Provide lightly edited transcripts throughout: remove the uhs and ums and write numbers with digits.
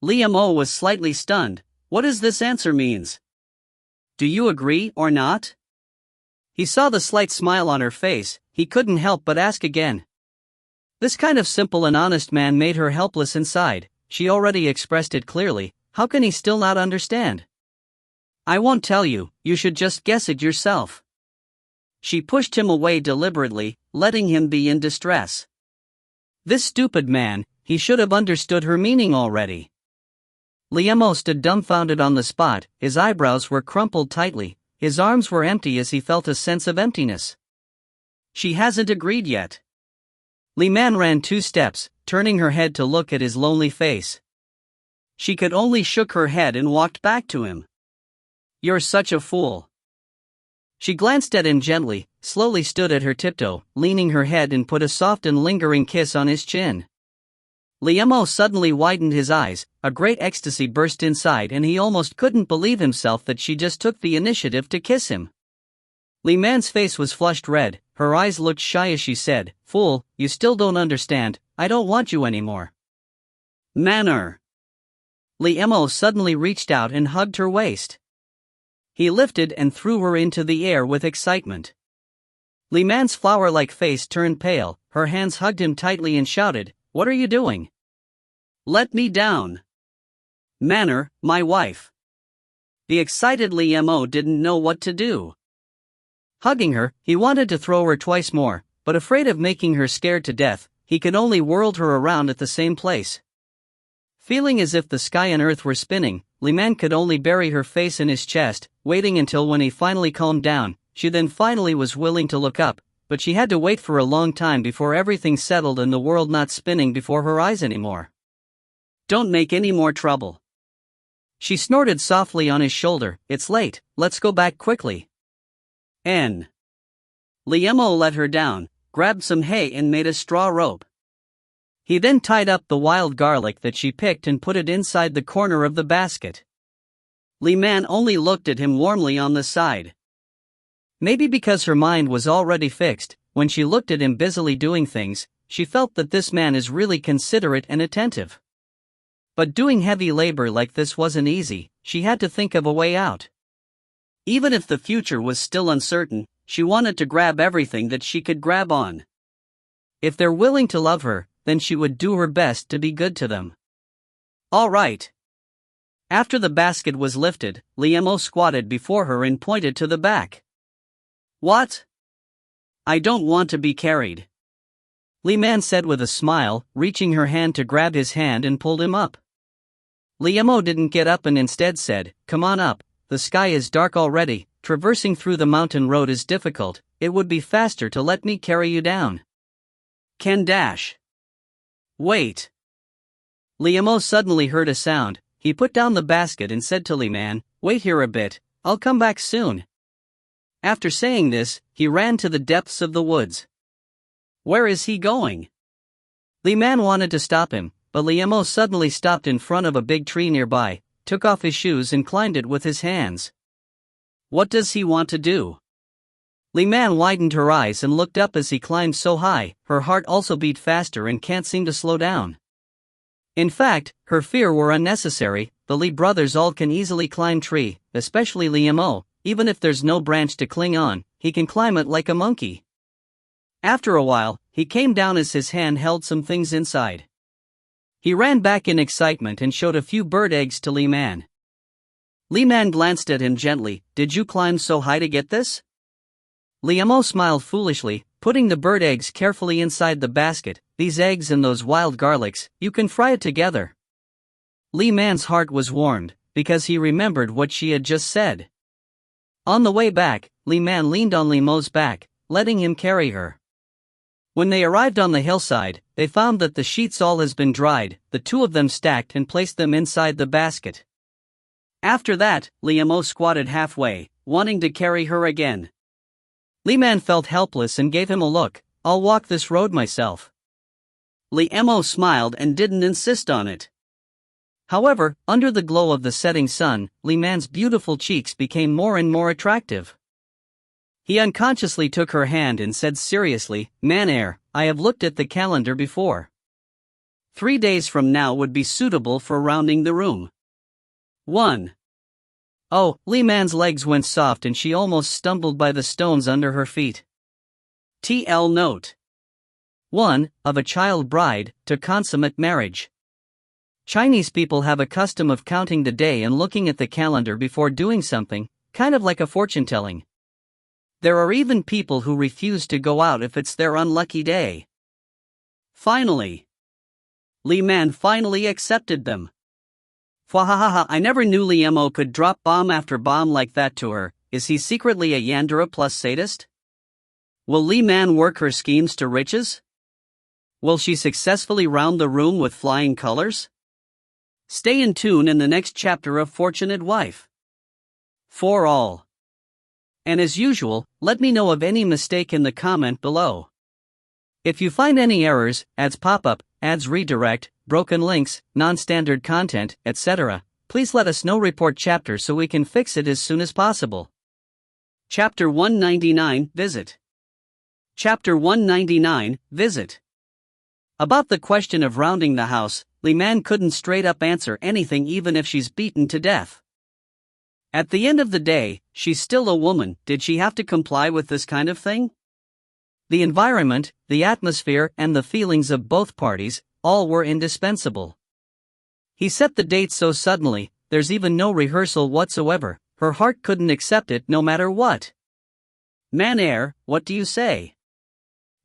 Li Mo was slightly stunned. What does this answer means? Do you agree or not? He saw the slight smile on her face. He couldn't help but ask again. This kind of simple and honest man made her helpless inside. She already expressed it clearly. How can he still not understand? I won't tell you, you should just guess it yourself. She pushed him away deliberately, letting him be in distress. This stupid man, he should have understood her meaning already. Li Mo stood dumbfounded on the spot. His eyebrows were crumpled tightly, his arms were empty as he felt a sense of emptiness. She hasn't agreed yet. Li Man ran 2 steps, turning her head to look at his lonely face. She could only shook her head and walked back to him. You're such a fool. She glanced at him gently, slowly stood at her tiptoe, leaning her head and put a soft and lingering kiss on his chin. Li Mo suddenly widened his eyes, a great ecstasy burst inside and he almost couldn't believe himself that she just took the initiative to kiss him. Li Man's face was flushed red, her eyes looked shy as she said, "Fool, you still don't understand, I don't want you anymore." Manner. Li Mo suddenly reached out and hugged her waist. He lifted and threw her into the air with excitement. Li Man's flower-like face turned pale, her hands hugged him tightly and shouted, "What are you doing? Let me down." Manner, my wife. The excited Li Mo didn't know what to do. Hugging her, he wanted to throw her twice more, but afraid of making her scared to death, he could only whirl her around at the same place. Feeling as if the sky and earth were spinning, Li Man could only bury her face in his chest, waiting until when he finally calmed down. She then finally was willing to look up, but she had to wait for a long time before everything settled and the world not spinning before her eyes anymore. Don't make any more trouble. She snorted softly on his shoulder. It's late, let's go back quickly. Li Mo let her down, grabbed some hay and made a straw rope. He then tied up the wild garlic that she picked and put it inside the corner of the basket. Li Man only looked at him warmly on the side. Maybe because her mind was already fixed, when she looked at him busily doing things, she felt that this man is really considerate and attentive. But doing heavy labor like this wasn't easy, she had to think of a way out. Even if the future was still uncertain, she wanted to grab everything that she could grab on. If they're willing to love her, then she would do her best to be good to them. All right. After the basket was lifted, Li Mo squatted before her and pointed to the back. What? I don't want to be carried. Li Man said with a smile, reaching her hand to grab his hand and pulled him up. Li Mo didn't get up and instead said, "Come on up, the sky is dark already, traversing through the mountain road is difficult, it would be faster to let me carry you down." Can dash. Wait. Li Mo suddenly heard a sound. He put down the basket and said to Li Man, "Wait here a bit, I'll come back soon." After saying this, he ran to the depths of the woods. Where is he going? Li Man wanted to stop him, but Li Mo suddenly stopped in front of a big tree nearby, took off his shoes and climbed it with his hands. What does he want to do? Li Man widened her eyes and looked up as he climbed so high, her heart also beat faster and can't seem to slow down. In fact, her fear were unnecessary. The Li brothers all can easily climb tree, especially Li Mo, even if there's no branch to cling on, he can climb it like a monkey. After a while, he came down as his hand held some things inside. He ran back in excitement and showed a few bird eggs to Li Man. Li Man glanced at him gently. Did you climb so high to get this? Li Mo smiled foolishly, putting the bird eggs carefully inside the basket. These eggs and those wild garlics, you can fry it together. Li Man's heart was warmed, because he remembered what she had just said. On the way back, Li Man leaned on Li Mo's back, letting him carry her. When they arrived on the hillside, they found that the sheets all has been dried. The two of them stacked and placed them inside the basket. After that, Li Mo squatted halfway, wanting to carry her again. Li Man felt helpless and gave him a look. I'll walk this road myself. Li Mo smiled and didn't insist on it. However, under the glow of the setting sun, Li Man's beautiful cheeks became more and more attractive. He unconsciously took her hand and said seriously, "Man, I have looked at the calendar before. 3 days from now would be suitable for rounding the room. 1. Oh, Li Man's legs went soft and she almost stumbled by the stones under her feet. TL note. 1. Of a child bride, to consummate marriage. Chinese people have a custom of counting the day and looking at the calendar before doing something, kind of like a fortune-telling. There are even people who refuse to go out if it's their unlucky day. Finally, Li Man finally accepted them. Fwahahaha, I never knew Li Mo could drop bomb after bomb like that to her. Is he secretly a Yandere plus sadist? Will Li Man work her schemes to riches? Will she successfully round the room with flying colors? Stay in tune in the next chapter of Fortunate Wife. For all. And as usual, let me know of any mistake in the comment below. If you find any errors, ads pop up, ads redirect, broken links, non-standard content, etc., please let us know. Report chapter so we can fix it as soon as possible. Chapter 199, Visit. Chapter 199, Visit. About the question of rounding the house, Li Man couldn't straight up answer anything even if she's beaten to death. At the end of the day, she's still a woman. Did she have to comply with this kind of thing? The environment, the atmosphere, and the feelings of both parties, all were indispensable. He set the date so suddenly, there's even no rehearsal whatsoever. Her heart couldn't accept it no matter what. Man, what do you say?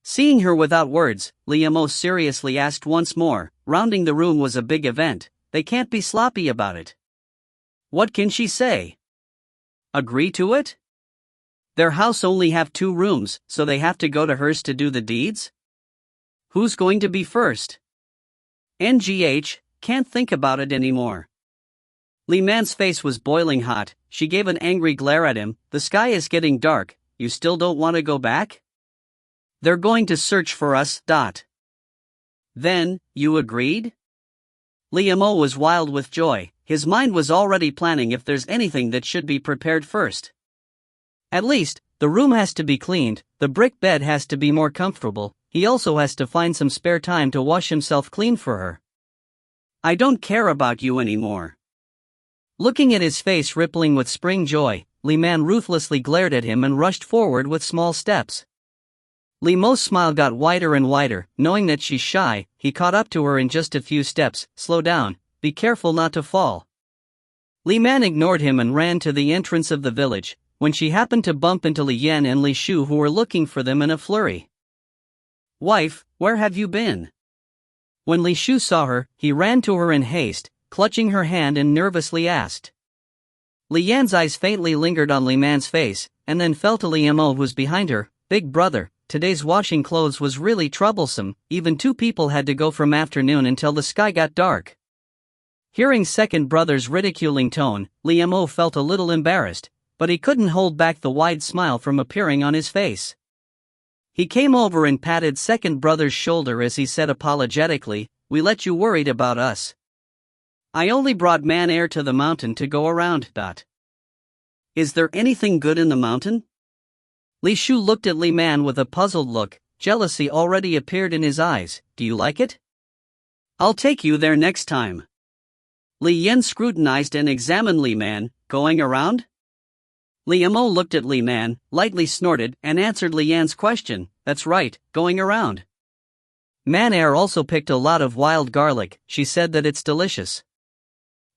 Seeing her without words, Li Mo seriously asked once more. Rounding the room was a big event, they can't be sloppy about it. What can she say? Agree to it? Their house only have 2 rooms, so they have to go to hers to do the deeds? Who's going to be first? NGH, can't think about it anymore. Li Man's face was boiling hot. She gave an angry glare at him. The sky is getting dark, you still don't want to go back? They're going to search for us. Then, you agreed? Li Mo was wild with joy. His mind was already planning if there's anything that should be prepared first. At least, the room has to be cleaned, the brick bed has to be more comfortable, he also has to find some spare time to wash himself clean for her. I don't care about you anymore. Looking at his face rippling with spring joy, Li Man ruthlessly glared at him and rushed forward with small steps. Li Mo's smile got wider and wider. Knowing that she's shy, he caught up to her in just a few steps. Slow down, be careful not to fall. Li Man ignored him and ran to the entrance of the village, when she happened to bump into Li Yan and Li Shu, who were looking for them in a flurry. Wife, where have you been? When Li Shu saw her, he ran to her in haste, clutching her hand and nervously asked. Li Yan's eyes faintly lingered on Li Man's face, and then fell to Li Mo, who was behind her. Big brother, today's washing clothes was really troublesome. Even 2 people had to go from afternoon until the sky got dark. Hearing second brother's ridiculing tone, Li Mo felt a little embarrassed, but he couldn't hold back the wide smile from appearing on his face. He came over and patted second brother's shoulder as he said apologetically, we let you worried about us. I only brought Man to the mountain to go around. Is there anything good in the mountain? Li Shu looked at Li Man with a puzzled look. Jealousy already appeared in his eyes. Do you like it? I'll take you there next time. Li Yan scrutinized and examined Li Man. Going around? Li Mo looked at Li Man, lightly snorted, and answered Li Yan's question. That's right, going around. Man also picked a lot of wild garlic. She said that it's delicious.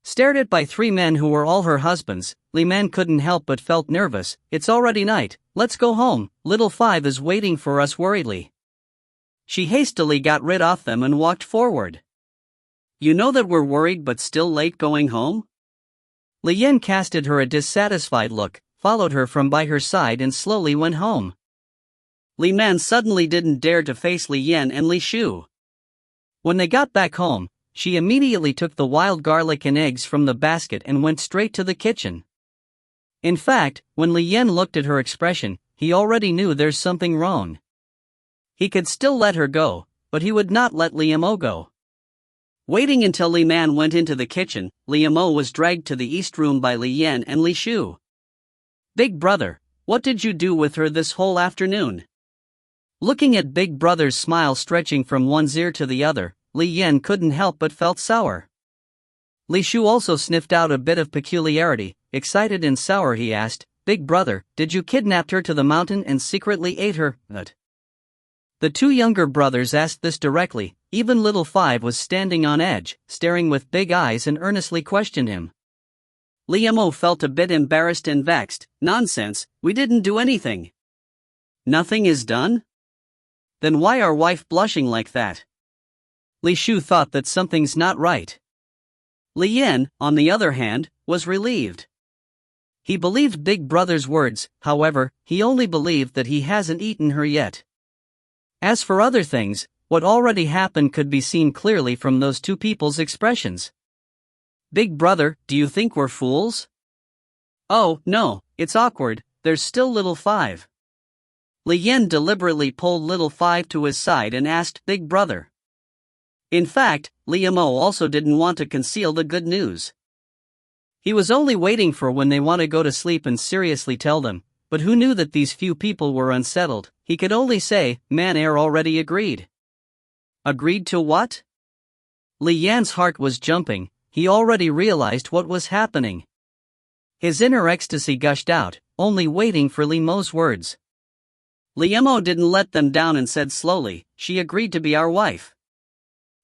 Stared at by 3 men who were all her husbands, Li Man couldn't help but felt nervous. It's already night, let's go home, little 5 is waiting for us worriedly. She hastily got rid of them and walked forward. You know that we're worried but still late going home? Li Yan casted her a dissatisfied look, followed her from by her side and slowly went home. Li Man suddenly didn't dare to face Li Yan and Li Shu. When they got back home, she immediately took the wild garlic and eggs from the basket and went straight to the kitchen. In fact, when Li Yan looked at her expression, he already knew there's something wrong. He could still let her go, but he would not let Li Mo go. Waiting until Li Man went into the kitchen, Li Mo was dragged to the east room by Li Yan and Li Shu. Big brother, what did you do with her this whole afternoon? Looking at Big brother's smile stretching from one's ear to the other, Li Yan couldn't help but felt sour. Li Shu also sniffed out a bit of peculiarity. Excited and sour, he asked, "Big brother, did you kidnap her to the mountain and secretly ate her?" The two younger brothers asked this directly. Even little Five was standing on edge, staring with big eyes, and earnestly questioned him. Li Mo felt a bit embarrassed and vexed. "Nonsense, we didn't do anything." "Nothing is done? Then why are wife blushing like that?" Li Shu thought that something's not right. Li Yan, on the other hand, was relieved. He believed Big Brother's words, however, he only believed that he hasn't eaten her yet. As for other things, what already happened could be seen clearly from those two people's expressions. "Big Brother, do you think we're fools?" "Oh, no, it's awkward, there's still little Five." Li Yan deliberately pulled little Five to his side and asked Big Brother. In fact, Li Mo also didn't want to conceal the good news. He was only waiting for when they want to go to sleep and seriously tell them, but who knew that these few people were unsettled? He could only say, "Man-air already agreed." Agreed to what? Li Yan's heart was jumping. He already realized what was happening. His inner ecstasy gushed out, only waiting for Li Mo's words. Li Mo didn't let them down and said slowly, "She agreed to be our wife."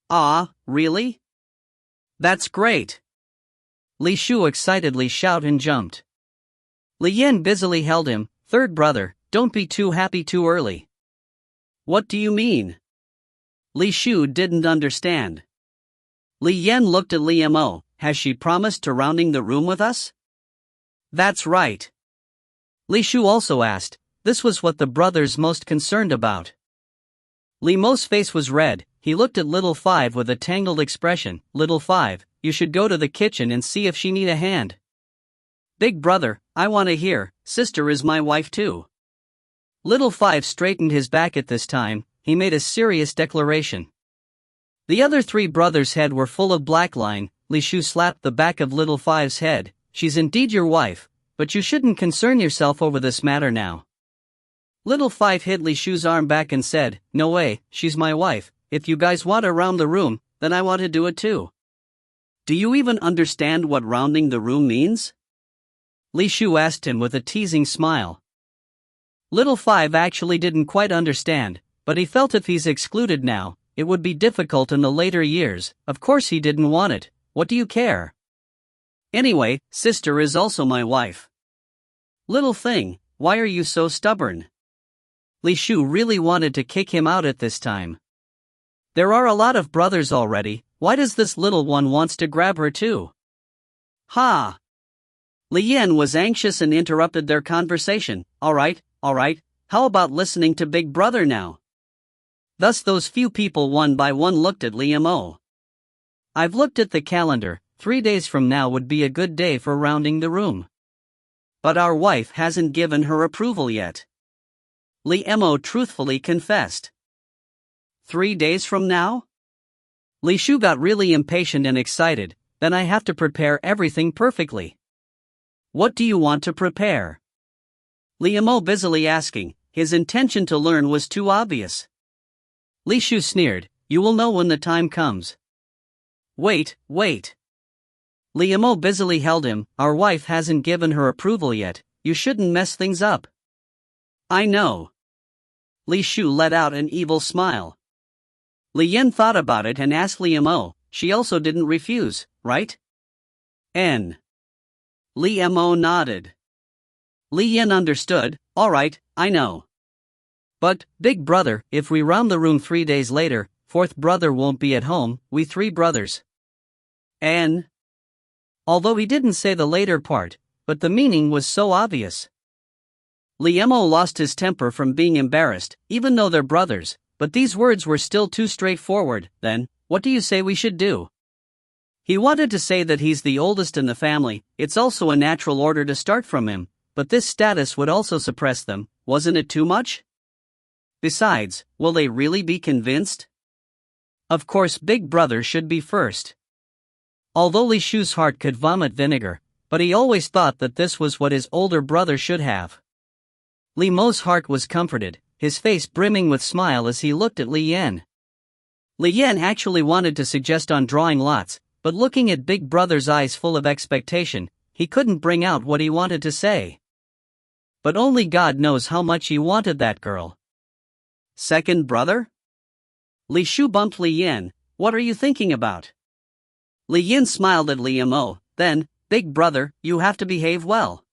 "Ah, really? That's great!" Li Shu excitedly shouted and jumped. Li Yan busily held him. "Third brother, don't be too happy too early." "What do you mean?" Li Shu didn't understand. Li Yan looked at Li Mo. "Has she promised to rounding the room with us?" "That's right." Li Shu also asked. This was what the brothers most concerned about. Li Mo's face was red. He looked at little Five with a tangled expression. "Little Five, you should go to the kitchen and see if she need a hand." "Big brother, I want to hear. Sister is my wife too." Little Five straightened his back at this time. He made a serious declaration. The other three brothers' heads were full of black line. Li Shu slapped the back of little Five's head. "She's indeed your wife, but you shouldn't concern yourself over this matter now." Little Five hit Li Shu's arm back and said, "No way, she's my wife. If you guys want to round the room, then I want to do it too." "Do you even understand what rounding the room means?" Li Shu asked him with a teasing smile. Little Five actually didn't quite understand, but he felt if he's excluded now, it would be difficult in the later years. Of course he didn't want it. What do you care? "Anyway, sister is also my wife." "Little thing, why are you so stubborn?" Li Shu really wanted to kick him out at this time. There are a lot of brothers already, why does this little one wants to grab her too? "Ha!" Li Yan was anxious and interrupted their conversation. All right, how about listening to Big Brother now?" Thus those few people one by one looked at Li Mo. "I've looked at the calendar, 3 days from now would be a good day for rounding the room. But our wife hasn't given her approval yet." Li Mo truthfully confessed. 3 days from now? Li Shu got really impatient and excited. "Then I have to prepare everything perfectly." "What do you want to prepare?" Li Mo busily asking. His intention to learn was too obvious. Li Shu sneered. "You will know when the time comes." Wait. Li Mo busily held him. "Our wife hasn't given her approval yet, you shouldn't mess things up." "I know." Li Shu let out an evil smile. Li Yan thought about it and asked Li Mo. She also didn't refuse, right? Li Mo nodded. Li Yan understood. "All right, I know. But, Big Brother, if we round the room 3 days later, fourth brother won't be at home, we 3 brothers. Although he didn't say the later part, but the meaning was so obvious. Li Mo lost his temper from being embarrassed, even though they're brothers, but these words were still too straightforward. "Then, what do you say we should do?" He wanted to say that he's the oldest in the family, it's also a natural order to start from him, but this status would also suppress them. Wasn't it too much? Besides, will they really be convinced? Of course Big Brother should be first. Although Li Shu's heart could vomit vinegar, but he always thought that this was what his older brother should have. Li Mo's heart was comforted, his face brimming with smile as he looked at Li Yan. Li Yan actually wanted to suggest on drawing lots, but looking at Big Brother's eyes full of expectation, he couldn't bring out what he wanted to say. But only God knows how much he wanted that girl. Second brother? Li Shu bumped Li Yan. What are you thinking about? Li Yan smiled at Li Mo, then, Big Brother, you have to behave well.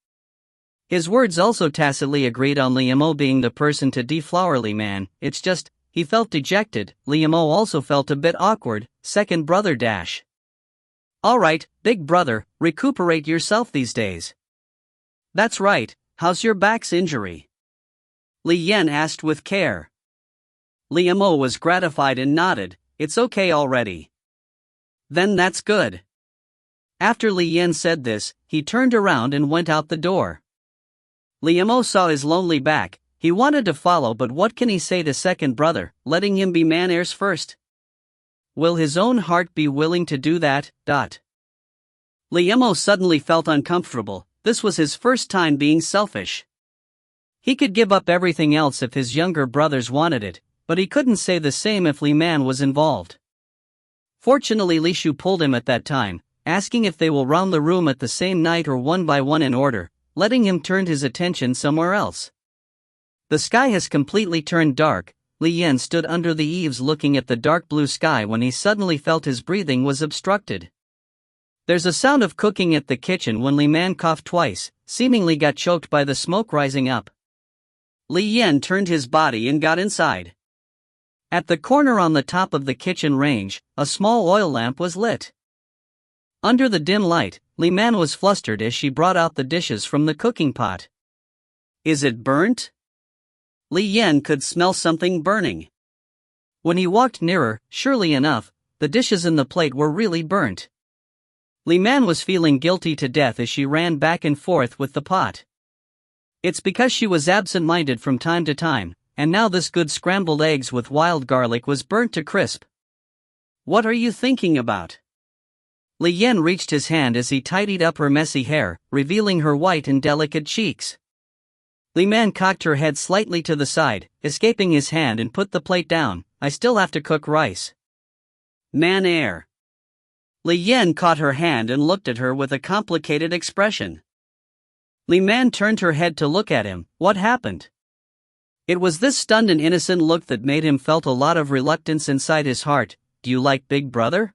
His words also tacitly agreed on Li Mo being the person to deflower Li Man, it's just, he felt dejected. Li Mo also felt a bit awkward. Second brother dash. Alright, Big Brother, recuperate yourself these days. That's right, how's your back's injury? Li Yan asked with care. Li Mo was gratified and nodded, it's okay already. Then that's good. After Li Yan said this, he turned around and went out the door. Li Mo saw his lonely back. He wanted to follow, but what can he say to second brother, letting him be man heirs first? Will his own heart be willing to do that? Li Mo suddenly felt uncomfortable. This was his first time being selfish. He could give up everything else if his younger brothers wanted it, but he couldn't say the same if Li Man was involved. Fortunately, Li Shu pulled him at that time, asking if they will round the room at the same night or one by one in order, letting him turn his attention somewhere else. The sky has completely turned dark. Li Yan stood under the eaves looking at the dark blue sky when he suddenly felt his breathing was obstructed. There's a sound of cooking at the kitchen when Li Man coughed twice, seemingly got choked by the smoke rising up. Li Yan turned his body and got inside. At the corner on the top of the kitchen range, a small oil lamp was lit. Under the dim light, Li Man was flustered as she brought out the dishes from the cooking pot. Is it burnt? Li Yan could smell something burning. When he walked nearer, surely enough, the dishes in the plate were really burnt. Li Man was feeling guilty to death as she ran back and forth with the pot. It's because she was absent-minded from time to time, and now this good scrambled eggs with wild garlic was burnt to crisp. What are you thinking about? Li Yan reached his hand as he tidied up her messy hair, revealing her white and delicate cheeks. Li Man cocked her head slightly to the side, escaping his hand, and put the plate down. I still have to cook rice. Man air. Li Yan caught her hand and looked at her with a complicated expression. Li Man turned her head to look at him. What happened? It was this stunned and innocent look that made him felt a lot of reluctance inside his heart. Do you like Big Brother?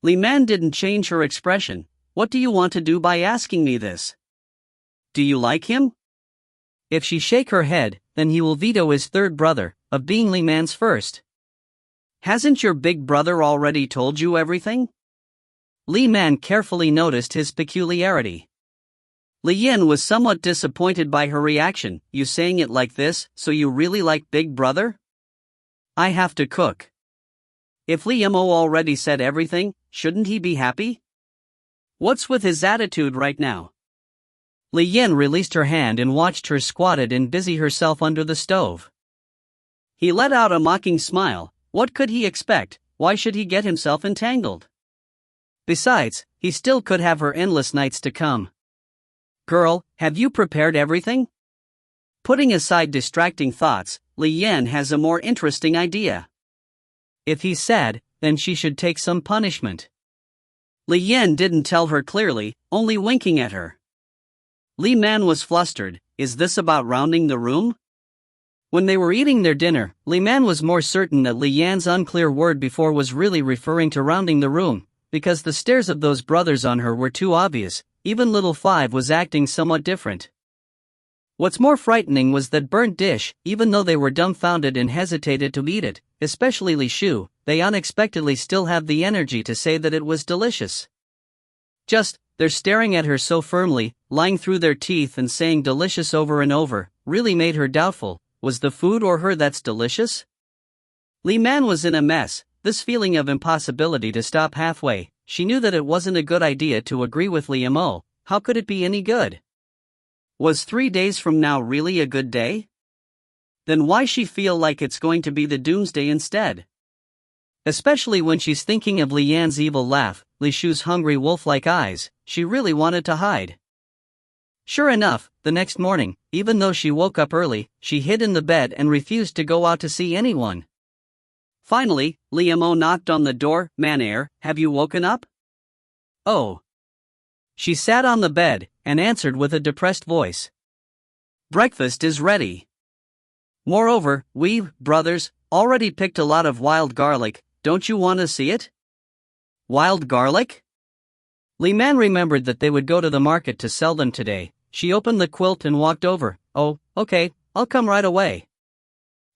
Li Man didn't change her expression. What do you want to do by asking me this? Do you like him? If she shake her head, then he will veto his third brother, of being Li Man's first. Hasn't your big brother already told you everything? Li Man carefully noticed his peculiarity. Li Yan was somewhat disappointed by her reaction. You saying it like this, so you really like Big Brother? I have to cook. If Li Mo already said everything, shouldn't he be happy? What's with his attitude right now? Li Yan released her hand and watched her squatted and busy herself under the stove. He let out a mocking smile. What could he expect? Why should he get himself entangled? Besides, he still could have her endless nights to come. Girl, have you prepared everything? Putting aside distracting thoughts, Li Yan has a more interesting idea. If he's sad, then she should take some punishment. Li Yan didn't tell her clearly, only winking at her. Li Man was flustered. Is this about rounding the room? When they were eating their dinner, Li Man was more certain that Li Yan's unclear word before was really referring to rounding the room, because the stares of those brothers on her were too obvious. Even little Five was acting somewhat different. What's more frightening was that burnt dish. Even though they were dumbfounded and hesitated to eat it, especially Li Shu, they unexpectedly still have the energy to say that it was delicious. They're staring at her so firmly, lying through their teeth and saying delicious over and over, really made her doubtful. Was the food or her that's delicious? Li Man was in a mess, this feeling of impossibility to stop halfway. She knew that it wasn't a good idea to agree with Li Mo. How could it be any good? Was 3 days from now really a good day? Then why she feel like it's going to be the doomsday instead? Especially when she's thinking of Li Yan's evil laugh, Li Shu's hungry wolf-like eyes, she really wanted to hide. Sure enough, the next morning, even though she woke up early, she hid in the bed and refused to go out to see anyone. Finally, Li Mo knocked on the door. "MANHWA, have you woken up?" "Oh." She sat on the bed and answered with a depressed voice. "Breakfast is ready. Moreover, we've, brothers, already picked a lot of wild garlic. Don't you want to see it?" "Wild garlic?" Li Man remembered that they would go to the market to sell them today. She opened the quilt and walked over. "Oh, okay, I'll come right away."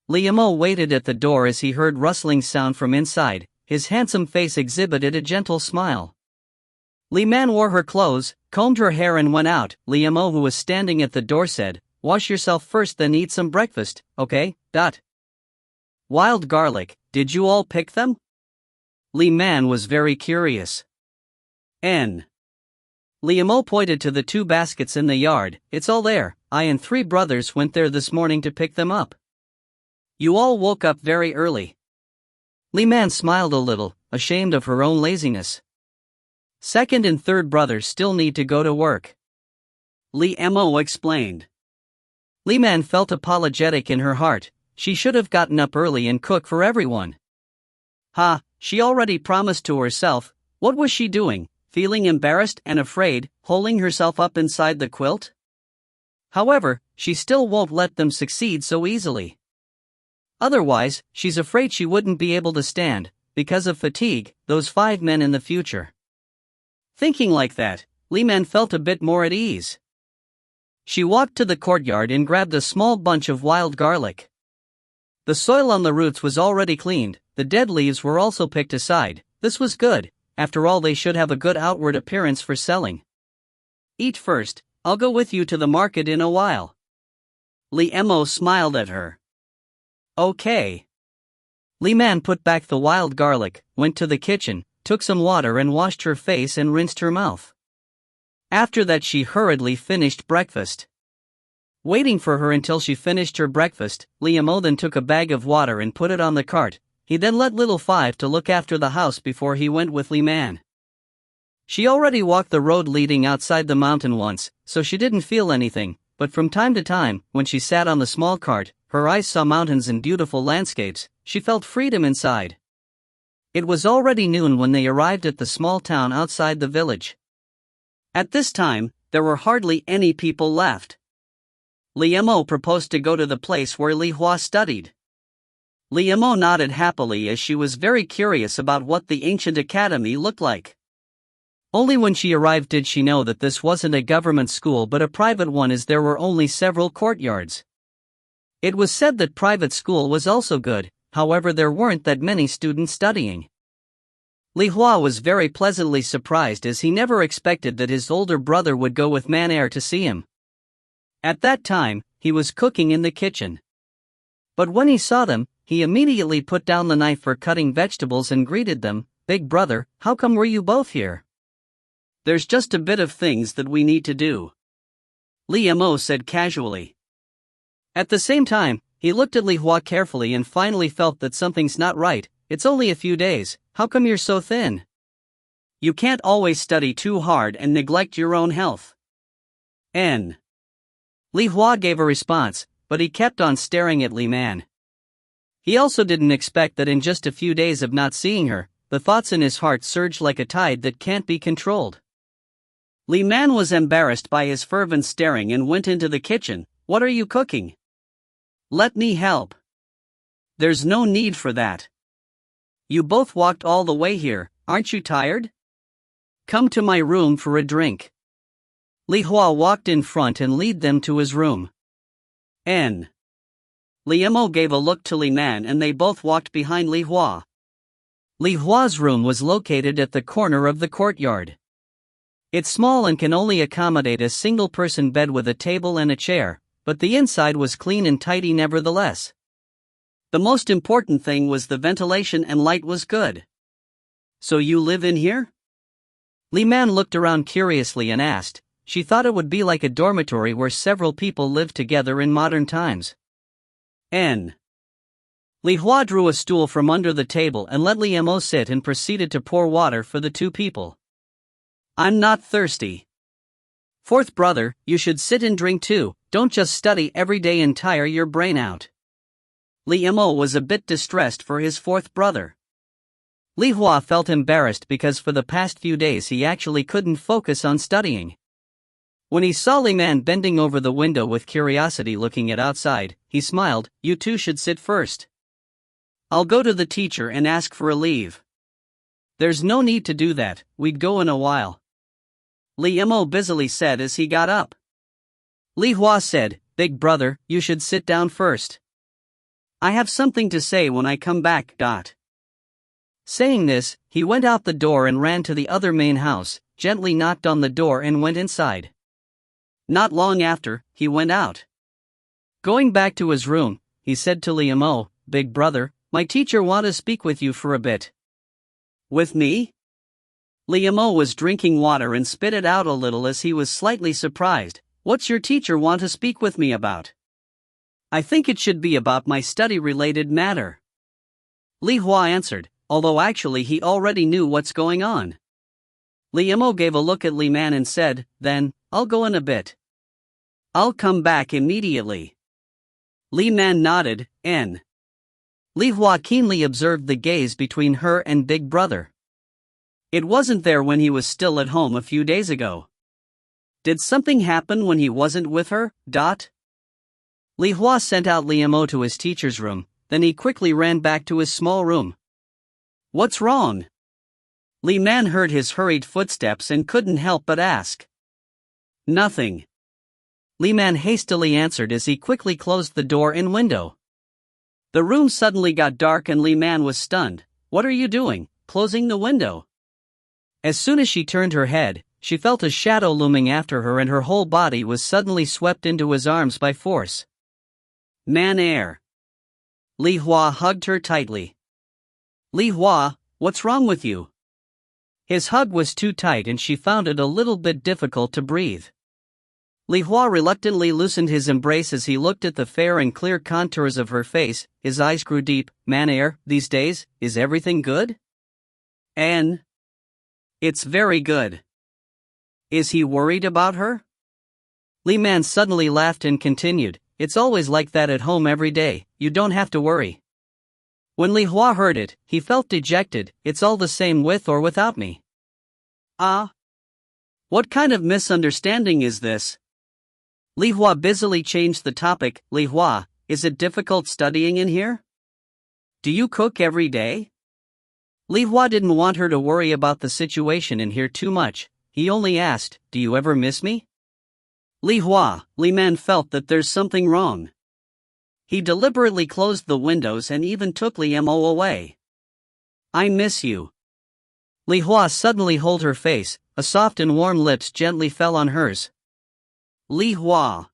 Li Mo waited at the door as he heard rustling sound from inside. His handsome face exhibited a gentle smile. Li Man wore her clothes, combed her hair and went out. Li Mo, who was standing at the door, said, "Wash yourself first, then eat some breakfast, okay? Wild garlic, did you all pick them?" Li Man was very curious. Li Mo pointed to the 2 baskets in the yard. "It's all there. I and 3 brothers went there this morning to pick them up." "You all woke up very early." Li Man smiled a little, ashamed of her own laziness. "Second and third brothers still need to go to work," Li Mo explained. Li Man felt apologetic in her heart. She should have gotten up early and cooked for everyone. She already promised to herself. What was she doing, feeling embarrassed and afraid, holding herself up inside the quilt? However, she still won't let them succeed so easily. Otherwise, she's afraid she wouldn't be able to stand, because of fatigue, those 5 men in the future. Thinking like that, Li Man felt a bit more at ease. She walked to the courtyard and grabbed a small bunch of wild garlic. The soil on the roots was already cleaned, the dead leaves were also picked aside. This was good, after all they should have a good outward appearance for selling. "Eat first, I'll go with you to the market in a while." Li Mo smiled at her. "Okay." Li Man put back the wild garlic, went to the kitchen, took some water and washed her face and rinsed her mouth. After that she hurriedly finished breakfast. Waiting for her until she finished her breakfast, Li Mo then took a bag of water and put it on the cart. He then let little Five to look after the house before he went with Li Man. She already walked the road leading outside the mountain once, so she didn't feel anything, but from time to time, when she sat on the small cart, her eyes saw mountains and beautiful landscapes. She felt freedom inside. It was already noon when they arrived at the small town outside the village. At this time, there were hardly any people left. Li Mo proposed to go to the place where Li Hua studied. Li Mo nodded happily as she was very curious about what the ancient academy looked like. Only when she arrived did she know that this wasn't a government school but a private one, as there were only several courtyards. It was said that private school was also good, however there weren't that many students studying. Li Hua was very pleasantly surprised as he never expected that his older brother would go with MANHWA to see him. At that time, he was cooking in the kitchen. But when he saw them, he immediately put down the knife for cutting vegetables and greeted them. "Big brother, how come were you both here?" "There's just a bit of things that we need to do," Li Mo said casually. At the same time, he looked at Li Hua carefully and finally felt that something's not right. "It's only a few days, how come you're so thin? You can't always study too hard and neglect your own health." Li Hua gave a response, but he kept on staring at Li Man. He also didn't expect that in just a few days of not seeing her, the thoughts in his heart surged like a tide that can't be controlled. Li Man was embarrassed by his fervent staring and went into the kitchen. "What are you cooking?" "Let me help." "There's no need for that. You both walked all the way here, aren't you tired? Come to my room for a drink." Li Hua walked in front and led them to his room. Li Mo gave a look to Li Man and they both walked behind Li Hua. Li Hua's room was located at the corner of the courtyard. It's small and can only accommodate a single-person bed with a table and a chair, but the inside was clean and tidy nevertheless. The most important thing was the ventilation and light was good. "So you live in here?" Li Man looked around curiously and asked. She thought it would be like a dormitory where several people lived together in modern times. Li Hua drew a stool from under the table and let Li Mo sit and proceeded to pour water for the 2 people. "I'm not thirsty. Fourth brother, you should sit and drink too, don't just study every day and tire your brain out." Li Mo was a bit distressed for his fourth brother. Li Hua felt embarrassed because for the past few days he actually couldn't focus on studying. When he saw Li Man bending over the window with curiosity looking at outside, he smiled. "You two should sit first. I'll go to the teacher and ask for a leave." "There's no need to do that, we'd go in a while," Li Mo busily said as he got up. Li Hua said, "Big brother, you should sit down first. I have something to say when I come back." Saying this, he went out the door and ran to the other main house, gently knocked on the door and went inside. Not long after, he went out. Going back to his room, he said to Li Mo, "Big brother, my teacher want to speak with you for a bit." "With me?" Li Mo was drinking water and spit it out a little as he was slightly surprised. "What's your teacher want to speak with me about?" "I think it should be about my study-related matter," Li Hua answered, although actually he already knew what's going on. Li Mo gave a look at Li Man and said, "Then, I'll go in a bit. I'll come back immediately." Li Man nodded, and Li Hua keenly observed the gaze between her and Big Brother. It wasn't there when he was still at home a few days ago. Did something happen when he wasn't with her? Li Hua sent out Li Mo to his teacher's room, then he quickly ran back to his small room. "What's wrong?" Li Man heard his hurried footsteps and couldn't help but ask. "Nothing," Li Man hastily answered as he quickly closed the door and window. The room suddenly got dark and Li Man was stunned. "What are you doing, closing the window?" As soon as she turned her head, she felt a shadow looming after her and her whole body was suddenly swept into his arms by force. "Man air." Li Hua hugged her tightly. "Li Hua, what's wrong with you?" His hug was too tight and she found it a little bit difficult to breathe. Li Hua reluctantly loosened his embrace as he looked at the fair and clear contours of her face. His eyes grew deep. "Man air, these days, is everything good?" "It's very good." "Is he worried about her?" Li Man suddenly laughed and continued, "It's always like that at home every day, you don't have to worry." When Li Hua heard it, he felt dejected. "It's all the same with or without me." What kind of misunderstanding is this?" Li Hua busily changed the topic. "Li Hua, is it difficult studying in here? Do you cook every day?" Li Hua didn't want her to worry about the situation in here too much. He only asked, "Do you ever miss me?" Li Hua, Li Man felt that there's something wrong. He deliberately closed the windows and even took Li Mo away. "I miss you." Li Hua suddenly held her face, a soft and warm lips gently fell on hers. "Li Hua."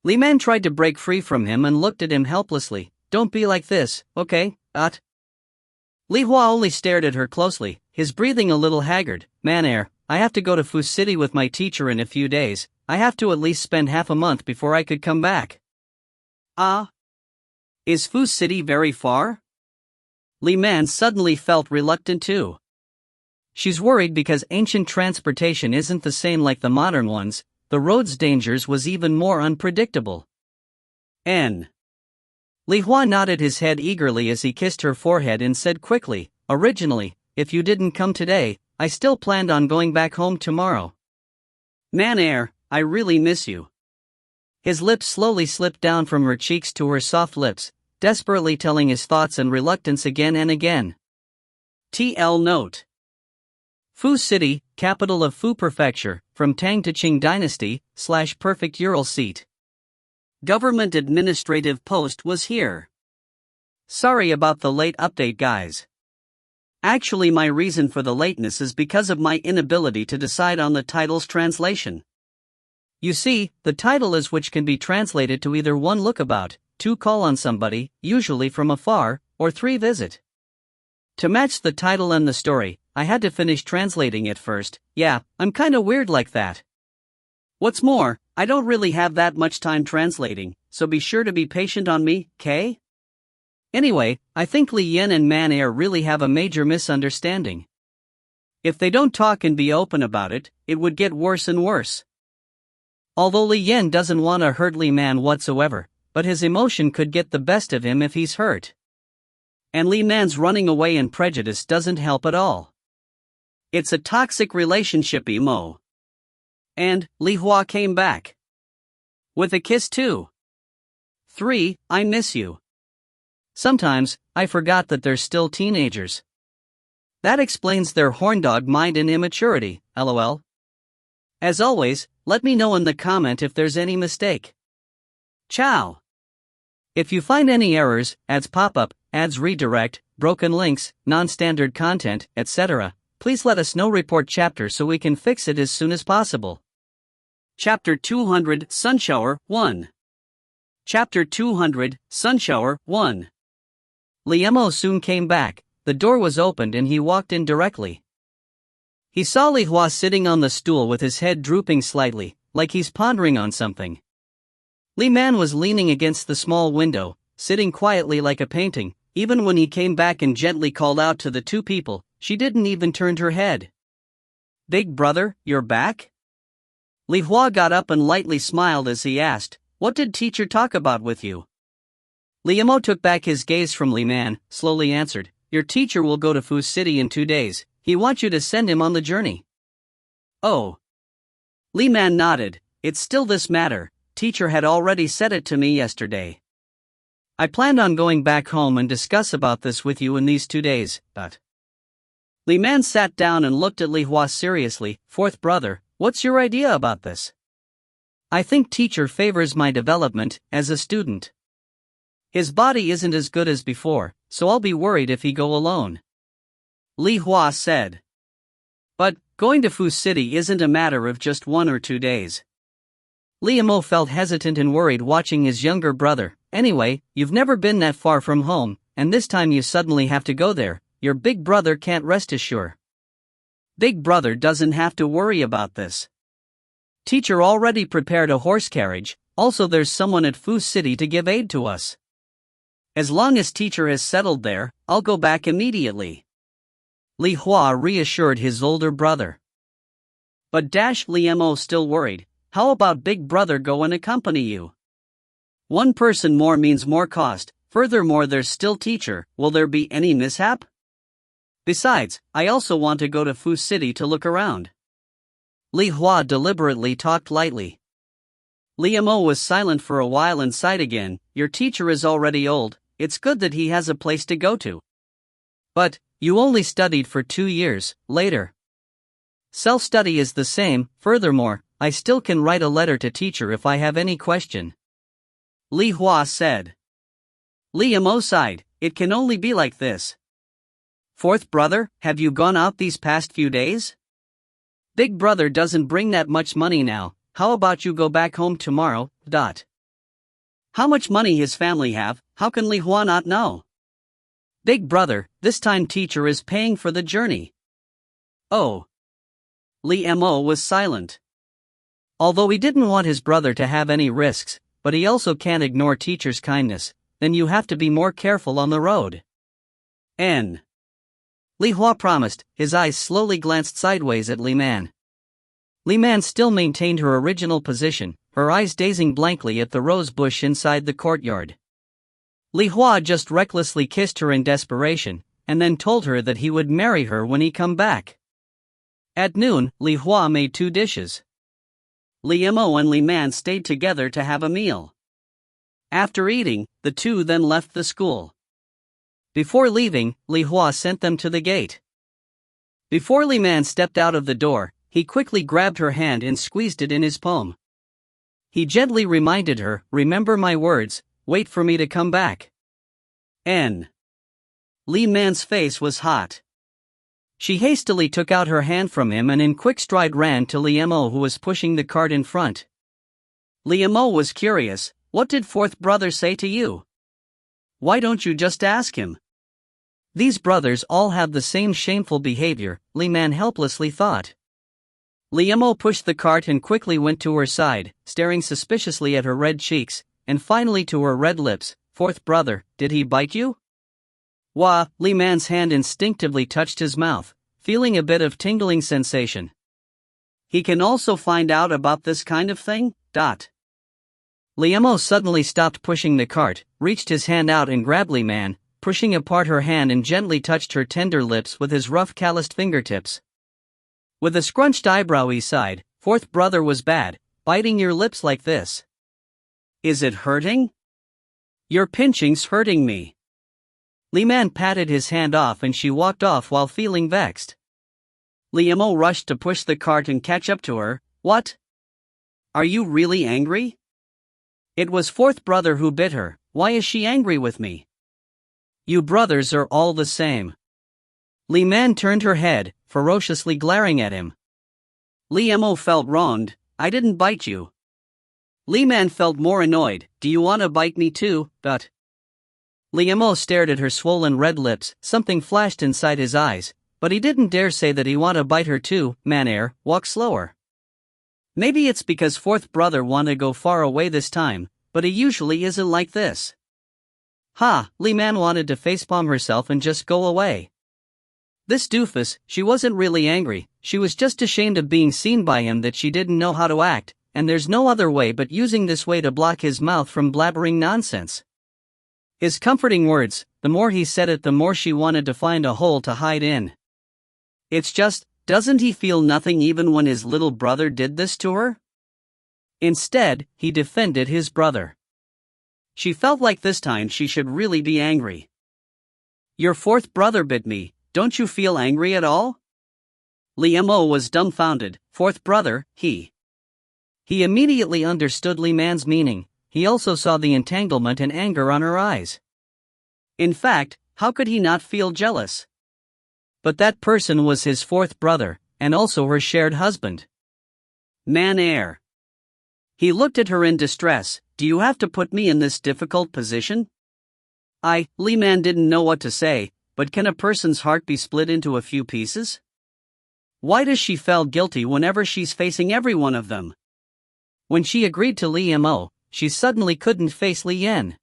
Li Man tried to break free from him and looked at him helplessly. "Don't be like this, okay, Li Hua only stared at her closely, his breathing a little haggard. "Man air, I have to go to Fu City with my teacher in a few days. I have to at least spend half a month before I could come back." Is Fu City very far?" Li Man suddenly felt reluctant too. She's worried because ancient transportation isn't the same like the modern ones. The road's dangers was even more unpredictable. Li Hua nodded his head eagerly as he kissed her forehead and said quickly, "Originally, if you didn't come today, I still planned on going back home tomorrow." "Man air, I really miss you." His lips slowly slipped down from her cheeks to her soft lips, desperately telling his thoughts and reluctance again and again. TL note. Fu City, capital of Fu Prefecture, from Tang to Qing Dynasty, / perfect Ural seat. Government administrative post was here. Sorry about the late update, guys. Actually, my reason for the lateness is because of my inability to decide on the title's translation. You see, the title is which can be translated to either 1 look about, 2 call on somebody, usually from afar, or 3 visit. To match the title and the story, I had to finish translating it first. Yeah, I'm kinda weird like that. What's more, I don't really have that much time translating, so be sure to be patient on me, K? Anyway, I think Li Yin and Man Air really have a major misunderstanding. If they don't talk and be open about it, it would get worse and worse. Although Li Yin doesn't want to hurt Li Man whatsoever, but his emotion could get the best of him if he's hurt. And Li Man's running away in prejudice doesn't help at all. It's a toxic relationship, emo. And Li Hua came back. With a kiss too. 3. I miss you. Sometimes, I forgot that they're still teenagers. That explains their horndog mind and immaturity, lol. As always, let me know in the comment if there's any mistake. Ciao. If you find any errors, ads pop up, ads redirect, broken links, non-standard content, etc., please let us know. Report chapter so we can fix it as soon as possible. Chapter 200 Sunshower 1. Chapter 200 Sunshower 1. Liemo soon came back. The door was opened and he walked in directly. He saw Li Hua sitting on the stool with his head drooping slightly, like he's pondering on something. Li Man was leaning against the small window, sitting quietly like a painting. Even when he came back and gently called out to the two people, she didn't even turn her head. Big brother, you're back? Li Hua got up and lightly smiled as he asked, what did teacher talk about with you? Liemo took back his gaze from Li Man, slowly answered, your teacher will go to Fu City in 2 days, he wants you to send him on the journey. Oh. Li Man nodded, it's still this matter, teacher had already said it to me yesterday. I planned on going back home and discuss about this with you in these 2 days, but... Li Man sat down and looked at Li Hua seriously, fourth brother, what's your idea about this? I think teacher favors my development as a student. His body isn't as good as before, so I'll be worried if he go alone. Li Hua said. But, going to Fu City isn't a matter of just 1 or 2 days. Liemo felt hesitant and worried watching his younger brother. Anyway, you've never been that far from home, and this time you suddenly have to go there. Your big brother can't rest assured. Big brother doesn't have to worry about this. Teacher already prepared a horse carriage, also there's someone at Fu City to give aid to us. As long as teacher has settled there, I'll go back immediately. Li Hua reassured his older brother. But Liemo still worried, how about big brother go and accompany you? One person more means more cost, furthermore there's still teacher, will there be any mishap? Besides, I also want to go to Fu City to look around. Li Hua deliberately talked lightly. Liemo was silent for a while and sighed again, your teacher is already old, it's good that he has a place to go to. But, you only studied for 2 years, later. Self-study is the same, furthermore, I still can write a letter to teacher if I have any question. Li Hua said. Liemo sighed, it can only be like this. Fourth brother, have you gone out these past few days? Big brother doesn't bring that much money now, how about you go back home tomorrow, How much money his family have, how can Li Hua not know? Big brother, this time teacher is paying for the journey. Oh. Liemo was silent. Although he didn't want his brother to have any risks, but he also can't ignore teacher's kindness, then you have to be more careful on the road. Li Hua promised, his eyes slowly glanced sideways at Li Man. Li Man still maintained her original position, her eyes gazing blankly at the rose bush inside the courtyard. Li Hua just recklessly kissed her in desperation, and then told her that he would marry her when he come back. At noon, Li Hua made 2 dishes. Liemo and Li Man stayed together to have a meal. After eating, the two then left the school. Before leaving, Li Hua sent them to the gate. Before Li Man stepped out of the door, he quickly grabbed her hand and squeezed it in his palm. He gently reminded her, remember my words, wait for me to come back. Li Man's face was hot. She hastily took out her hand from him and in quick stride ran to Liemo who was pushing the cart in front. Liemo was curious, what did fourth brother say to you? Why don't you just ask him? These brothers all have the same shameful behavior, Li Man helplessly thought. Liemo pushed the cart and quickly went to her side, staring suspiciously at her red cheeks, and finally to her red lips. Fourth brother, did he bite you? Wah, Li Man's hand instinctively touched his mouth, feeling a bit of tingling sensation. He can also find out about this kind of thing? Li Mo suddenly stopped pushing the cart, reached his hand out and grabbed Li Man, pushing apart her hand and gently touched her tender lips with his rough calloused fingertips. With a scrunched eyebrow he sighed, "Fourth brother was bad, biting your lips like this. Is it hurting? Your pinching's hurting me." Li Man patted his hand off and she walked off while feeling vexed. Li Mo rushed to push the cart and catch up to her. "What? Are you really angry? It was fourth brother who bit her, why is she angry with me? You brothers are all the same." Li Man turned her head, ferociously glaring at him. Li Mo felt wronged. "I didn't bite you." Li Man felt more annoyed. "Do you want to bite me too, but?" Li Mo stared at her swollen red lips, something flashed inside his eyes, but he didn't dare say that he want to bite her too. "Man, walk slower. Maybe it's because fourth brother want to go far away this time, but he usually isn't like this." Ha! Li Man wanted to facepalm herself and just go away. This doofus, she wasn't really angry, she was just ashamed of being seen by him that she didn't know how to act, and there's no other way but using this way to block his mouth from blabbering nonsense. His comforting words, the more he said it the more she wanted to find a hole to hide in. It's just, doesn't he feel nothing even when his little brother did this to her? Instead, he defended his brother. She felt like this time she should really be angry. "Your fourth brother bit me, don't you feel angry at all?" Li Mo was dumbfounded. Fourth brother, he immediately understood Li Man's meaning. He also saw the entanglement and anger on her eyes. In fact, how could he not feel jealous? But that person was his fourth brother, and also her shared husband. Man. He looked at her in distress. "Do you have to put me in this difficult position?" Li Man didn't know what to say, but can a person's heart be split into a few pieces? Why does she feel guilty whenever she's facing every one of them? When she agreed to Li Mo, she suddenly couldn't face Li Yan.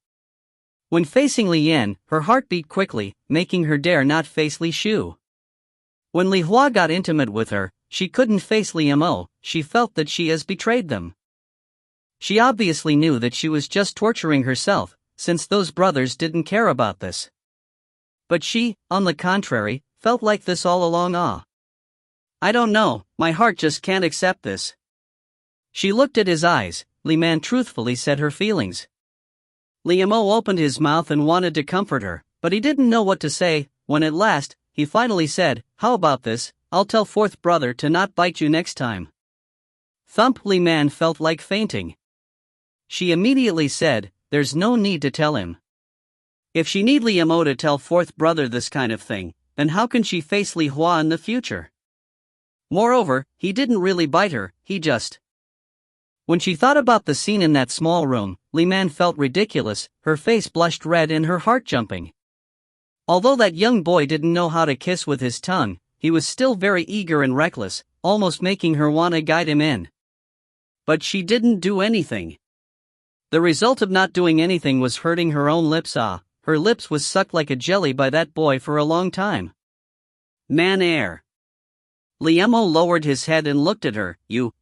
When facing Li Yan, her heart beat quickly, making her dare not face Li Shu. When Li Hua got intimate with her, she couldn't face Li Mo, she felt that she has betrayed them. She obviously knew that she was just torturing herself, since those brothers didn't care about this. But she, on the contrary, felt like this all along. I don't know, my heart just can't accept this." She looked at his eyes. Li Man truthfully said her feelings. Li Mo opened his mouth and wanted to comfort her, but he didn't know what to say. When at last, he finally said, "How about this, I'll tell fourth brother to not bite you next time." Thump! Li Man felt like fainting. She immediately said, "There's no need to tell him. If she need Li Mo to tell fourth brother this kind of thing, then how can she face Li Hua in the future? Moreover, he didn't really bite her, he just..." When she thought about the scene in that small room, Li Man felt ridiculous, her face blushed red and her heart jumping. Although that young boy didn't know how to kiss with his tongue, he was still very eager and reckless, almost making her want to guide him in. But she didn't do anything. The result of not doing anything was hurting her own lips. Her lips was sucked like a jelly by that boy for a long time. Man. Li Mo lowered his head and looked at her.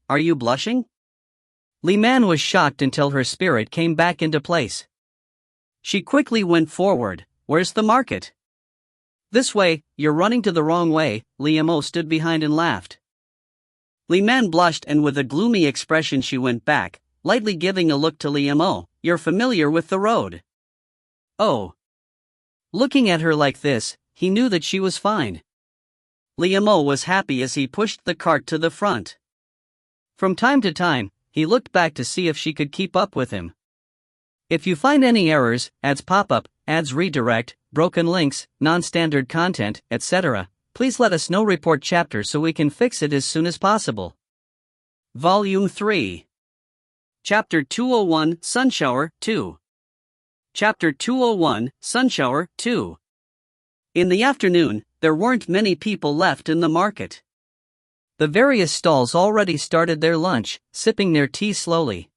Are you blushing?" Li Man was shocked until her spirit came back into place. She quickly went forward. "Where's the market?" "This way, you're running to the wrong way." Li Mo stood behind and laughed. Li Man blushed and with a gloomy expression she went back, lightly giving a look to Li Mo. "You're familiar with the road." Oh. Looking at her like this, he knew that she was fine. Li Mo was happy as he pushed the cart to the front. From time to time, he looked back to see if she could keep up with him. If you find any errors, ads pop up, ads redirect, broken links, non-standard content, etc., please let us know. Report chapter so we can fix it as soon as possible. Volume 3. Chapter 201, Sunshower 2. Chapter 201, Sunshower 2. In the afternoon, there weren't many people left in the market. The various stalls already started their lunch, sipping their tea slowly.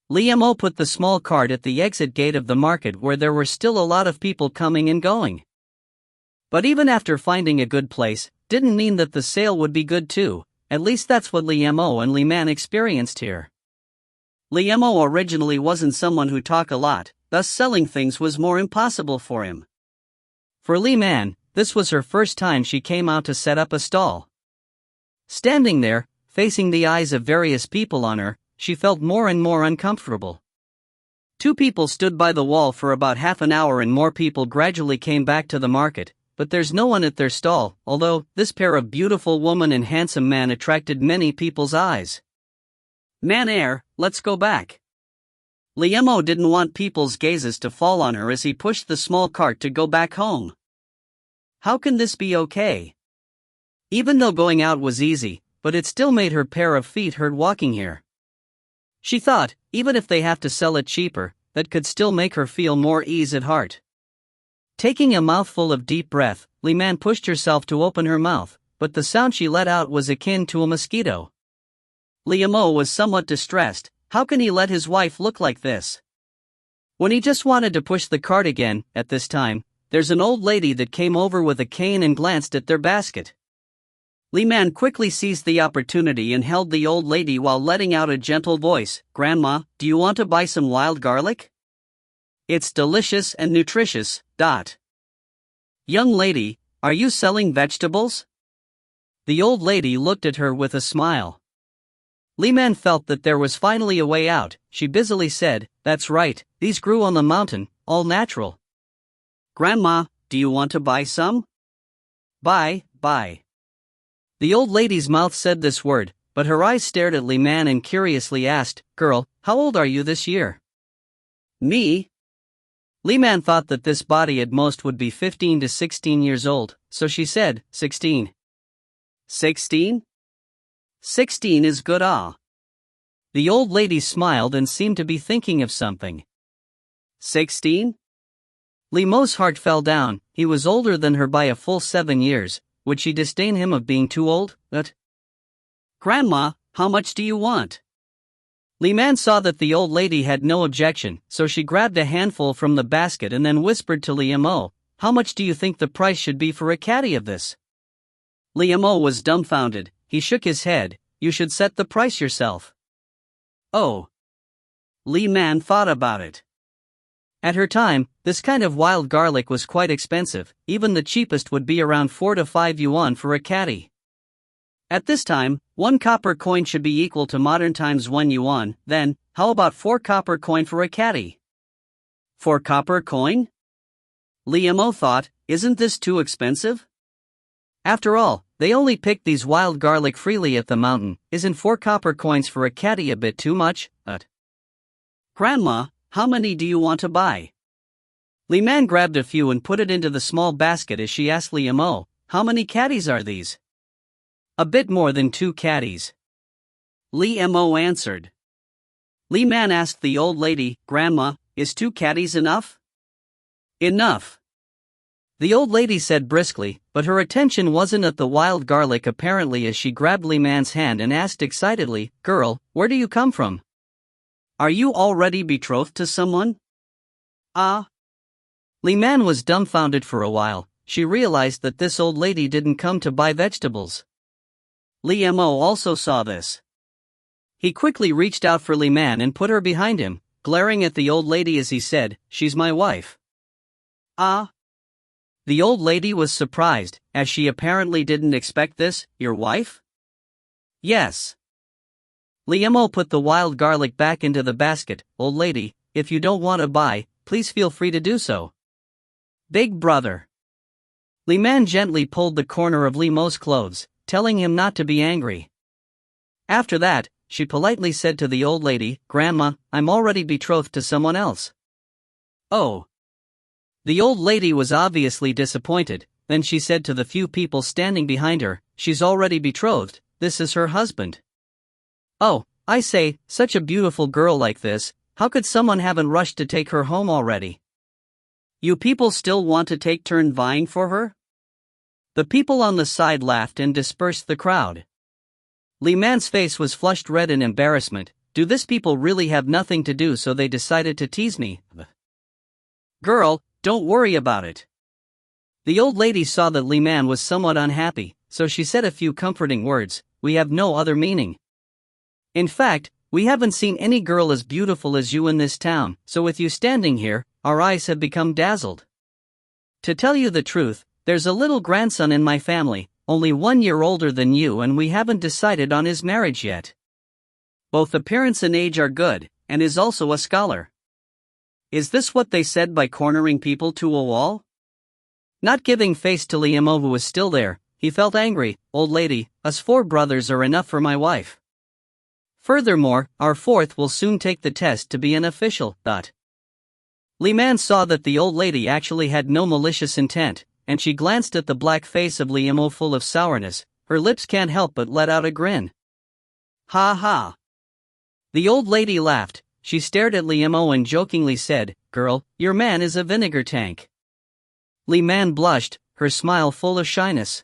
Li Mo put the small cart at the exit gate of the market where there were still a lot of people coming and going. But even after finding a good place, didn't mean that the sale would be good too, at least that's what Li Mo and Li Man experienced here. Li Mo originally wasn't someone who talked a lot, thus selling things was more impossible for him. For Li Man, this was her first time she came out to set up a stall. Standing there, facing the eyes of various people on her, she felt more and more uncomfortable. Two people stood by the wall for about half an hour and more people gradually came back to the market, but there's no one at their stall, although this pair of beautiful woman and handsome man attracted many people's eyes. Man, let's go back. Li Mo didn't want people's gazes to fall on her as he pushed the small cart to go back home. How can this be okay? Even though going out was easy, but it still made her pair of feet hurt walking here. She thought, even if they have to sell it cheaper, that could still make her feel more ease at heart. Taking a mouthful of deep breath, Li Man pushed herself to open her mouth, but the sound she let out was akin to a mosquito. Li Mo was somewhat distressed. How can he let his wife look like this? When he just wanted to push the cart again, at this time, there's an old lady that came over with a cane and glanced at their basket. Li Man quickly seized the opportunity and held the old lady while letting out a gentle voice. Grandma, do you want to buy some wild garlic? It's delicious and nutritious. Young lady, are you selling vegetables? The old lady looked at her with a smile. Li Man felt that there was finally a way out. She busily said, that's right, these grew on the mountain, all natural. Grandma, do you want to buy some? Buy. The old lady's mouth said this word, but her eyes stared at Li Man and curiously asked, Girl, how old are you this year? Me? Li Man thought that this body at most would be 15 to 16 years old, so she said, 16. 16? 16 is good. The old lady smiled and seemed to be thinking of something. 16? Li Mo's heart fell down. He was older than her by a full 7 years. Would she disdain him of being too old? Grandma, how much do you want? Li Man saw that the old lady had no objection, so she grabbed a handful from the basket and then whispered to Li Mo, how much do you think the price should be for a caddy of this? Li Mo was dumbfounded. He shook his head. You should set the price yourself. Oh. Li Man thought about it. At her time, this kind of wild garlic was quite expensive. Even the cheapest would be around 4 to 5 yuan for a caddy. At this time, 1 copper coin should be equal to modern times 1 yuan. Then, how about 4 copper coin for a caddy? 4 copper coin? Li Mo thought, isn't this too expensive? After all, they only picked these wild garlic freely at the mountain. Isn't 4 copper coins for a caddy a bit too much? Grandma, how many do you want to buy? Li Man grabbed a few and put it into the small basket as she asked Li Mo, how many caddies are these? A bit more than 2 caddies. Li Mo answered. Li Man asked the old lady, Grandma, is 2 caddies enough? Enough. The old lady said briskly, but her attention wasn't at the wild garlic apparently as she grabbed Li Man's hand and asked excitedly, Girl, where do you come from? Are you already betrothed to someone? Li Man was dumbfounded for a while. She realized that this old lady didn't come to buy vegetables. Li Mo also saw this. He quickly reached out for Li Man and put her behind him, glaring at the old lady as he said, She's my wife. The old lady was surprised, as she apparently didn't expect this. Your wife? Yes. Li Mo put the wild garlic back into the basket. Old lady, if you don't want to buy, please feel free to do so. Big brother. Li Man gently pulled the corner of Li Mo's clothes, telling him not to be angry. After that, she politely said to the old lady, Grandma, I'm already betrothed to someone else. Oh. The old lady was obviously disappointed. Then she said to the few people standing behind her, She's already betrothed, this is her husband. Oh, I say, such a beautiful girl like this, how could someone haven't rushed to take her home already? You people still want to take turn vying for her? The people on the side laughed and dispersed the crowd. Li Man's face was flushed red in embarrassment. Do this people really have nothing to do so they decided to tease me? Girl, don't worry about it. The old lady saw that Li Man was somewhat unhappy, so she said a few comforting words. We have no other meaning. In fact, We haven't seen any girl as beautiful as you in this town, so with you standing here, our eyes have become dazzled. To tell you the truth, there's a little grandson in my family, only 1 year older than you, and we haven't decided on his marriage yet. Both appearance and age are good, and is also a scholar. Is this what they said by cornering people to a wall? Not giving face to Liamo, who was still there, he felt angry. Old lady, us 4 brothers are enough for my wife. Furthermore, our 4th will soon take the test to be an official. Li Man saw that the old lady actually had no malicious intent, and she glanced at the black face of Liamo full of sourness. Her lips can't help but let out a grin. Ha ha. The old lady laughed. She stared at Liamo and jokingly said, "Girl, your man is a vinegar tank." Li Man blushed, her smile full of shyness.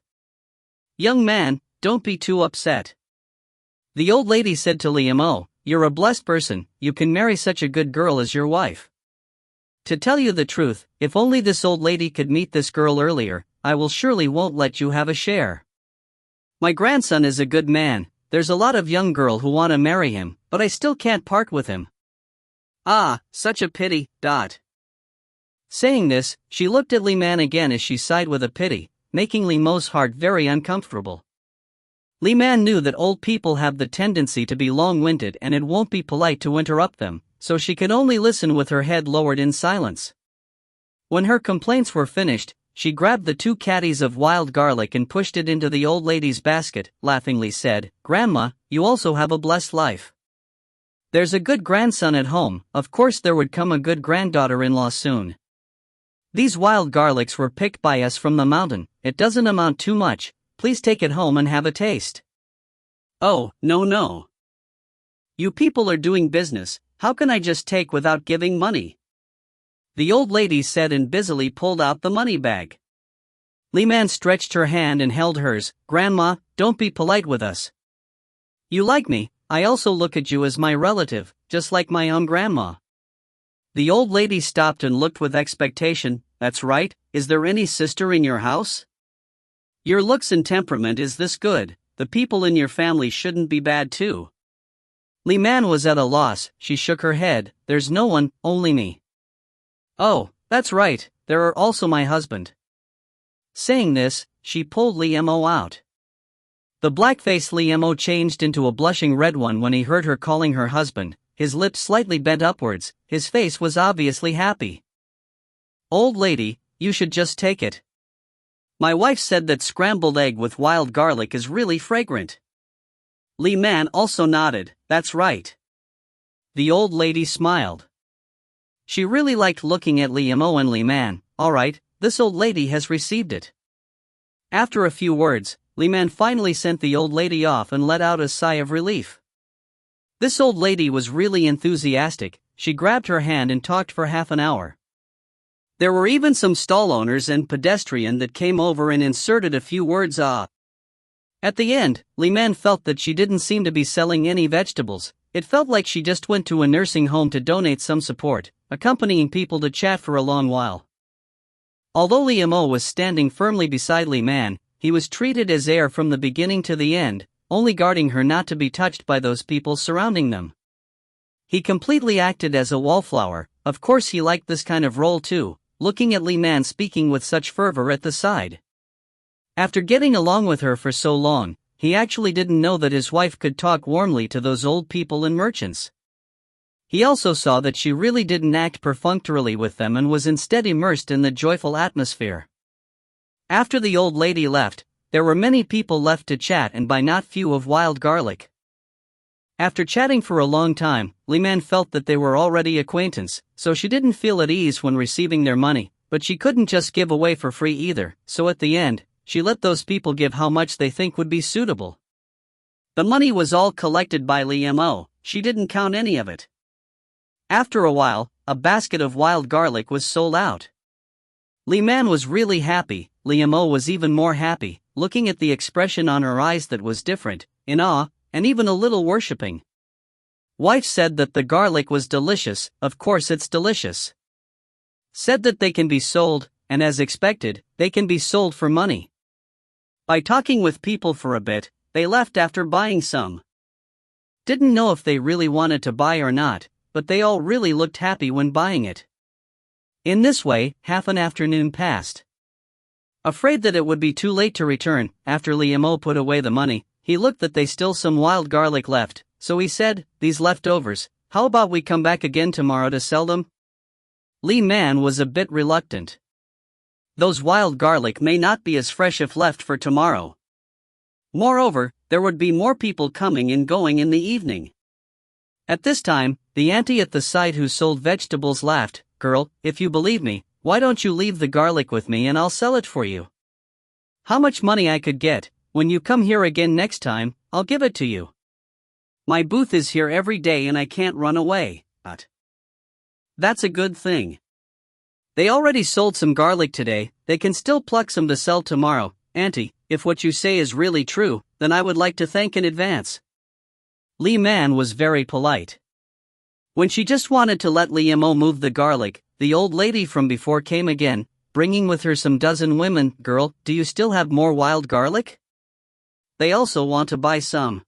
"Young man, don't be too upset." The old lady said to Liamo, "You're a blessed person, you can marry such a good girl as your wife. To tell you the truth, if only this old lady could meet this girl earlier, I will surely won't let you have a share. My grandson is a good man, there's a lot of young girl who want to marry him, but I still can't part with him. Ah, such a pity. Saying this, she looked at Li Man again as she sighed with a pity, making Li Mo's heart very uncomfortable. Li Man knew that old people have the tendency to be long-winded and it won't be polite to interrupt them, so she could only listen with her head lowered in silence. When her complaints were finished, she grabbed the 2 caddies of wild garlic and pushed it into the old lady's basket, laughingly said, "Grandma, you also have a blessed life. There's a good grandson at home, of course there would come a good granddaughter-in-law soon. These wild garlics were picked by us from the mountain, it doesn't amount too much, please take it home and have a taste." "Oh, no. You people are doing business, how can I just take without giving money?" the old lady said and busily pulled out the money bag. Li Man stretched her hand and held hers. "Grandma, don't be polite with us. You like me, I also look at you as my relative, just like my own grandma." The old lady stopped and looked with expectation. "That's right, is there any sister in your house? Your looks and temperament is this good, the people in your family shouldn't be bad too." Li Man was at a loss, she shook her head. "There's no one, only me." "Oh, that's right, there are also my husband." Saying this, she pulled Liamo out. The black-faced Liamo changed into a blushing red one when he heard her calling her husband, his lips slightly bent upwards, his face was obviously happy. "Old lady, you should just take it. My wife said that scrambled egg with wild garlic is really fragrant." Li Man also nodded, "That's right." The old lady smiled. She really liked looking at Liamo and Li Man. "Alright, this old lady has received it." After a few words, Li Man finally sent the old lady off and let out a sigh of relief. This old lady was really enthusiastic, she grabbed her hand and talked for half an hour. There were even some stall owners and pedestrian that came over and inserted a few words. At the end, Li Man felt that she didn't seem to be selling any vegetables, it felt like she just went to a nursing home to donate some support, accompanying people to chat for a long while. Although Liamo was standing firmly beside Li Man, he was treated as heir from the beginning to the end, only guarding her not to be touched by those people surrounding them. He completely acted as a wallflower. Of course he liked this kind of role too, looking at Li Man speaking with such fervor at the side. After getting along with her for so long, he actually didn't know that his wife could talk warmly to those old people and merchants. He also saw that she really didn't act perfunctorily with them and was instead immersed in the joyful atmosphere. After the old lady left, there were many people left to chat and by not few of wild garlic. After chatting for a long time, Li Man felt that they were already acquaintance, so she didn't feel at ease when receiving their money, but she couldn't just give away for free either, so at the end, she let those people give how much they think would be suitable. The money was all collected by Liamo, she didn't count any of it. After a while, a basket of wild garlic was sold out. Li Man was really happy, Liamo was even more happy, looking at the expression on her eyes that was different, in awe, and even a little worshipping. Wife said that the garlic was delicious, of course it's delicious. Said that they can be sold, and as expected, they can be sold for money. By talking with people for a bit, they left after buying some. Didn't know if they really wanted to buy or not, but they all really looked happy when buying it. In this way, half an afternoon passed. Afraid that it would be too late to return, after Li Mo put away the money, he looked that they still some wild garlic left, so he said, "These leftovers, how about we come back again tomorrow to sell them?" Li Man was a bit reluctant. Those wild garlic may not be as fresh if left for tomorrow. Moreover, there would be more people coming and going in the evening. At this time, the auntie at the side who sold vegetables laughed, "Girl, if you believe me, why don't you leave the garlic with me and I'll sell it for you? How much money I could get, when you come here again next time, I'll give it to you. My booth is here every day and I can't run away, but that's a good thing. They already sold some garlic today, they can still pluck some to sell tomorrow. Auntie, if what you say is really true, then I would like to thank in advance." Li Man was very polite. When she just wanted to let Li Mo move the garlic, the old lady from before came again, bringing with her some dozen women. "Girl, do you still have more wild garlic? They also want to buy some."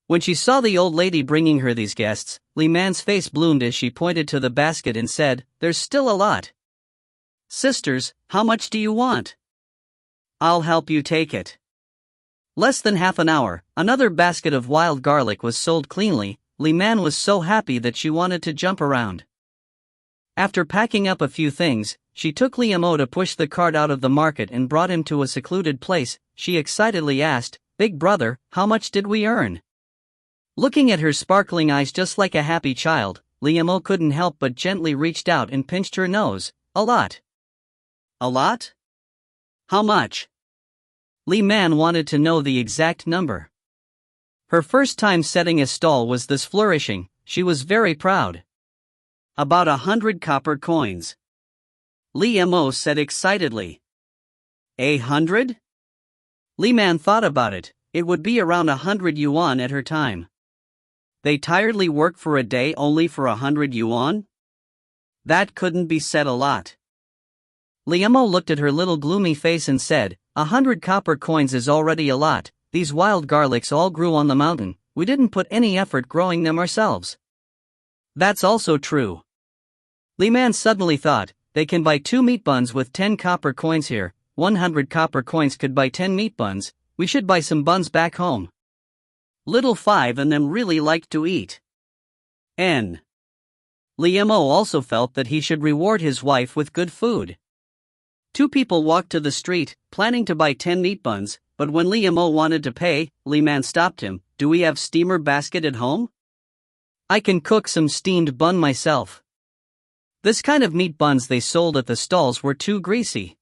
When she saw the old lady bringing her these guests, Li Man's face bloomed as she pointed to the basket and said, "There's still a lot. Sisters, how much do you want? I'll help you take it." Less than half an hour, another basket of wild garlic was sold cleanly. Li Man was so happy that she wanted to jump around. After packing up a few things, she took Li Mo to push the cart out of the market and brought him to a secluded place. She excitedly asked, "Big brother, how much did we earn?" Looking at her sparkling eyes just like a happy child, Li Mo couldn't help but gently reached out and pinched her nose. "A lot." "A lot? How much?" Li Man wanted to know the exact number. Her first time setting a stall was this flourishing, she was very proud. "About 100 copper coins," Li Mo said excitedly. 100? Li Man thought about it, it would be around 100 yuan at her time. They tiredly work for a day only for 100 yuan? That couldn't be said a lot. Li Mo looked at her little gloomy face and said, 100 copper coins is already a lot. These wild garlics all grew on the mountain, we didn't put any effort growing them ourselves." "That's also true." Li Man suddenly thought, they can buy 2 meat buns with 10 copper coins here, 100 copper coins could buy 10 meat buns, we should buy some buns back home. Little five and them really liked to eat. Li Mo also felt that he should reward his wife with good food. 2 people walked to the street, planning to buy 10 meat buns, but when Li Mo wanted to pay, Li Man stopped him. "Do we have steamer basket at home? I can cook some steamed bun myself." This kind of meat buns they sold at the stalls were too greasy.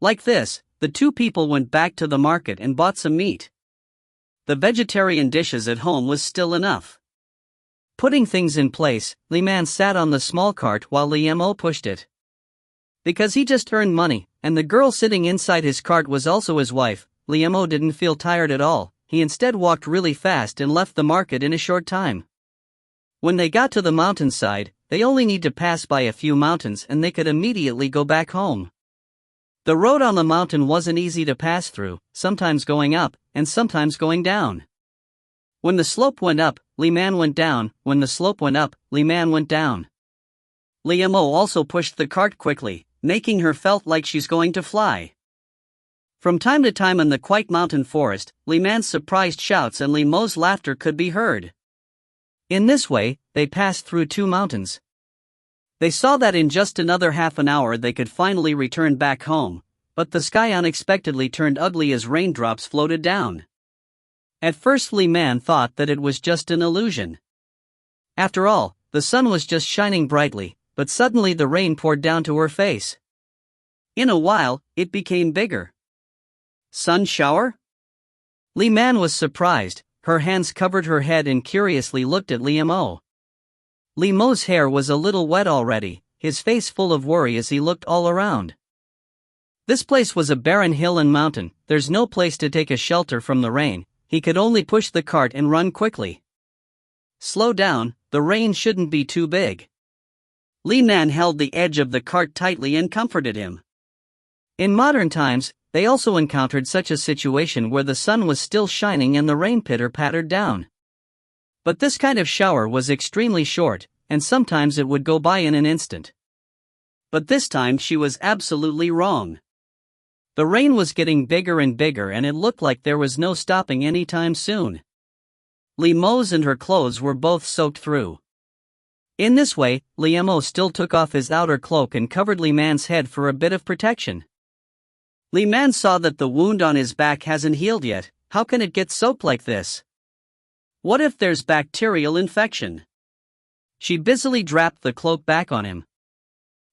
Like this, the 2 people went back to the market and bought some meat. The vegetarian dishes at home was still enough. Putting things in place, Li Man sat on the small cart while Li Mo pushed it. Because he just earned money, and the girl sitting inside his cart was also his wife, Li Mo didn't feel tired at all, he instead walked really fast and left the market in a short time. When they got to the mountainside, they only need to pass by a few mountains and they could immediately go back home. The road on the mountain wasn't easy to pass through, sometimes going up, and sometimes going down. When the slope went up, Li Man went down, when the slope went up, Li Man went down. Li Mo also pushed the cart quickly, making her felt like she's going to fly. From time to time in the quiet mountain forest, Li Man's surprised shouts and Li Mo's laughter could be heard. In this way, they passed through 2 mountains. They saw that in just another half an hour they could finally return back home, but the sky unexpectedly turned ugly as raindrops floated down. At first Li Man thought that it was just an illusion. After all, the sun was just shining brightly, but suddenly the rain poured down to her face. In a while, it became bigger. Sun shower? Li Man was surprised, her hands covered her head and curiously looked at Li Mo. Li Mo's hair was a little wet already, his face full of worry as he looked all around. This place was a barren hill and mountain, there's no place to take a shelter from the rain, he could only push the cart and run quickly. Slow down, the rain shouldn't be too big. Li Man held the edge of the cart tightly and comforted him. In modern times, they also encountered such a situation where the sun was still shining and the rain pitter-pattered down. But this kind of shower was extremely short, and sometimes it would go by in an instant. But this time she was absolutely wrong. The rain was getting bigger and bigger, and it looked like there was no stopping anytime soon. Li's and her clothes were both soaked through. In this way, Li's still took off his outer cloak and covered Li's head for a bit of protection. Li saw that the wound on his back hasn't healed yet. How can it get soaked like this? What if there's bacterial infection? She busily draped the cloak back on him.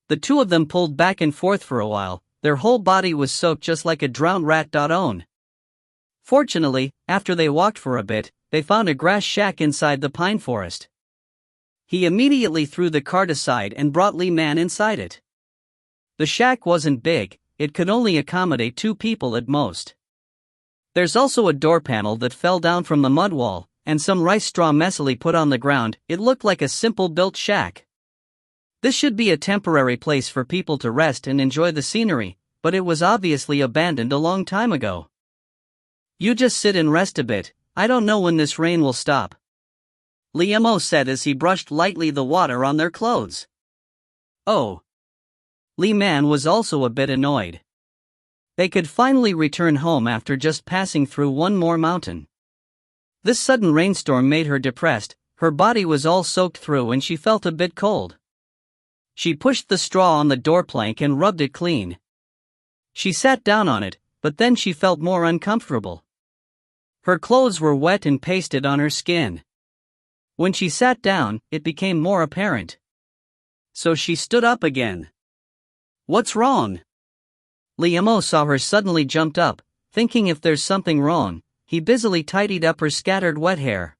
The two of them pulled back and forth for a while. Their whole body was soaked just like a drowned rat. Fortunately, after they walked for a bit, they found a grass shack inside the pine forest. He immediately threw the cart aside and brought Li inside it. The shack wasn't big, it could only accommodate 2 people at most. There's also a door panel that fell down from the mud wall, and some rice straw messily put on the ground. It looked like a simple built shack. This should be a temporary place for people to rest and enjoy the scenery, but it was obviously abandoned a long time ago. You just sit and rest a bit, I don't know when this rain will stop, Li said as he brushed lightly the water on their clothes. Oh. Li was also a bit annoyed. They could finally return home after just passing through one more mountain. This sudden rainstorm made her depressed, her body was all soaked through and she felt a bit cold. She pushed the straw on the door plank and rubbed it clean. She sat down on it, but then she felt more uncomfortable. Her clothes were wet and pasted on her skin. When she sat down, it became more apparent. So she stood up again. What's wrong? Li saw her suddenly jumped up, thinking if there's something wrong. He busily tidied up her scattered wet hair.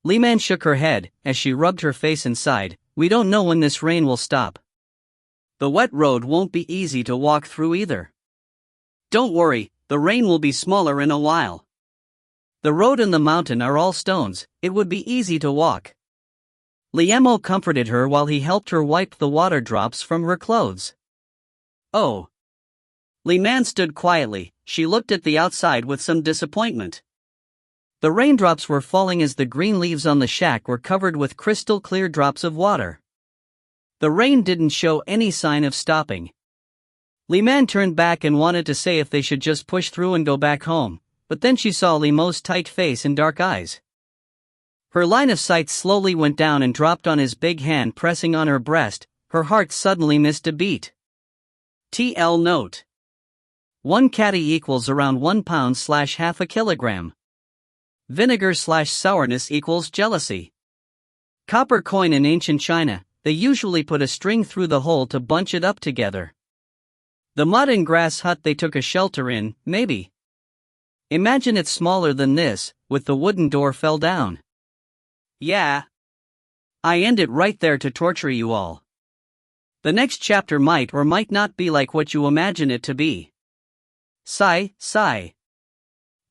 Li shook her head as she rubbed her face and sighed. We don't know when this rain will stop. The wet road won't be easy to walk through either. Don't worry, the rain will be smaller in a while. The road and the mountain are all stones, it would be easy to walk. Li comforted her while he helped her wipe the water drops from her clothes. Oh. Li stood quietly, she looked at the outside with some disappointment. The raindrops were falling as the green leaves on the shack were covered with crystal clear drops of water. The rain didn't show any sign of stopping. Li turned back and wanted to say if they should just push through and go back home, but then she saw Li's tight face and dark eyes. Her line of sight slowly went down and dropped on his big hand pressing on her breast. Her heart suddenly missed a beat. TL note. 1 catty equals around 1 pound/half a kilogram. Vinegar/sourness equals jealousy. Copper coin in ancient China, they usually put a string through the hole to bunch it up together. The mud and grass hut they took a shelter in, maybe. Imagine it's smaller than this, with the wooden door fell down. Yeah. I end it right there to torture you all. The next chapter might or might not be like what you imagine it to be. Sigh, sigh.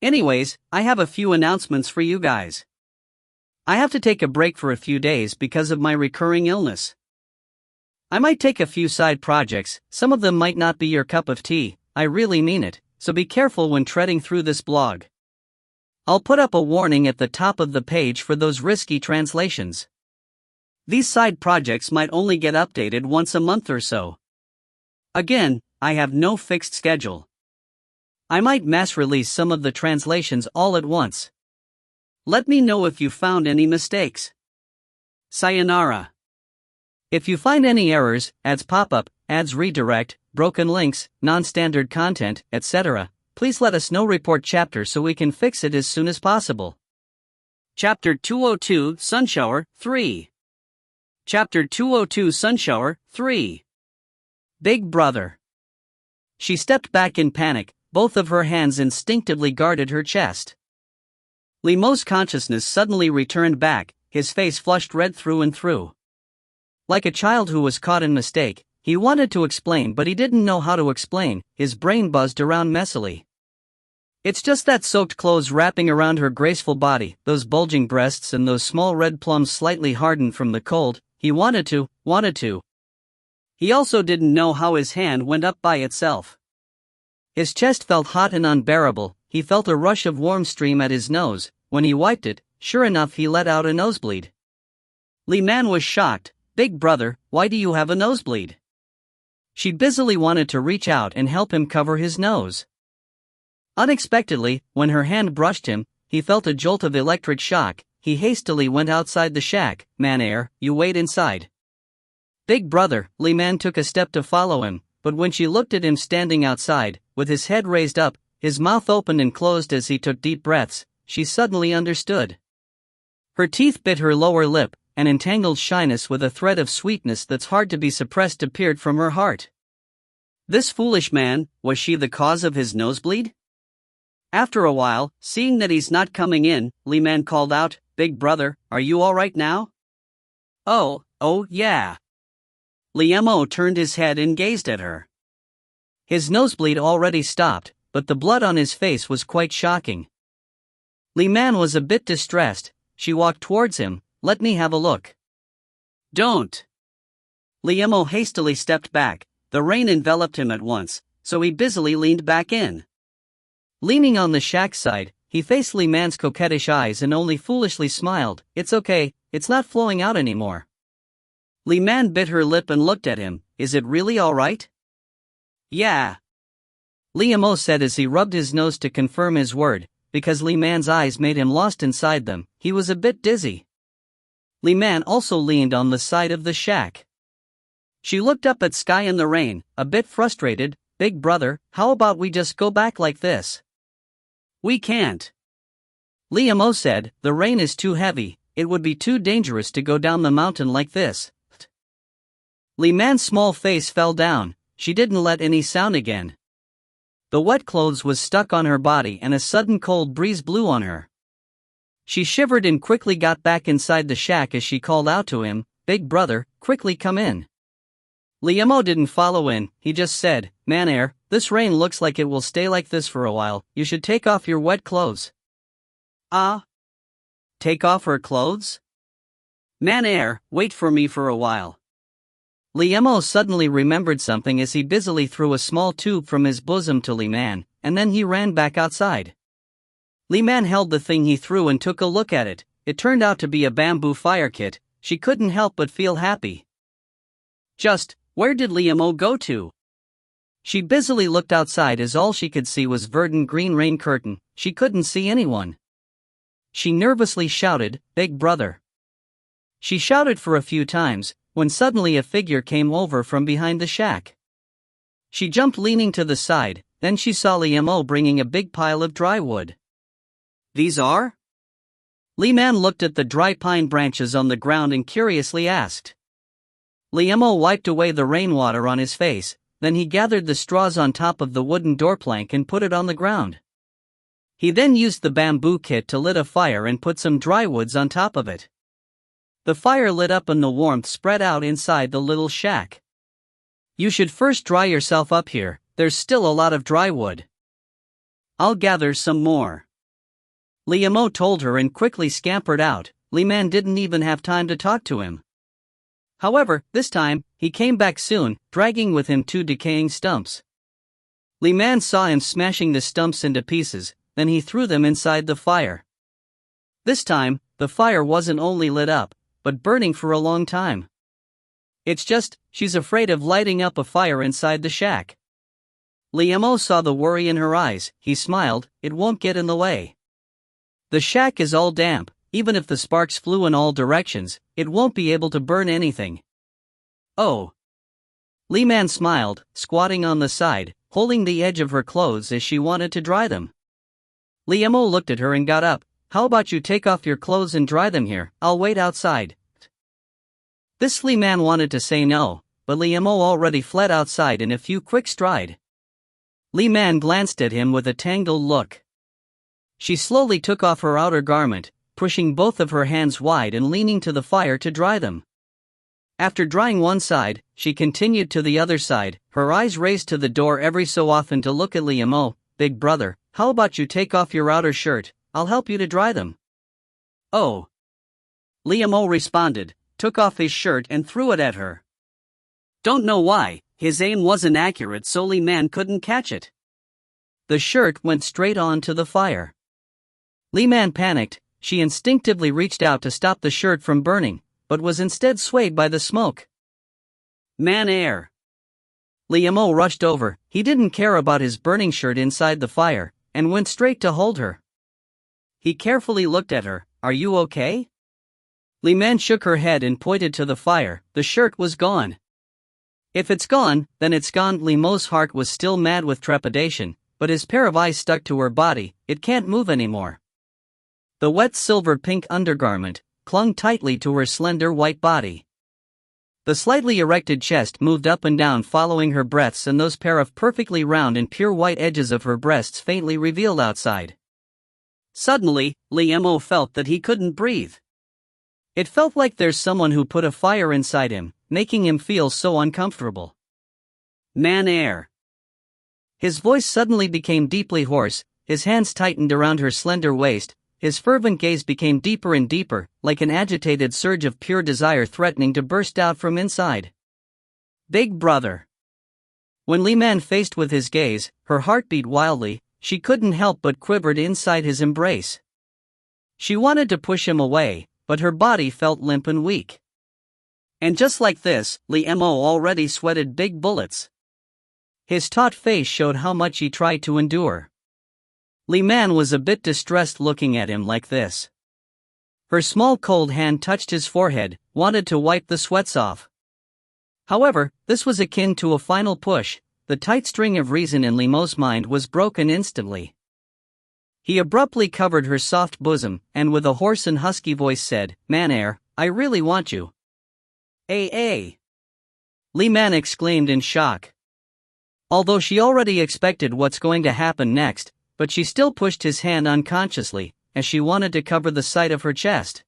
Anyways, I have a few announcements for you guys. I have to take a break for a few days because of my recurring illness. I might take a few side projects, some of them might not be your cup of tea, I really mean it, so be careful when treading through this blog. I'll put up a warning at the top of the page for those risky translations. These side projects might only get updated once a month or so. Again, I have no fixed schedule. I might mass release some of the translations all at once. Let me know if you found any mistakes. Sayonara. If you find any errors, ads pop up, ads redirect, broken links, non-standard content, etc., please let us know. Report chapter so we can fix it as soon as possible. Chapter 202 Sunshower 3. Chapter 202 Sunshower 3. Big Brother. She stepped back in panic, both of her hands instinctively guarded her chest. Li's consciousness suddenly returned back, his face flushed red through and through. Like a child who was caught in mistake, he wanted to explain but he didn't know how to explain, his brain buzzed around messily. It's just that soaked clothes wrapping around her graceful body, those bulging breasts and those small red plums slightly hardened from the cold, he wanted to. He also didn't know how his hand went up by itself. His chest felt hot and unbearable, he felt a rush of warm stream at his nose. When he wiped it, sure enough he let out a nosebleed. Li Man was shocked. "Big brother, why do you have a nosebleed?" She busily wanted to reach out and help him cover his nose. Unexpectedly, when her hand brushed him, he felt a jolt of electric shock. He hastily went outside the shack. "Man, you wait inside." "Big brother," Li Man took a step to follow him, but when she looked at him standing outside, with his head raised up, his mouth opened and closed as he took deep breaths, she suddenly understood. Her teeth bit her lower lip, an entangled shyness with a thread of sweetness that's hard to be suppressed appeared from her heart. This foolish man, was she the cause of his nosebleed? After a while, seeing that he's not coming in, Li Man called out, "Big brother, are you alright now?" Oh, yeah." Li Mo turned his head and gazed at her. His nosebleed already stopped, but the blood on his face was quite shocking. Li Man was a bit distressed. She walked towards him. "Let me have a look." "Don't." Li Mo hastily stepped back. The rain enveloped him at once, so he busily leaned back in. Leaning on the shack side, he faced Li Man's coquettish eyes and only foolishly smiled. "It's okay, it's not flowing out anymore." Li Man bit her lip and looked at him. "Is it really alright?" "Yeah," Li Mo said as he rubbed his nose to confirm his word. Because Li Man's eyes made him lost inside them, he was a bit dizzy. Li Man also leaned on the side of the shack. She looked up at sky in the rain, a bit frustrated. "Big brother, how about we just go back like this?" "We can't," Li Mo said. "The rain is too heavy, it would be too dangerous to go down the mountain like this." Li Man's small face fell down. She didn't let any sound again. The wet clothes was stuck on her body and a sudden cold breeze blew on her. She shivered and quickly got back inside the shack as she called out to him, "Big brother, quickly come in." Li Mo didn't follow in, he just said, "Man, this rain looks like it will stay like this for a while, you should take off your wet clothes." "Ah? Take off her clothes?" "Man, wait for me for a while." Li Mo suddenly remembered something as he busily threw a small tube from his bosom to Li Man, and then he ran back outside. Li Man held the thing he threw and took a look at it. It turned out to be a bamboo fire kit. She couldn't help but feel happy. Just, where did Li Mo go to? She busily looked outside as all she could see was verdant green rain curtain. She couldn't see anyone. She nervously shouted, "Big brother." She shouted for a few times, when suddenly a figure came over from behind the shack. She jumped leaning to the side, then she saw Li Mo bringing a big pile of dry wood. "These are?" Li Man looked at the dry pine branches on the ground and curiously asked. Li Mo wiped away the rainwater on his face, then he gathered the straws on top of the wooden door plank and put it on the ground. He then used the bamboo kit to lit a fire and put some dry woods on top of it. The fire lit up and the warmth spread out inside the little shack. "You should first dry yourself up here, there's still a lot of dry wood." "I'll gather some more," Li Mo told her and quickly scampered out. Li Man didn't even have time to talk to him. However, this time, he came back soon, dragging with him 2 decaying stumps. Li Man saw him smashing the stumps into pieces, then he threw them inside the fire. This time, the fire wasn't only lit up, but burning for a long time. "It's just, she's afraid of lighting up a fire inside the shack." Li Mo saw the worry in her eyes. He smiled, "It won't get in the way. The shack is all damp, even if the sparks flew in all directions, it won't be able to burn anything." "Oh." Li Man smiled, squatting on the side, holding the edge of her clothes as she wanted to dry them. Li Mo looked at her and got up. "How about you take off your clothes and dry them here, I'll wait outside." This Li Man wanted to say no, but Li Mo already fled outside in a few quick strides. Li Man glanced at him with a tangled look. She slowly took off her outer garment, pushing both of her hands wide and leaning to the fire to dry them. After drying one side, she continued to the other side, her eyes raised to the door every so often to look at Li Mo. "Big brother, how about you take off your outer shirt, I'll help you to dry them." "Oh." Li Mo responded, took off his shirt and threw it at her. Don't know why, his aim wasn't accurate so Li Man couldn't catch it. The shirt went straight on to the fire. Li Man panicked, she instinctively reached out to stop the shirt from burning, but was instead swayed by the smoke. Man air. Li Mo rushed over. He didn't care about his burning shirt inside the fire, and went straight to hold her. He carefully looked at her. Are you okay? Li Man shook her head and pointed to the fire. The shirt was gone. If it's gone, then it's gone. Li Mo's heart was still mad with trepidation, but his pair of eyes stuck to her body. It can't move anymore. The wet silver-pink undergarment clung tightly to her slender white body. The slightly erected chest moved up and down following her breaths, and those pair of perfectly round and pure white edges of her breasts faintly revealed outside. Suddenly, Li Mo felt that he couldn't breathe. It felt like there's someone who put a fire inside him, making him feel so uncomfortable. Man air. His voice suddenly became deeply hoarse, his hands tightened around her slender waist, his fervent gaze became deeper and deeper, like an agitated surge of pure desire threatening to burst out from inside. Big brother. When Li Man faced with his gaze, her heart beat wildly. She couldn't help but quivered inside his embrace. She wanted to push him away, but her body felt limp and weak. And just like this, Li Mo already sweated big bullets. His taut face showed how much he tried to endure. Li Man was a bit distressed looking at him like this. Her small cold hand touched his forehead, wanted to wipe the sweats off. However, this was akin to a final push. The tight string of reason in Li Mo's mind was broken instantly. He abruptly covered her soft bosom, and with a hoarse and husky voice said, Man air, I really want you. Ay. Li Man exclaimed in shock. Although she already expected what's going to happen next, but she still pushed his hand unconsciously, as she wanted to cover the side of her chest.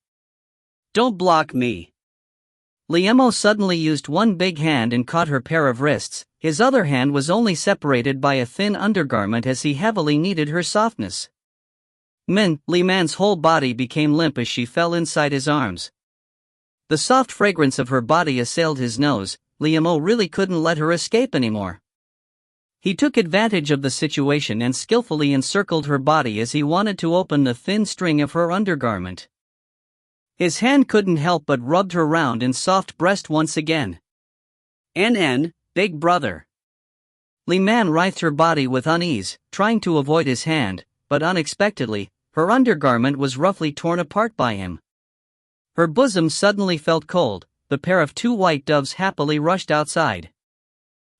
Don't block me. Li Mo suddenly used one big hand and caught her pair of wrists. His other hand was only separated by a thin undergarment as he heavily kneaded her softness. Li Man's whole body became limp as she fell inside his arms. The soft fragrance of her body assailed his nose. Li Mo really couldn't let her escape anymore. He took advantage of the situation and skillfully encircled her body as he wanted to open the thin string of her undergarment. His hand couldn't help but rubbed her round and soft breast once again. Big brother. Li Man writhed her body with unease, trying to avoid his hand, but unexpectedly, her undergarment was roughly torn apart by him. Her bosom suddenly felt cold. The pair of two white doves happily rushed outside.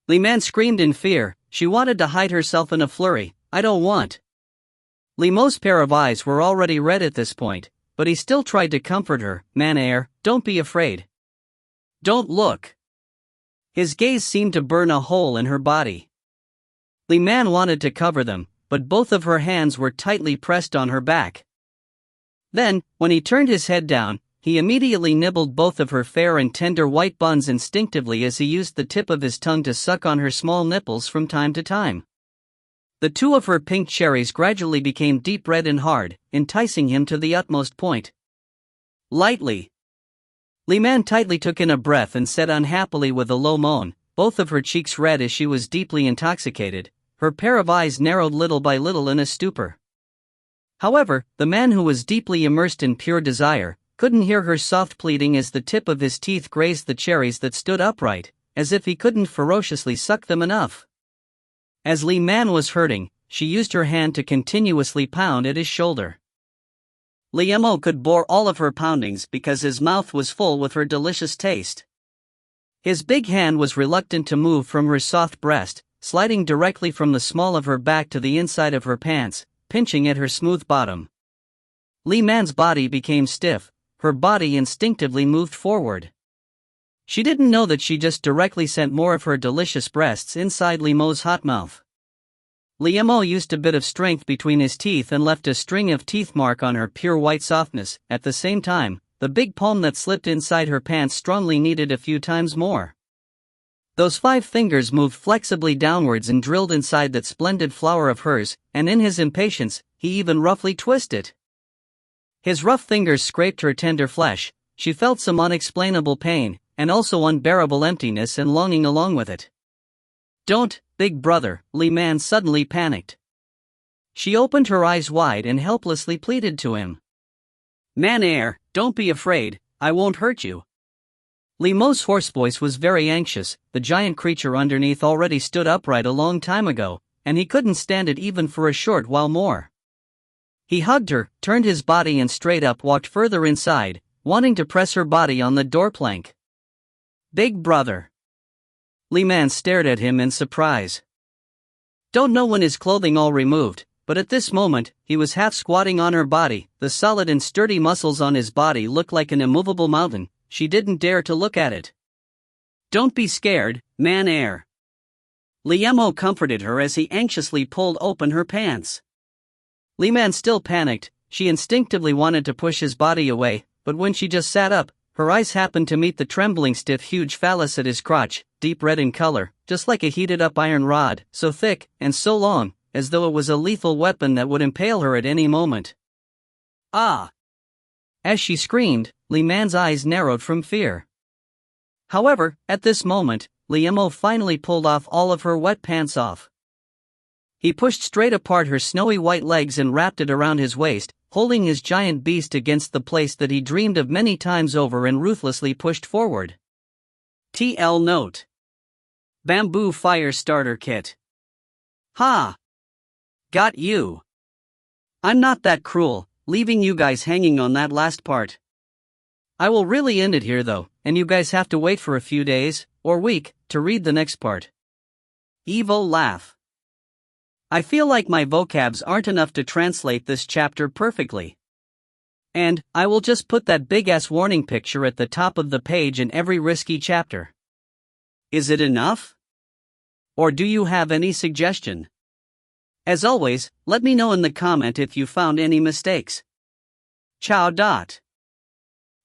Li Man screamed in fear. She wanted to hide herself in a flurry. I don't want. Li Mo's pair of eyes were already red at this point, but he still tried to comfort her. Man air, don't be afraid. Don't look. His gaze seemed to burn a hole in her body. Li Man wanted to cover them, but both of her hands were tightly pressed on her back. Then, when he turned his head down, he immediately nibbled both of her fair and tender white buns instinctively as he used the tip of his tongue to suck on her small nipples from time to time. The two of her pink cherries gradually became deep red and hard, enticing him to the utmost point. Lightly. Li Man tightly took in a breath and said unhappily with a low moan, both of her cheeks red as she was deeply intoxicated, her pair of eyes narrowed little by little in a stupor. However, the man who was deeply immersed in pure desire couldn't hear her soft pleading as the tip of his teeth grazed the cherries that stood upright, as if he couldn't ferociously suck them enough. As Li Man was hurting, she used her hand to continuously pound at his shoulder. Li Mo could bore all of her poundings because his mouth was full with her delicious taste. His big hand was reluctant to move from her soft breast, sliding directly from the small of her back to the inside of her pants, pinching at her smooth bottom. Li Man's body became stiff, her body instinctively moved forward. She didn't know that she just directly sent more of her delicious breasts inside Li Mo's hot mouth. Li Mo used a bit of strength between his teeth and left a string of teeth mark on her pure white softness. At the same time, the big palm that slipped inside her pants strongly kneaded a few times more. Those 5 fingers moved flexibly downwards and drilled inside that splendid flower of hers, and in his impatience, he even roughly twisted. His rough fingers scraped her tender flesh. She felt some unexplainable pain, and also unbearable emptiness and longing along with it. Don't, big brother, Li Man suddenly panicked. She opened her eyes wide and helplessly pleaded to him. Man air, don't be afraid, I won't hurt you. Li Mo's hoarse voice was very anxious. The giant creature underneath already stood upright a long time ago, and he couldn't stand it even for a short while more. He hugged her, turned his body and straight up walked further inside, wanting to press her body on the door plank. Big brother. Li Man stared at him in surprise. Don't know when his clothing all removed, but at this moment, he was half squatting on her body. The solid and sturdy muscles on his body looked like an immovable mountain. She didn't dare to look at it. Don't be scared, man air. Li Mo comforted her as he anxiously pulled open her pants. Li Man still panicked. She instinctively wanted to push his body away, but when she just sat up, her eyes happened to meet the trembling stiff huge phallus at his crotch, deep red in color, just like a heated-up iron rod, so thick and so long, as though it was a lethal weapon that would impale her at any moment. Ah! As she screamed, Li Man's eyes narrowed from fear. However, at this moment, Li Mo finally pulled off all of her wet pants off. He pushed straight apart her snowy white legs and wrapped it around his waist, holding his giant beast against the place that he dreamed of many times over and ruthlessly pushed forward. TL note. Bamboo fire starter kit. Ha! Got you. I'm not that cruel, leaving you guys hanging on that last part. I will really end it here though, and you guys have to wait for a few days, or week, to read the next part. Evil laugh. I feel like my vocabs aren't enough to translate this chapter perfectly. And, I will just put that big-ass warning picture at the top of the page in every risky chapter. Is it enough? Or do you have any suggestion? As always, let me know in the comment if you found any mistakes. Ciao.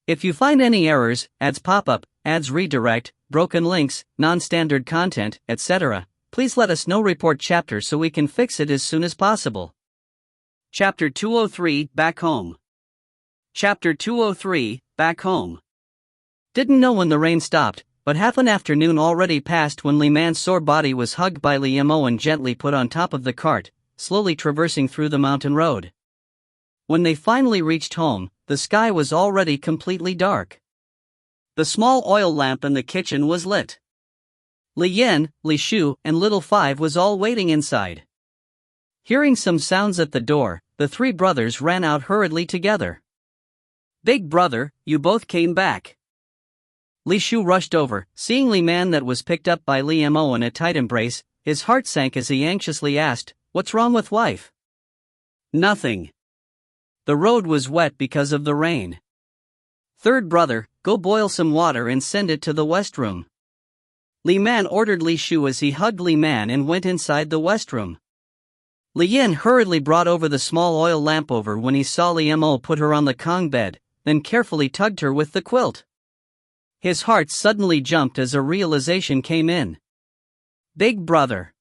If you find any errors, ads pop up, ads redirect, broken links, non-standard content, etc., please let us know. Report chapter so we can fix it as soon as possible. Chapter 203, Back Home. Chapter 203, Back Home. Didn't know when the rain stopped, but half an afternoon already passed when Li Man's sore body was hugged by Li Mo and gently put on top of the cart, slowly traversing through the mountain road. When they finally reached home, the sky was already completely dark. The small oil lamp in the kitchen was lit. Li Shu, and Little Five was all waiting inside. Hearing some sounds at the door, the three brothers ran out hurriedly together. Big brother, you both came back. Li Shu rushed over, seeing Li Man that was picked up by Li Mo in a tight embrace. His heart sank as he anxiously asked, "What's wrong with wife?" Nothing. The road was wet because of the rain. Third brother, go boil some water and send it to the west room. Li Man ordered Li Shu as he hugged Li Man and went inside the west room. Li Yin hurriedly brought over the small oil lamp over when he saw Li Mo put her on the Kong bed, then carefully tugged her with the quilt. His heart suddenly jumped as a realization came in. Big brother.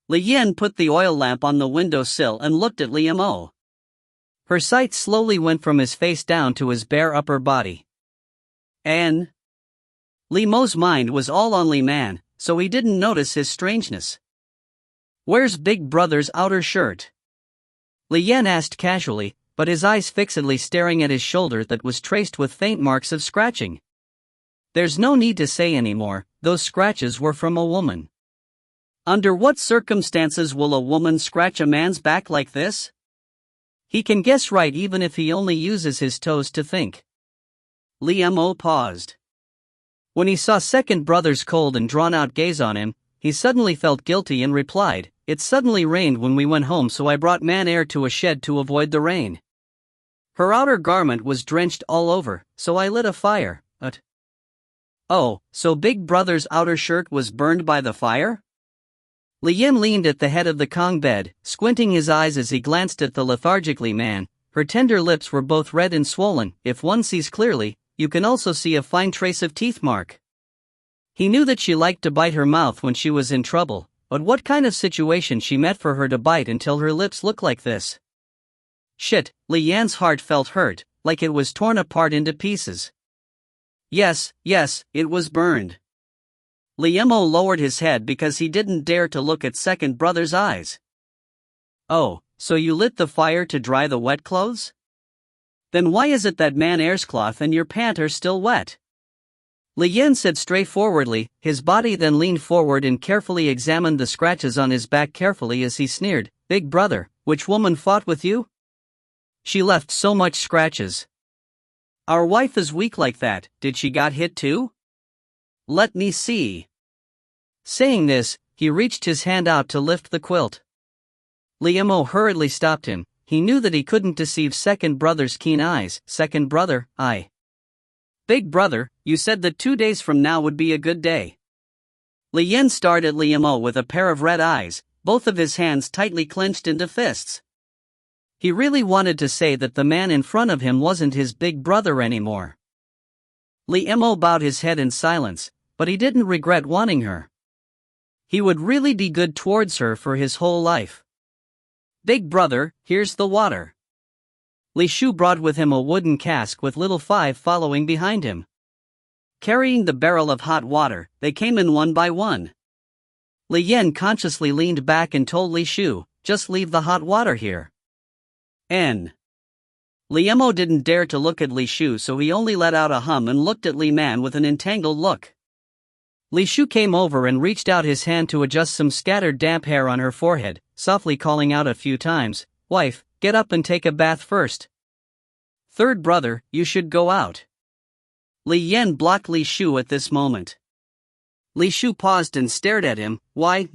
Li Yin put the oil lamp on the windowsill and looked at Li Mo. Her sight slowly went from his face down to his bare upper body. And Li Mo's mind was all on Li Man, so he didn't notice his strangeness. Where's Big Brother's outer shirt? Li Yan asked casually, but his eyes fixedly staring at his shoulder that was traced with faint marks of scratching. There's no need to say anymore, those scratches were from a woman. Under what circumstances will a woman scratch a man's back like this? He can guess right even if he only uses his toes to think. Li Mo paused. When he saw second brother's cold and drawn-out gaze on him, he suddenly felt guilty and replied, "It suddenly rained when we went home, so I brought Man Air to a shed to avoid the rain. Her outer garment was drenched all over, so I lit a fire, but..." Oh, so Big Brother's outer shirt was burned by the fire? Li Yin leaned at the head of the Kong bed, squinting his eyes as he glanced at the lethargically man. Her tender lips were both red and swollen. If one sees clearly, you can also see a fine trace of teeth mark. He knew that she liked to bite her mouth when she was in trouble, but what kind of situation she met for her to bite until her lips look like this? Shit, Li Yan's heart felt hurt, like it was torn apart into pieces. Yes, it was burned. Li Mo lowered his head because he didn't dare to look at second brother's eyes. Oh, so you lit the fire to dry the wet clothes? Then why is it that man airs cloth and your pant are still wet? Li Yan said straightforwardly, his body then leaned forward and carefully examined the scratches on his back carefully as he sneered, "Big brother, which woman fought with you? She left so much scratches. Our wife is weak like that, did she got hit too? Let me see." Saying this, he reached his hand out to lift the quilt. Li Mo hurriedly stopped him. He knew that he couldn't deceive second brother's keen eyes. "Second brother, Big brother, you said that 2 days from now would be a good day." Li Yan stared at Li Mo with a pair of red eyes, both of his hands tightly clenched into fists. He really wanted to say that the man in front of him wasn't his big brother anymore. Li Mo bowed his head in silence, but he didn't regret wanting her. He would really be good towards her for his whole life. "Big brother, here's the water." Li Shu brought with him a wooden cask with little Five following behind him. Carrying the barrel of hot water, they came in one by one. Li Yan consciously leaned back and told Li Shu, "Just leave the hot water here." Li Mo didn't dare to look at Li Shu, so he only let out a hum and looked at Li Man with an entangled look. Li Shu came over and reached out his hand to adjust some scattered damp hair on her forehead, softly calling out a few times, "Wife, get up and take a bath first. Third brother, you should go out." Li Yan blocked Li Shu at this moment. Li Shu paused and stared at him. "Why?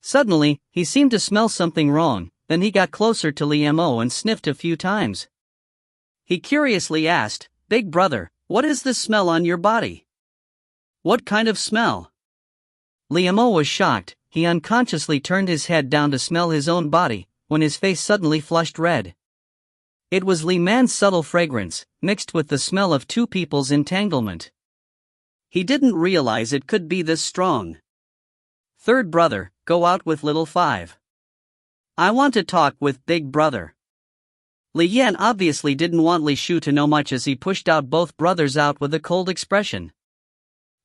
Suddenly, he seemed to smell something wrong, then he got closer to Li Mo and sniffed a few times. He curiously asked, "Big brother, what is this smell on your body? What kind of smell?" Li Mo was shocked. He unconsciously turned his head down to smell his own body, when his face suddenly flushed red. It was Li Man's subtle fragrance, mixed with the smell of two people's entanglement. He didn't realize it could be this strong. "Third brother, go out with little Five. I want to talk with big brother." Li Yan obviously didn't want Li Shu to know much as he pushed out both brothers out with a cold expression.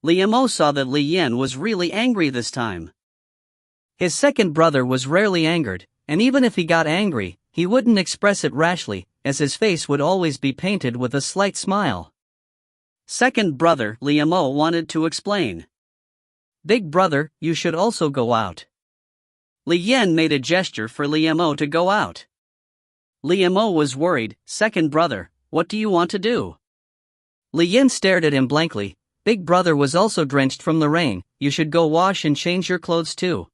Li Mo saw that Li Yan was really angry this time. His second brother was rarely angered, and even if he got angry, he wouldn't express it rashly, as his face would always be painted with a slight smile. "Second brother," Li Mo wanted to explain. "Big brother, you should also go out." Li Yan made a gesture for Li Mo to go out. Li Mo was worried. "Second brother, what do you want to do?" Li Yan stared at him blankly. "Big brother was also drenched from the rain, you should go wash and change your clothes too.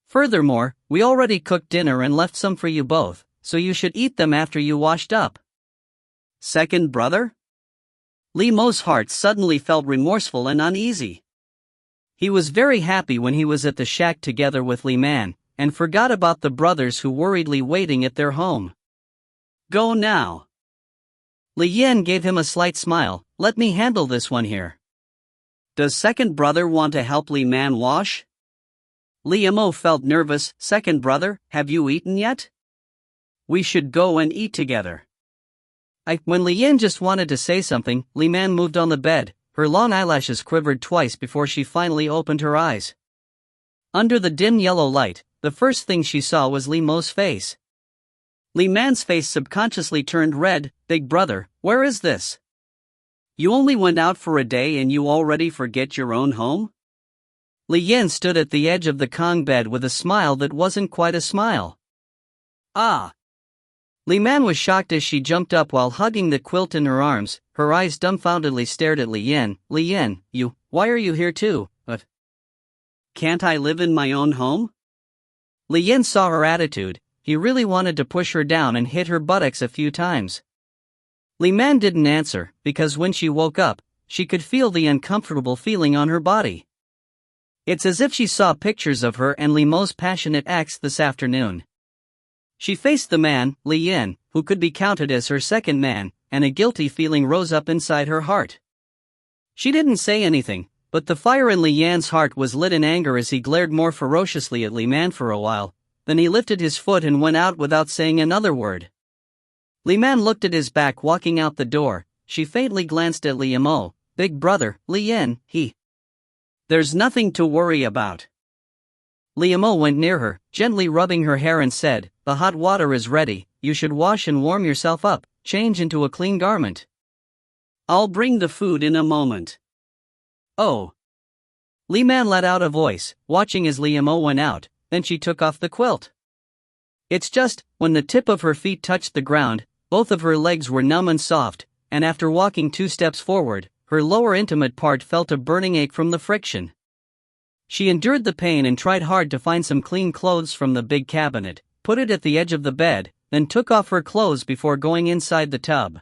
Furthermore, we already cooked dinner and left some for you both, so you should eat them after you washed up." Second brother? Li Mo's heart suddenly felt remorseful and uneasy. He was very happy when he was at the shack together with Li Man, and forgot about the brothers who worriedly waiting at their home. "Go now." Li Yan gave him a slight smile. "Let me handle this one here." "Does second brother want to help Li Man wash?" Li Mo felt nervous. "Second brother, have you eaten yet? We should go and eat together." When Li Yan just wanted to say something, Li Man moved on the bed. Her long eyelashes quivered twice before she finally opened her eyes. Under the dim yellow light, the first thing she saw was Li Mo's face. Li Man's face subconsciously turned red. "Big brother, where is this? You only went out for a day and you already forget your own home?" Li Yan stood at the edge of the Kong bed with a smile that wasn't quite a smile. "Ah!" Li Man was shocked as she jumped up while hugging the quilt in her arms. Her eyes dumbfoundedly stared at Li Yan. "Li Yan, why are you here too? Can't I live in my own home?" Li Yan saw her attitude. He really wanted to push her down and hit her buttocks a few times. Li Man didn't answer, because when she woke up, she could feel the uncomfortable feeling on her body. It's as if she saw pictures of her and Li Mo's passionate acts this afternoon. She faced the man, Li Yan, who could be counted as her second man, and a guilty feeling rose up inside her heart. She didn't say anything, but the fire in Li Yan's heart was lit in anger as he glared more ferociously at Li Man for a while. Then he lifted his foot and went out without saying another word. Li Man looked at his back walking out the door. She faintly glanced at Li Mo. "Big brother, Li Yan, there's nothing to worry about." Li Mo went near her, gently rubbing her hair and said, "The hot water is ready, you should wash and warm yourself up, change into a clean garment. I'll bring the food in a moment. Oh. Li Man let out a voice, watching as Li Mo went out, then she took off the quilt. It's just, when the tip of her feet touched the ground, both of her legs were numb and soft, and after walking 2 steps forward, her lower intimate part felt a burning ache from the friction. She endured the pain and tried hard to find some clean clothes from the big cabinet, put it at the edge of the bed, then took off her clothes before going inside the tub.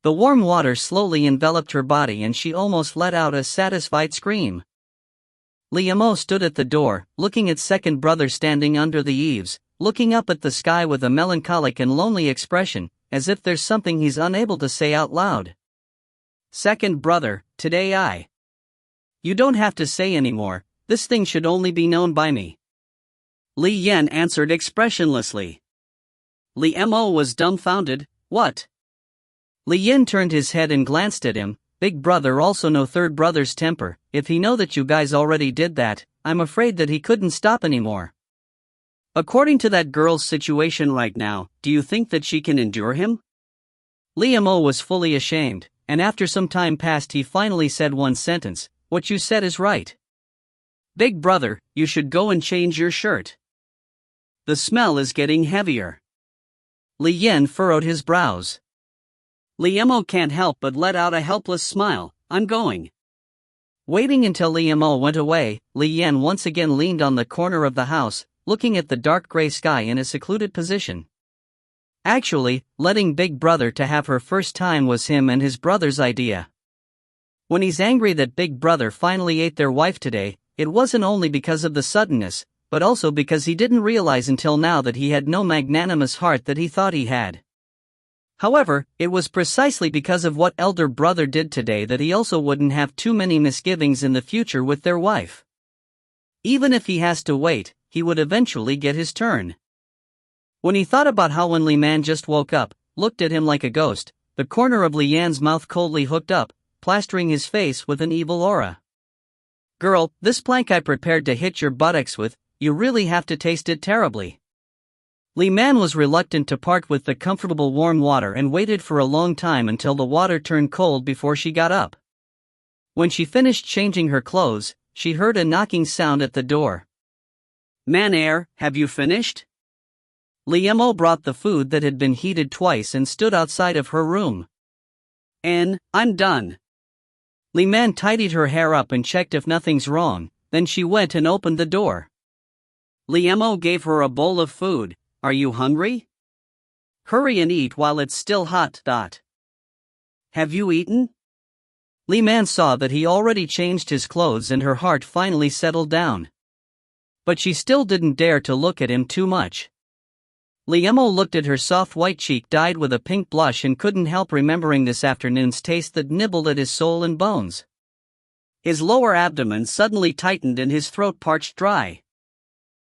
The warm water slowly enveloped her body and she almost let out a satisfied scream. Li Mo stood at the door, looking at second brother standing under the eaves, looking up at the sky with a melancholic and lonely expression, as if there's something he's unable to say out loud. Second brother, today You don't have to say anymore, this thing should only be known by me. Li Yan answered expressionlessly. Li Mo was dumbfounded. What? Li Yin turned his head and glanced at him. Big brother also know third brother's temper. If he know that you guys already did that, I'm afraid that he couldn't stop anymore. According to that girl's situation right now, do you think that she can endure him? Li Mo was fully ashamed, and after some time passed he finally said one sentence, what you said is right. Big brother, you should go and change your shirt. The smell is getting heavier. Li Yin furrowed his brows. Li Mo can't help but let out a helpless smile. I'm going. Waiting until Li Mo went away, Li Yin once again leaned on the corner of the house, looking at the dark gray sky in a secluded position. Actually, letting Big Brother to have her first time was him and his brother's idea. When he's angry that Big Brother finally ate their wife today, it wasn't only because of the suddenness, but also because he didn't realize until now that he had no magnanimous heart that he thought he had. However, it was precisely because of what elder brother did today that he also wouldn't have too many misgivings in the future with their wife. Even if he has to wait, he would eventually get his turn. When he thought about how when Li Man just woke up, looked at him like a ghost, the corner of Li Yan's mouth coldly hooked up, plastering his face with an evil aura. Girl, this plank I prepared to hit your buttocks with, you really have to taste it terribly. Li Man was reluctant to part with the comfortable warm water and waited for a long time until the water turned cold before she got up. When she finished changing her clothes, she heard a knocking sound at the door. Man, have you finished? Li Mo brought the food that had been heated twice and stood outside of her room. I'm done. Li Man tidied her hair up and checked if nothing's wrong, then she went and opened the door. Li Mo gave her a bowl of food. Are you hungry? Hurry and eat while it's still hot. Have you eaten? Li Man saw that he already changed his clothes and her heart finally settled down. But she still didn't dare to look at him too much. Li Mo looked at her soft white cheek dyed with a pink blush and couldn't help remembering this afternoon's taste that nibbled at his soul and bones. His lower abdomen suddenly tightened and his throat parched dry.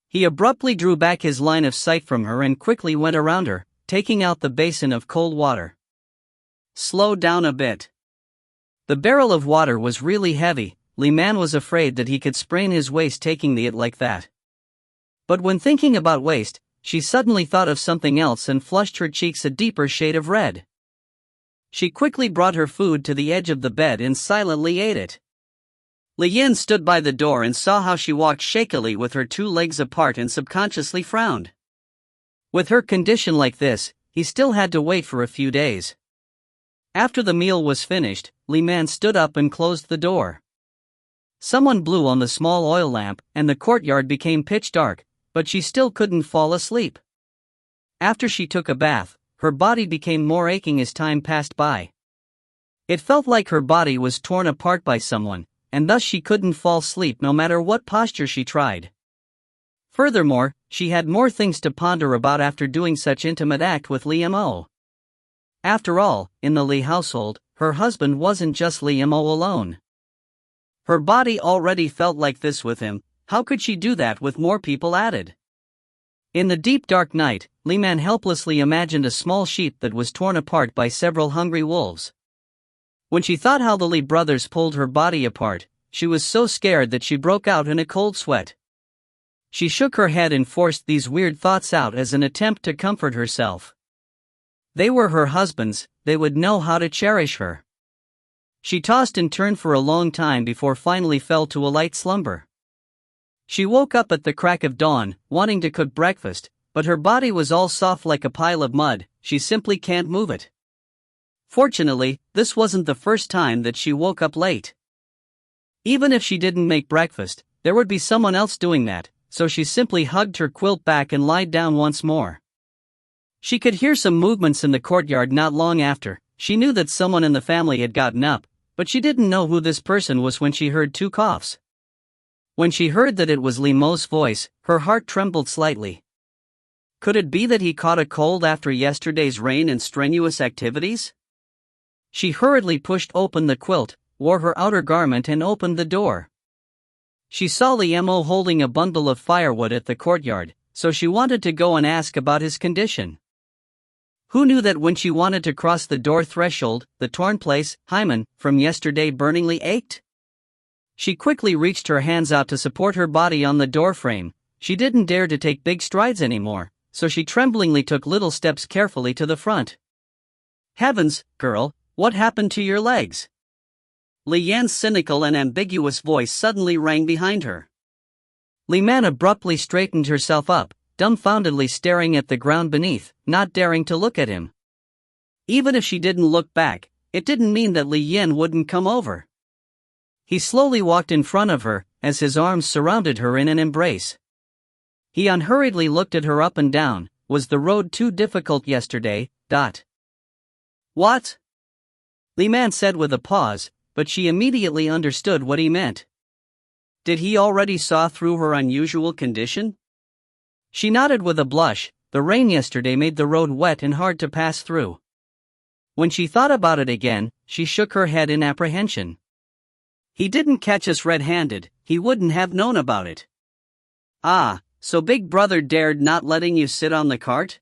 He abruptly drew back his line of sight from her and quickly went around her, taking out the basin of cold water. Slow down a bit. The barrel of water was really heavy. Li Man was afraid that he could sprain his waist taking it like that. But when thinking about waist, she suddenly thought of something else and flushed her cheeks a deeper shade of red. She quickly brought her food to the edge of the bed and silently ate it. Li Yin stood by the door and saw how she walked shakily with her 2 legs apart and subconsciously frowned. With her condition like this, he still had to wait for a few days. After the meal was finished, Li Man stood up and closed the door. Someone blew on the small oil lamp, and the courtyard became pitch dark, but she still couldn't fall asleep. After she took a bath, her body became more aching as time passed by. It felt like her body was torn apart by someone, and thus she couldn't fall asleep no matter what posture she tried. Furthermore, she had more things to ponder about after doing such intimate act with Li Mo. After all, in the Li household, her husband wasn't just Li Mo alone. Her body already felt like this with him, how could she do that with more people added? In the deep dark night, Li Man helplessly imagined a small sheep that was torn apart by several hungry wolves. When she thought how the Li brothers pulled her body apart, she was so scared that she broke out in a cold sweat. She shook her head and forced these weird thoughts out as an attempt to comfort herself. They were her husband's, they would know how to cherish her. She tossed and turned for a long time before finally fell to a light slumber. She woke up at the crack of dawn, wanting to cook breakfast, but her body was all soft like a pile of mud, she simply can't move it. Fortunately, this wasn't the first time that she woke up late. Even if she didn't make breakfast, there would be someone else doing that, so she simply hugged her quilt back and lied down once more. She could hear some movements in the courtyard not long after. She knew that someone in the family had gotten up, but she didn't know who this person was when she heard 2 coughs. When she heard that it was Li Mo's voice, her heart trembled slightly. Could it be that he caught a cold after yesterday's rain and strenuous activities? She hurriedly pushed open the quilt, wore her outer garment and opened the door. She saw Li Mo holding a bundle of firewood at the courtyard, so she wanted to go and ask about his condition. Who knew that when she wanted to cross the door threshold, the torn place, hymen, from yesterday burningly ached? She quickly reached her hands out to support her body on the doorframe. She didn't dare to take big strides anymore, so she tremblingly took little steps carefully to the front. Heavens, girl, what happened to your legs? Li Yan's cynical and ambiguous voice suddenly rang behind her. Li Man abruptly straightened herself up, dumbfoundedly staring at the ground beneath, not daring to look at him. Even if she didn't look back, it didn't mean that Li Yan wouldn't come over. He slowly walked in front of her, as his arms surrounded her in an embrace. He unhurriedly looked at her up and down. Was the road too difficult yesterday? What? Li Man said with a pause, but she immediately understood what he meant. Did he already saw through her unusual condition? She nodded with a blush. The rain yesterday made the road wet and hard to pass through. When she thought about it again, she shook her head in apprehension. He didn't catch us red-handed, he wouldn't have known about it. Ah, so Big Brother dared not letting you sit on the cart?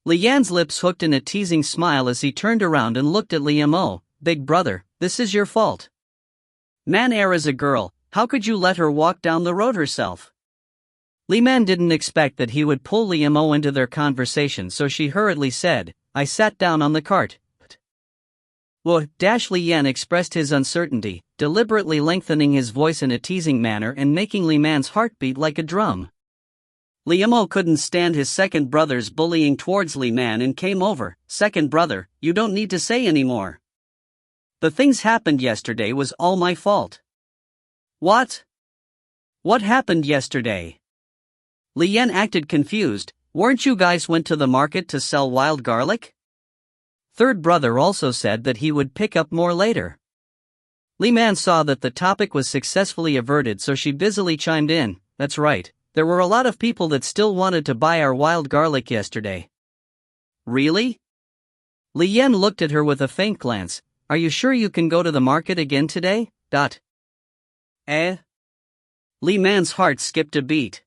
Li Yan's lips hooked in a teasing smile as he turned around and looked at Li Mo. Big Brother, this is your fault. Man-er is a girl, how could you let her walk down the road herself? Li Man didn't expect that he would pull Li Mo into their conversation, so she hurriedly said, I sat down on the cart. Li Yan expressed his uncertainty, deliberately lengthening his voice in a teasing manner and making Li Man's heart beat like a drum. Li Mo couldn't stand his second brother's bullying towards Li Man and came over. Second brother, you don't need to say anymore. The things happened yesterday was all my fault. What? What happened yesterday? Li Yan acted confused. Weren't you guys went to the market to sell wild garlic? Third brother also said that he would pick up more later. Li Man saw that the topic was successfully averted, so she busily chimed in. That's right, there were a lot of people that still wanted to buy our wild garlic yesterday. Really? Li Yan looked at her with a faint glance. Are you sure you can go to the market again today? Li Man's heart skipped a beat.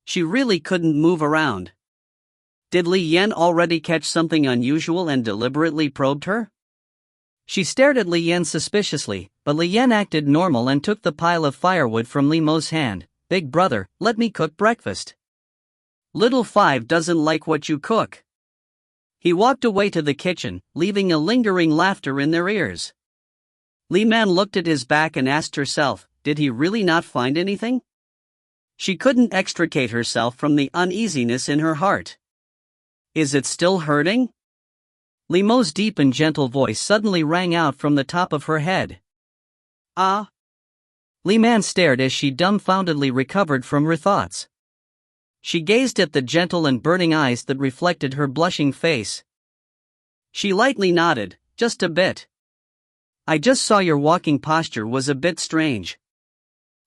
She really couldn't move around. Did Li Yan already catch something unusual and deliberately probed her? She stared at Li Yan suspiciously, but Li Yan acted normal and took the pile of firewood from Li Mo's hand. Big brother, let me cook breakfast. Little Five doesn't like what you cook. He walked away to the kitchen, leaving a lingering laughter in their ears. Li Man looked at his back and asked herself, did he really not find anything? She couldn't extricate herself from the uneasiness in her heart. Is it still hurting? Li Mo's deep and gentle voice suddenly rang out from the top of her head. Ah? Li Man stared as she dumbfoundedly recovered from her thoughts. She gazed at the gentle and burning eyes that reflected her blushing face. She lightly nodded, just a bit. I just saw your walking posture was a bit strange.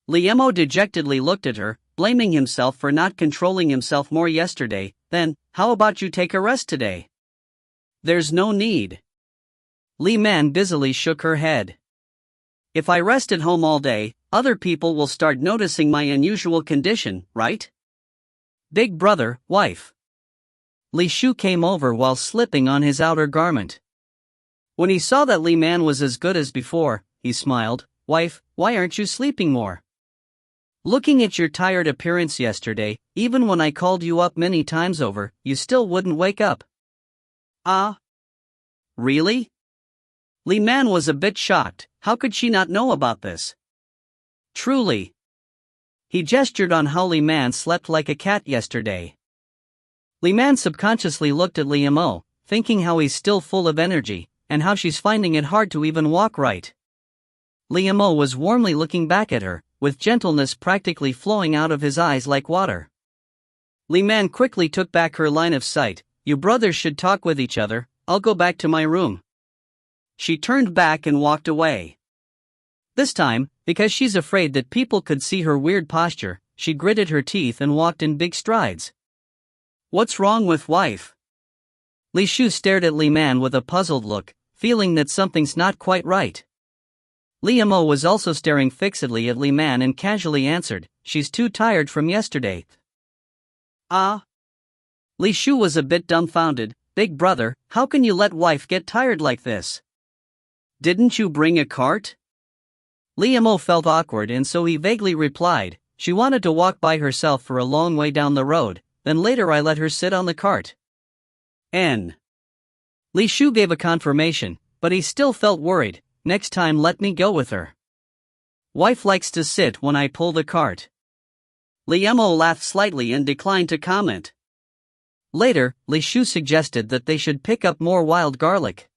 Li Mo dejectedly looked at her, blaming himself for not controlling himself more yesterday. Then, how about you take a rest today? There's no need. Li Man busily shook her head. If I rest at home all day, other people will start noticing my unusual condition, right? Big brother, wife. Li Shu came over while slipping on his outer garment. When he saw that Li Man was as good as before, he smiled. Wife, why aren't you sleeping more? Looking at your tired appearance yesterday, even when I called you up many times over, you still wouldn't wake up. Ah? Really? Li Man was a bit shocked. How could she not know about this? Truly. He gestured on how Li Man slept like a cat yesterday. Li Man subconsciously looked at Li Mo, thinking how he's still full of energy, and how she's finding it hard to even walk right. Li Mo was warmly looking back at her, with gentleness practically flowing out of his eyes like water. Li Man quickly took back her line of sight. You brothers should talk with each other, I'll go back to my room. She turned back and walked away. This time, because she's afraid that people could see her weird posture, she gritted her teeth and walked in big strides. What's wrong with wife? Li Shu stared at Li Man with a puzzled look, feeling that something's not quite right. Li Mo was also staring fixedly at Li Man and casually answered, she's too tired from yesterday. Ah? Li Shu was a bit dumbfounded. Big brother, how can you let wife get tired like this? Didn't you bring a cart? Li Mo felt awkward and so he vaguely replied, she wanted to walk by herself for a long way down the road, then later I let her sit on the cart. Li Shu gave a confirmation, but he still felt worried. Next time let me go with her. Wife likes to sit when I pull the cart. Li Mo laughed slightly and declined to comment. Later, Li Shu suggested that they should pick up more wild garlic.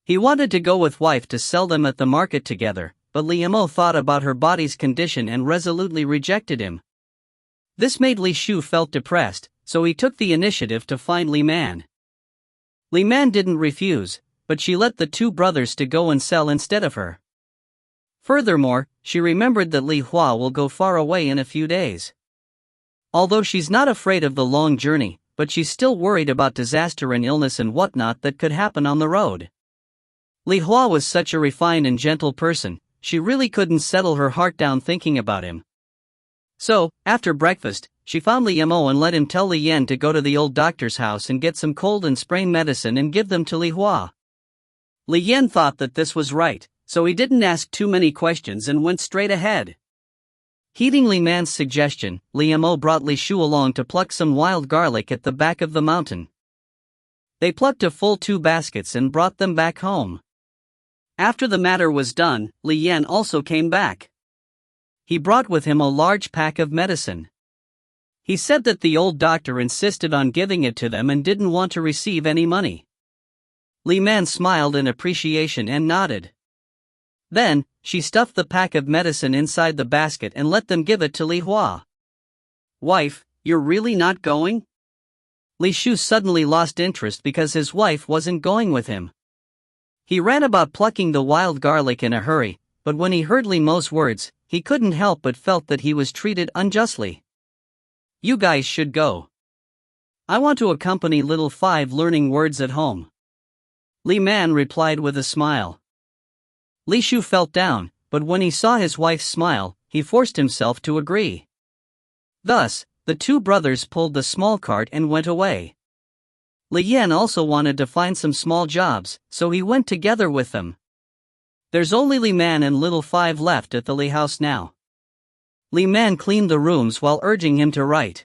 He wanted to go with wife to sell them at the market together, but Li Mo thought about her body's condition and resolutely rejected him. This made Li Shu felt depressed, so he took the initiative to find Li Man. Li Man didn't refuse, but she let the two brothers to go and sell instead of her. Furthermore, she remembered that Li Hua will go far away in a few days. Although she's not afraid of the long journey, but she's still worried about disaster and illness and whatnot that could happen on the road. Li Hua was such a refined and gentle person, she really couldn't settle her heart down thinking about him. So, after breakfast, she found Li Mo and let him tell Li Yan to go to the old doctor's house and get some cold and sprain medicine and give them to Li Hua. Li Yan thought that this was right, so he didn't ask too many questions and went straight ahead. Heeding Li Man's suggestion, Li Mo brought Li Shu along to pluck some wild garlic at the back of the mountain. They plucked a full 2 baskets and brought them back home. After the matter was done, Li Yan also came back. He brought with him a large pack of medicine. He said that the old doctor insisted on giving it to them and didn't want to receive any money. Li Man smiled in appreciation and nodded. Then, she stuffed the pack of medicine inside the basket and let them give it to Li Hua. Wife, you're really not going? Li Shu suddenly lost interest because his wife wasn't going with him. He ran about plucking the wild garlic in a hurry, but when he heard Li Mo's words, he couldn't help but felt that he was treated unjustly. You guys should go. I want to accompany little 5 learning words at home. Li Man replied with a smile. Li Shu felt down, but when he saw his wife's smile, he forced himself to agree. Thus, the 2 brothers pulled the small cart and went away. Li Yan also wanted to find some small jobs, so he went together with them. There's only Li Man and little 5 left at the Li house now. Li Man cleaned the rooms while urging him to write.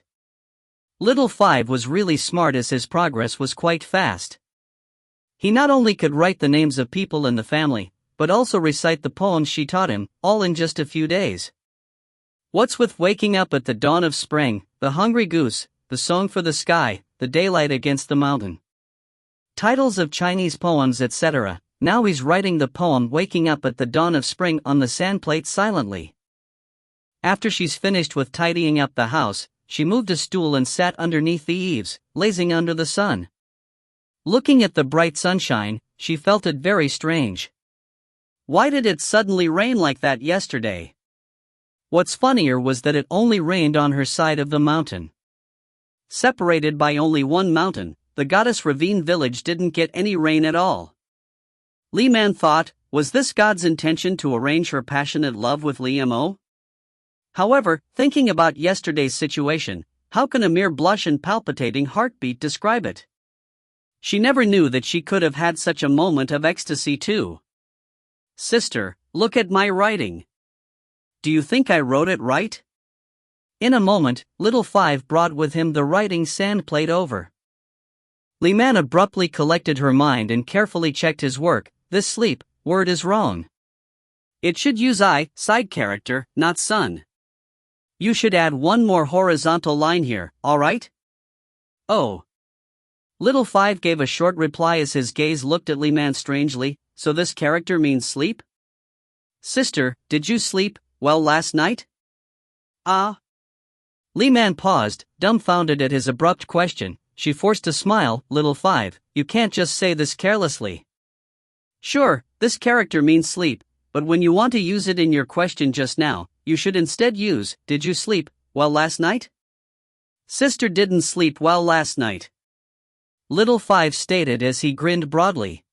Little 5 was really smart as his progress was quite fast. He not only could write the names of people in the family, but also recite the poems she taught him, all in just a few days. What's with waking up at the dawn of spring, the hungry goose, the song for the sky, the daylight against the mountain? Titles of Chinese poems, etc. Now he's writing the poem Waking Up at the Dawn of Spring on the sand plate silently. After she's finished with tidying up the house, she moved a stool and sat underneath the eaves, lazing under the sun. Looking at the bright sunshine, she felt it very strange. Why did it suddenly rain like that yesterday? What's funnier was that it only rained on her side of the mountain. Separated by only one mountain, the goddess ravine village didn't get any rain at all. Li Man thought, was this God's intention to arrange her passionate love with Li Mo? However, thinking about yesterday's situation, how can a mere blush and palpitating heartbeat describe it? She never knew that she could have had such a moment of ecstasy too. Sister, look at my writing. Do you think I wrote it right? In a moment, little 5 brought with him the writing sand played over. Li Man abruptly collected her mind and carefully checked his work. This sleep word is wrong. It should use I, side character, not sun. You should add one more horizontal line here, alright? Oh. Little 5 gave a short reply as his gaze looked at Li Man strangely. So this character means sleep? Sister, did you sleep well last night? Ah. Li Man paused, dumbfounded at his abrupt question. She forced a smile. Little 5, you can't just say this carelessly. Sure, this character means sleep, but when you want to use it in your question just now, you should instead use, did you sleep well last night? Sister didn't sleep well last night. Little 5 stated as he grinned broadly.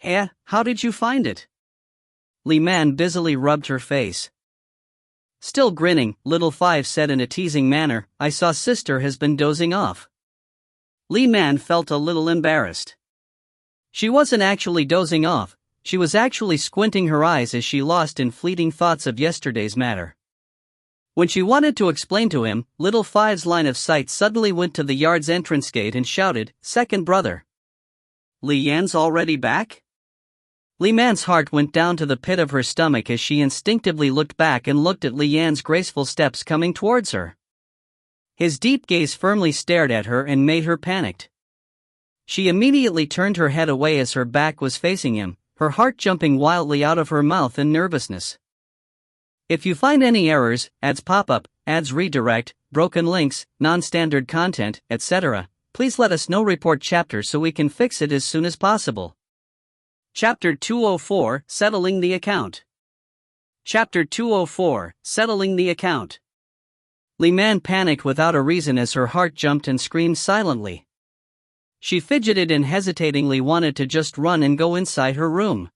How did you find it? Li Man busily rubbed her face. Still grinning, Little 5 said in a teasing manner, I saw sister has been dozing off. Li Man felt a little embarrassed. She wasn't actually dozing off, she was actually squinting her eyes as she lost in fleeting thoughts of yesterday's matter. When she wanted to explain to him, Little 5's line of sight suddenly went to the yard's entrance gate and shouted, Second brother. Li Yan's already back? Li Man's heart went down to the pit of her stomach as she instinctively looked back and looked at Li Yan's graceful steps coming towards her. His deep gaze firmly stared at her and made her panicked. She immediately turned her head away as her back was facing him, her heart jumping wildly out of her mouth in nervousness. If you find any errors, ads pop up, ads redirect, broken links, non-standard content, etc., please let us know. Report chapter so we can fix it as soon as possible. Chapter 204, Settling the Account. Chapter 204, Settling the Account. Li Man panicked without a reason as her heart jumped and screamed silently. She fidgeted and hesitatingly wanted to just run and go inside her room.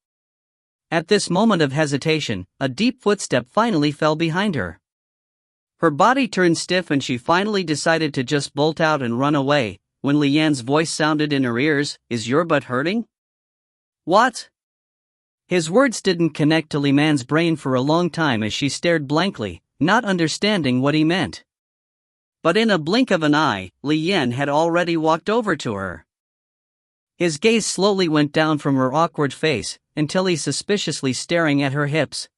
At this moment of hesitation, a deep footstep finally fell behind her. Her body turned stiff and she finally decided to just bolt out and run away, when Li Yan's voice sounded in her ears, Is your butt hurting? What? His words didn't connect to Li Man's brain for a long time as she stared blankly, not understanding what he meant. But in a blink of an eye, Li Yan had already walked over to her. His gaze slowly went down from her awkward face, until he's suspiciously staring at her hips.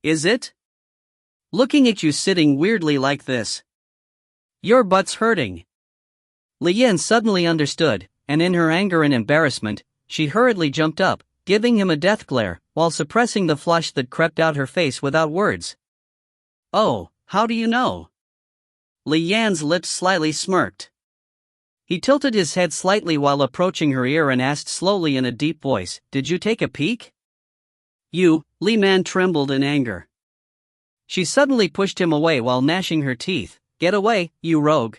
Is it? Looking at you sitting weirdly like this. Your butt's hurting. Li Yan suddenly understood, and in her anger and embarrassment, she hurriedly jumped up, giving him a death glare, while suppressing the flush that crept out her face without words. Oh, how do you know? Li Yan's lips slightly smirked. He tilted his head slightly while approaching her ear and asked slowly in a deep voice, Did you take a peek? You, Li Man trembled in anger. She suddenly pushed him away while gnashing her teeth. Get away, you rogue.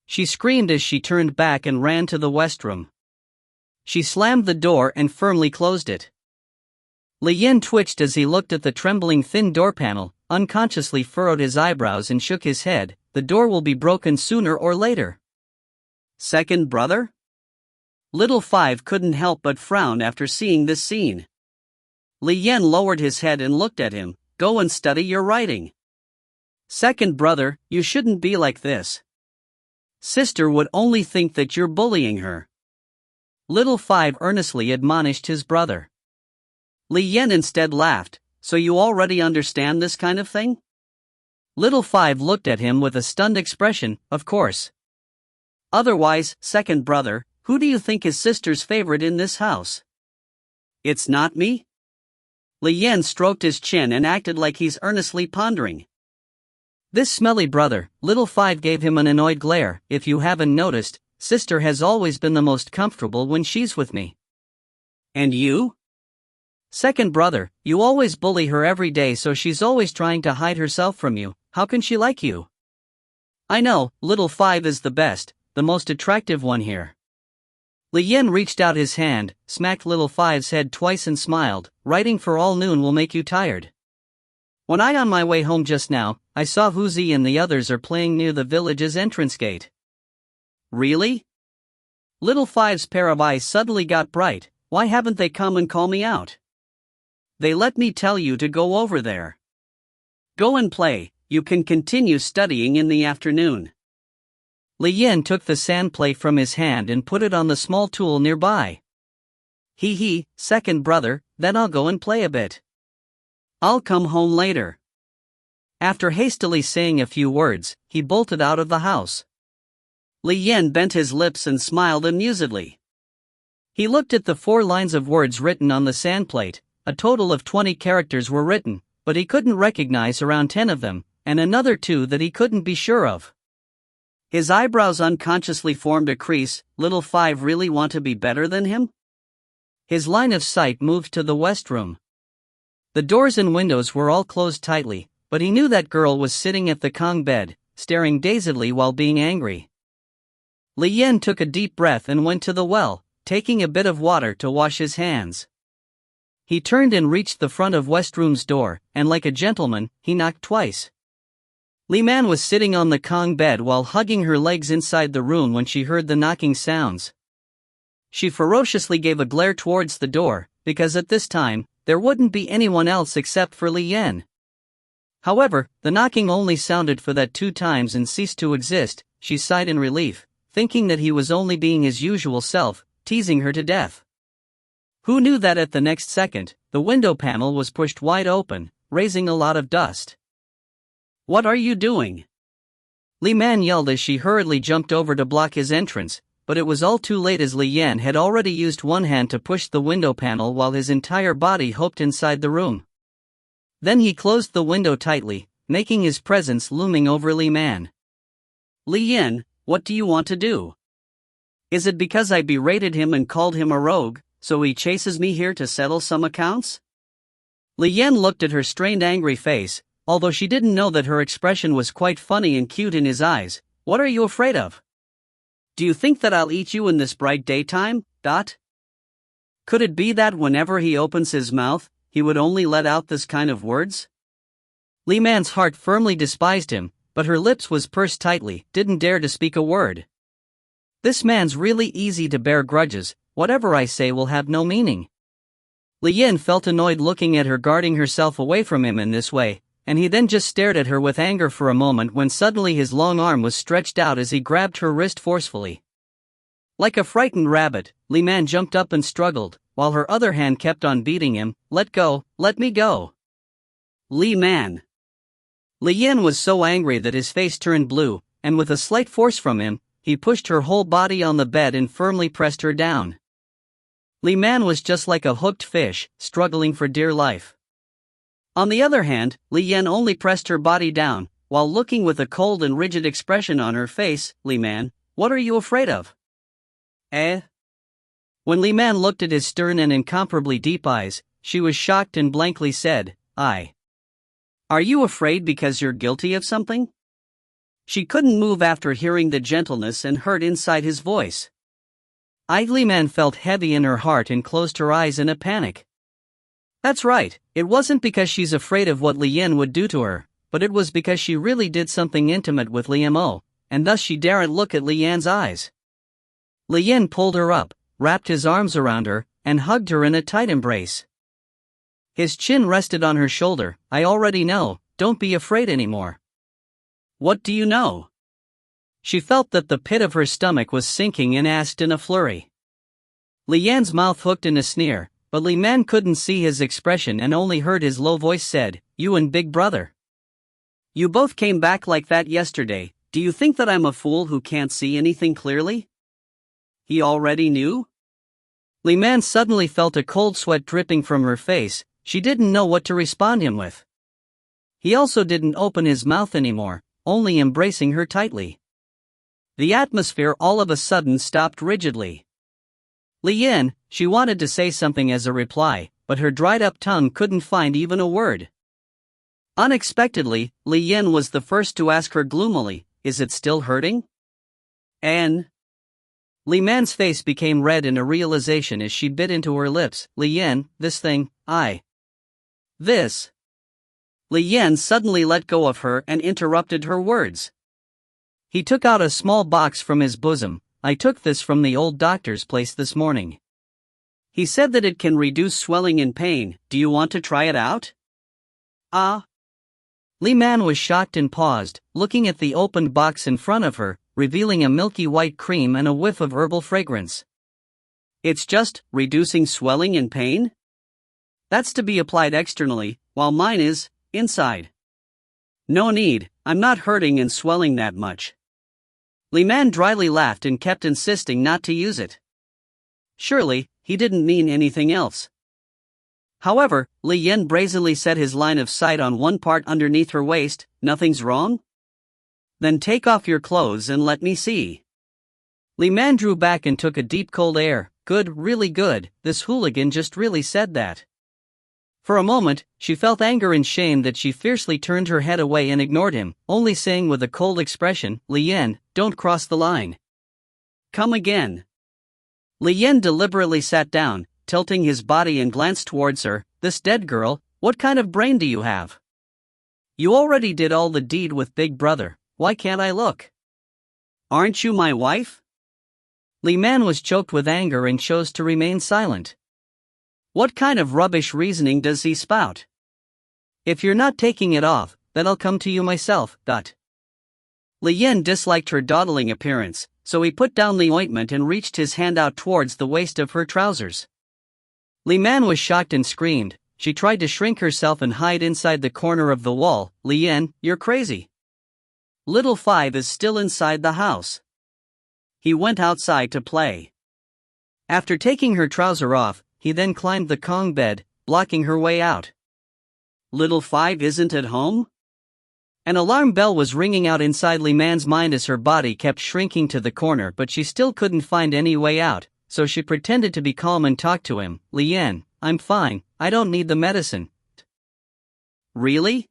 She screamed as she turned back and ran to the west room. She slammed the door and firmly closed it. Li Yan twitched as he looked at the trembling thin door panel, unconsciously furrowed his eyebrows and shook his head. The door will be broken sooner or later. Second brother? Little 5 couldn't help but frown after seeing this scene. Li Yan lowered his head and looked at him. Go and study your writing. Second brother, you shouldn't be like this. Sister would only think that you're bullying her. Little 5 earnestly admonished his brother. Li Yan instead laughed. So you already understand this kind of thing? Little 5 looked at him with a stunned expression. Of course. Otherwise, second brother, who do you think is sister's favorite in this house? It's not me? Li Yan stroked his chin and acted like he's earnestly pondering. This smelly brother, Little 5 gave him an annoyed glare. If you haven't noticed, sister has always been the most comfortable when she's with me. And you? Second brother, you always bully her every day, so she's always trying to hide herself from you. How can she like you? I know, Little 5 is the best, the most attractive one here. Li Yan reached out his hand, smacked Little 5's head twice and smiled. Writing for all noon will make you tired. When I on my way home just now, I saw Huzi and the others are playing near the village's entrance gate. Really? Little 5's pair of eyes suddenly got bright. Why haven't they come and call me out? They let me tell you to go over there. Go and play, You can continue studying in the afternoon. Li Yan took the sand plate from his hand and put it on the small tool nearby. Hee, second brother, then I'll go and play a bit. I'll come home later. After hastily saying a few words, he bolted out of the house. Li Yan bent his lips and smiled amusedly. He looked at the 4 lines of words written on the sand plate. A total of 20 characters were written, but he couldn't recognize around 10 of them, and another 2 that he couldn't be sure of. His eyebrows unconsciously formed a crease. Little 5 really want to be better than him? His line of sight moved to the west room. The doors and windows were all closed tightly, but he knew that girl was sitting at the Kong bed, staring dazedly while being angry. Li Yan took a deep breath and went to the well, taking a bit of water to wash his hands. He turned and reached the front of West Room's door, and like a gentleman, he knocked twice. Li Man was sitting on the Kong bed while hugging her legs inside the room when she heard the knocking sounds. She ferociously gave a glare towards the door, because at this time, there wouldn't be anyone else except for Li Yan. However, the knocking only sounded for that 2 times and ceased to exist. She sighed in relief, thinking that he was only being his usual self, teasing her to death. Who knew that at the next second, the window panel was pushed wide open, raising a lot of dust. What are you doing? Li Man yelled as she hurriedly jumped over to block his entrance, but it was all too late as Li Yan had already used one hand to push the window panel while his entire body hopped inside the room. Then he closed the window tightly, making his presence looming over Li Man. Li Yan, what do you want to do? Is it because I berated him and called him a rogue, so he chases me here to settle some accounts? Li Yan looked at her strained angry face, although she didn't know that her expression was quite funny and cute in his eyes. What are you afraid of? Do you think that I'll eat you in this bright daytime? Could it be that whenever he opens his mouth, he would only let out this kind of words? Li Man's heart firmly despised him, but her lips was pursed tightly, didn't dare to speak a word. This man's really easy to bear grudges. Whatever I say will have no meaning. Li Yan felt annoyed looking at her guarding herself away from him in this way, and he then just stared at her with anger for a moment when suddenly his long arm was stretched out as he grabbed her wrist forcefully. Like a frightened rabbit, Li Man jumped up and struggled, while her other hand kept on beating him. Let go, let me go. Li Man. Li Yan was so angry that his face turned blue, and with a slight force from him, he pushed her whole body on the bed and firmly pressed her down. Li Man was just like a hooked fish, struggling for dear life. On the other hand, Li Yan only pressed her body down, while looking with a cold and rigid expression on her face. Li Man, what are you afraid of? When Li Man looked at his stern and incomparably deep eyes, she was shocked and blankly said, Are you afraid because you're guilty of something? She couldn't move after hearing the gentleness and hurt inside his voice. Li Man felt heavy in her heart and closed her eyes in a panic. That's right, it wasn't because she's afraid of what Li Yan would do to her, but it was because she really did something intimate with Li Mo, and thus she daren't look at Li Yan's eyes. Li Yan pulled her up, wrapped his arms around her, and hugged her in a tight embrace. His chin rested on her shoulder. I already know, don't be afraid anymore. What do you know? She felt that the pit of her stomach was sinking and asked in a flurry. Li Yan's mouth hooked in a sneer, but Li Man couldn't see his expression and only heard his low voice said, You and Big Brother. You both came back like that yesterday. Do you think that I'm a fool who can't see anything clearly? He already knew? Li Man suddenly felt a cold sweat dripping from her face. She didn't know what to respond him with. He also didn't open his mouth anymore, only embracing her tightly. The atmosphere all of a sudden stopped rigidly. Li Yan, she wanted to say something as a reply, but her dried-up tongue couldn't find even a word. Unexpectedly, Li Yan was the first to ask her gloomily, Is it still hurting? Li Man's face became red in a realization as she bit into her lips. Li Yan, this thing, This. Li Yan suddenly let go of her and interrupted her words. He took out a small box from his bosom. I took this from the old doctor's place this morning. He said that it can reduce swelling and pain. Do you want to try it out? Li Man was shocked and paused, looking at the opened box in front of her, revealing a milky white cream and a whiff of herbal fragrance. It's just reducing swelling and pain? That's to be applied externally, while mine is inside. No need, I'm not hurting and swelling that much. Li Man dryly laughed and kept insisting not to use it. Surely, he didn't mean anything else. However, Li Yan brazenly set his line of sight on one part underneath her waist. Nothing's wrong? Then take off your clothes and let me see. Li Man drew back and took a deep cold air. Good, really good, this hooligan just really said that. For a moment, she felt anger and shame that she fiercely turned her head away and ignored him, only saying with a cold expression, Li Yan, don't cross the line. Come again. Li Yan deliberately sat down, tilting his body and glanced towards her. This dead girl, what kind of brain do you have? You already did all the deed with Big Brother, why can't I look? Aren't you my wife? Li Man was choked with anger and chose to remain silent. What kind of rubbish reasoning does he spout? If you're not taking it off, then I'll come to you myself. Li Yan disliked her dawdling appearance, so he put down the ointment and reached his hand out towards the waist of her trousers. Li Man was shocked and screamed. She tried to shrink herself and hide inside the corner of the wall. Li Yan, you're crazy. Little Five is still inside the house. He went outside to play. After taking her trouser off, he then climbed the Kong bed, blocking her way out. Little Five isn't at home? An alarm bell was ringing out inside Li Man's mind as her body kept shrinking to the corner, but she still couldn't find any way out, so she pretended to be calm and talked to him. Li Yan, I'm fine, I don't need the medicine. Really?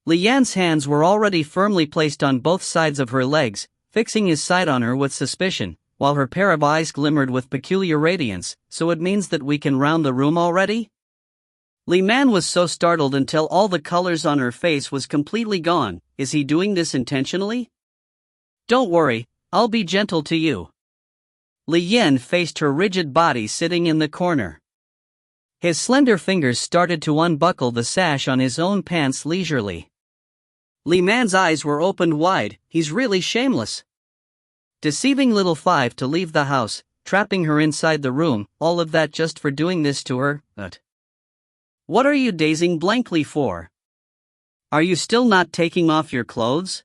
Li Yan's hands were already firmly placed on both sides of her legs, fixing his sight on her with suspicion, while her pair of eyes glimmered with peculiar radiance. So it means that we can round the room already? Li Man was so startled until all the colors on her face was completely gone. Is he doing this intentionally? Don't worry, I'll be gentle to you. Li Yan faced her rigid body sitting in the corner. His slender fingers started to unbuckle the sash on his own pants leisurely. Li Man's eyes were opened wide. He's really shameless. Deceiving Little Five to leave the house, trapping her inside the room, all of that just for doing this to her. What are you gazing blankly for? Are you still not taking off your clothes?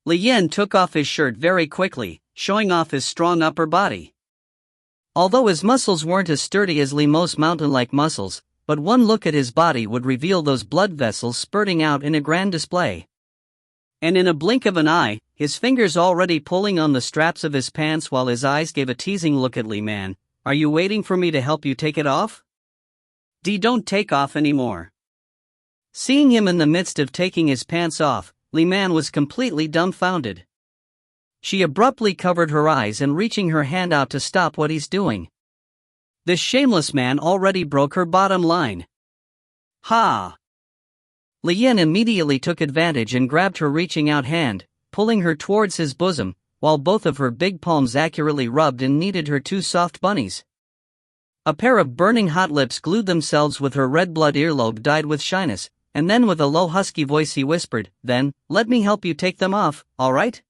Li Yan took off his shirt very quickly, showing off his strong upper body. Although his muscles weren't as sturdy as Li Mo's mountain-like muscles, but one look at his body would reveal those blood vessels spurting out in a grand display. And in a blink of an eye, his fingers already pulling on the straps of his pants while his eyes gave a teasing look at Li Man. Are you waiting for me to help you take it off? Don't take off anymore. Seeing him in the midst of taking his pants off, Li Man was completely dumbfounded. She abruptly covered her eyes and reaching her hand out to stop what he's doing. This shameless man already broke her bottom line. Ha! Li Yan immediately took advantage and grabbed her reaching out hand, pulling her towards his bosom, while both of her big palms accurately rubbed and kneaded her two soft bunnies. A pair of burning hot lips glued themselves with her red blood earlobe dyed with shyness, and then with a low husky voice he whispered, then, let me help you take them off, alright?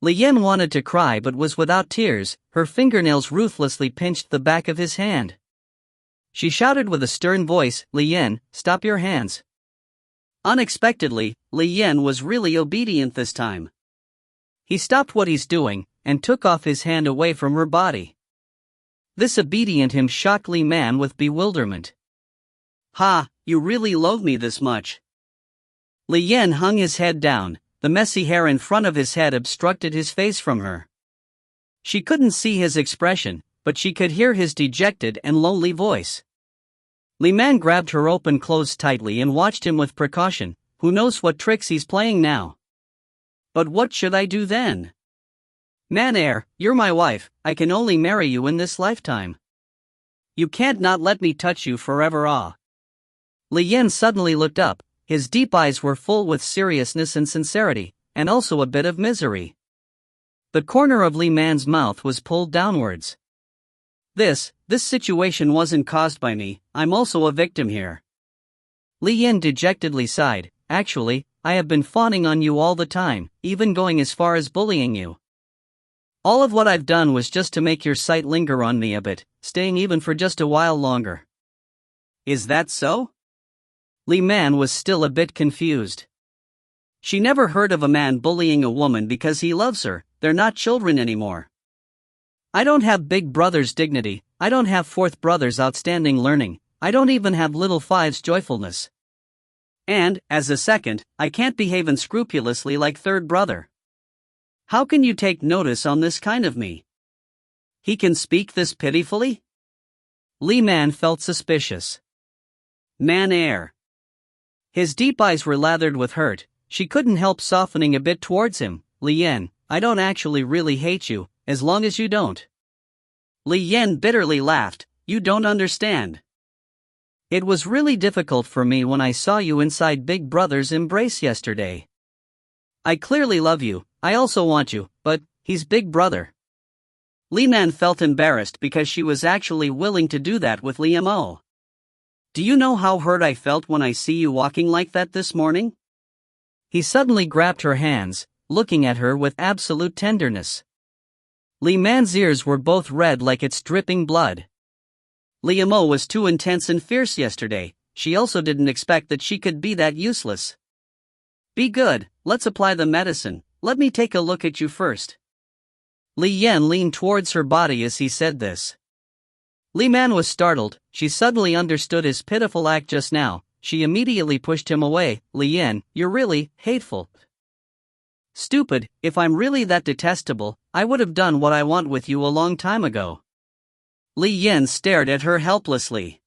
Li Yan wanted to cry but was without tears. Her fingernails ruthlessly pinched the back of his hand. She shouted with a stern voice, Li Yan, stop your hands. Unexpectedly, Li Yan was really obedient this time. He stopped what he's doing, and took off his hand away from her body. This obedient him shocked Li Man with bewilderment. Ha, you really loathe me this much. Li Yan hung his head down, the messy hair in front of his head obstructed his face from her. She couldn't see his expression, but she could hear his dejected and lonely voice. Li Man grabbed her open clothes tightly and watched him with precaution. Who knows what tricks he's playing now? But what should I do then? Man, you're my wife, I can only marry you in this lifetime. You can't not let me touch you forever. Li Yan suddenly looked up, his deep eyes were full with seriousness and sincerity, and also a bit of misery. The corner of Li Man's mouth was pulled downwards. This situation wasn't caused by me, I'm also a victim here. Li Yan dejectedly sighed, actually, I have been fawning on you all the time, even going as far as bullying you. All of what I've done was just to make your sight linger on me a bit, staying even for just a while longer. Is that so? Li Man was still a bit confused. She never heard of a man bullying a woman because he loves her. They're not children anymore. I don't have big brother's dignity, I don't have fourth brother's outstanding learning, I don't even have little five's joyfulness. And, as a second, I can't behave unscrupulously like third brother. How can you take notice on this kind of me? He can speak this pitifully? Li Man felt suspicious. Man air. His deep eyes were lathered with hurt. She couldn't help softening a bit towards him. Li Yan, I don't actually really hate you, as long as you don't. Li Yan bitterly laughed. You don't understand. It was really difficult for me when I saw you inside Big Brother's embrace yesterday. I clearly love you, I also want you, but he's Big Brother. Li Man felt embarrassed because she was actually willing to do that with Li Mo. Do you know how hurt I felt when I see you walking like that this morning? He suddenly grabbed her hands, looking at her with absolute tenderness. Li Man's ears were both red like it's dripping blood. Li Mo was too intense and fierce yesterday. She also didn't expect that she could be that useless. Be good, let's apply the medicine, let me take a look at you first. Li Yan leaned towards her body as he said this. Li Man was startled. She suddenly understood his pitiful act just now. She immediately pushed him away. Li Yan, you're really hateful. Stupid, if I'm really that detestable, I would have done what I want with you a long time ago. Li Yan stared at her helplessly.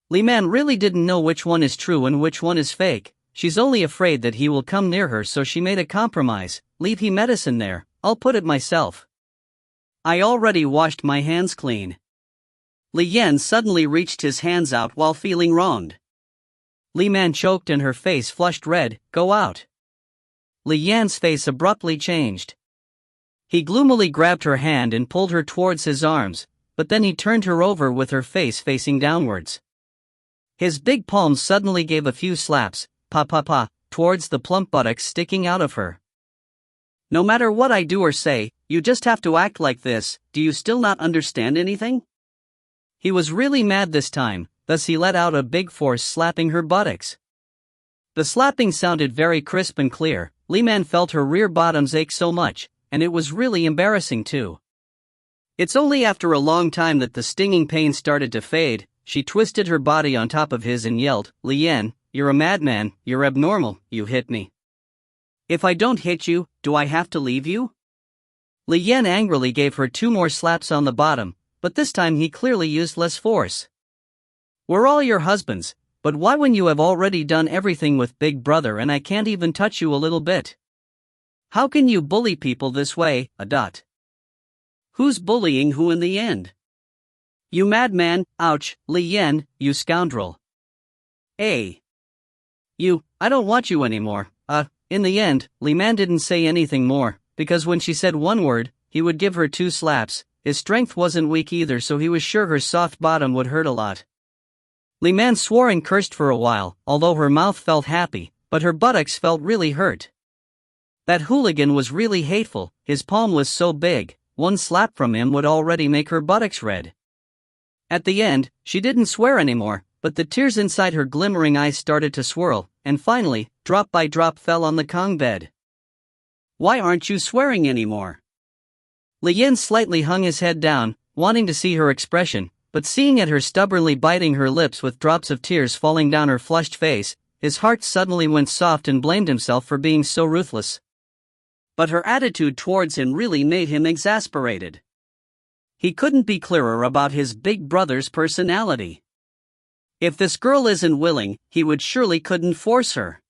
Li Man really didn't know which one is true and which one is fake. She's only afraid that he will come near her, so she made a compromise. Leave he medicine there, I'll put it myself. I already washed my hands clean. Li Yan suddenly reached his hands out while feeling wronged. Li Man choked and her face flushed red. Go out. Li Yan's face abruptly changed. He gloomily grabbed her hand and pulled her towards his arms, but then he turned her over with her face facing downwards. His big palms suddenly gave a few slaps, pa, towards the plump buttocks sticking out of her. No matter what I do or say, you just have to act like this. Do you still not understand anything? He was really mad this time, thus he let out a big force slapping her buttocks. The slapping sounded very crisp and clear. Li Man felt her rear bottoms ache so much, and it was really embarrassing too. It's only after a long time that the stinging pain started to fade. She twisted her body on top of his and yelled, Li Yan, you're a madman, you're abnormal, you hit me. If I don't hit you, do I have to leave you? Li Yan angrily gave her 2 more slaps on the bottom, but this time he clearly used less force. We're all your husbands, but why when you have already done everything with Big Brother and I can't even touch you a little bit? How can you bully people this way? Who's bullying who in the end? You madman, ouch, Li Yan, you scoundrel. You, I don't want you anymore. In the end, Li Man didn't say anything more, because when she said one word, he would give her 2 slaps. His strength wasn't weak either, so he was sure her soft bottom would hurt a lot. Li Man swore and cursed for a while, although her mouth felt happy, but her buttocks felt really hurt. That hooligan was really hateful. His palm was so big, 1 slap from him would already make her buttocks red. At the end, she didn't swear anymore, but the tears inside her glimmering eyes started to swirl, and finally, drop by drop fell on the Kong bed. Why aren't you swearing anymore? Li Yan slightly hung his head down, wanting to see her expression, but seeing at her stubbornly biting her lips with drops of tears falling down her flushed face, his heart suddenly went soft and blamed himself for being so ruthless. But her attitude towards him really made him exasperated. He couldn't be clearer about his Big Brother's personality. If this girl isn't willing, he would surely couldn't force her.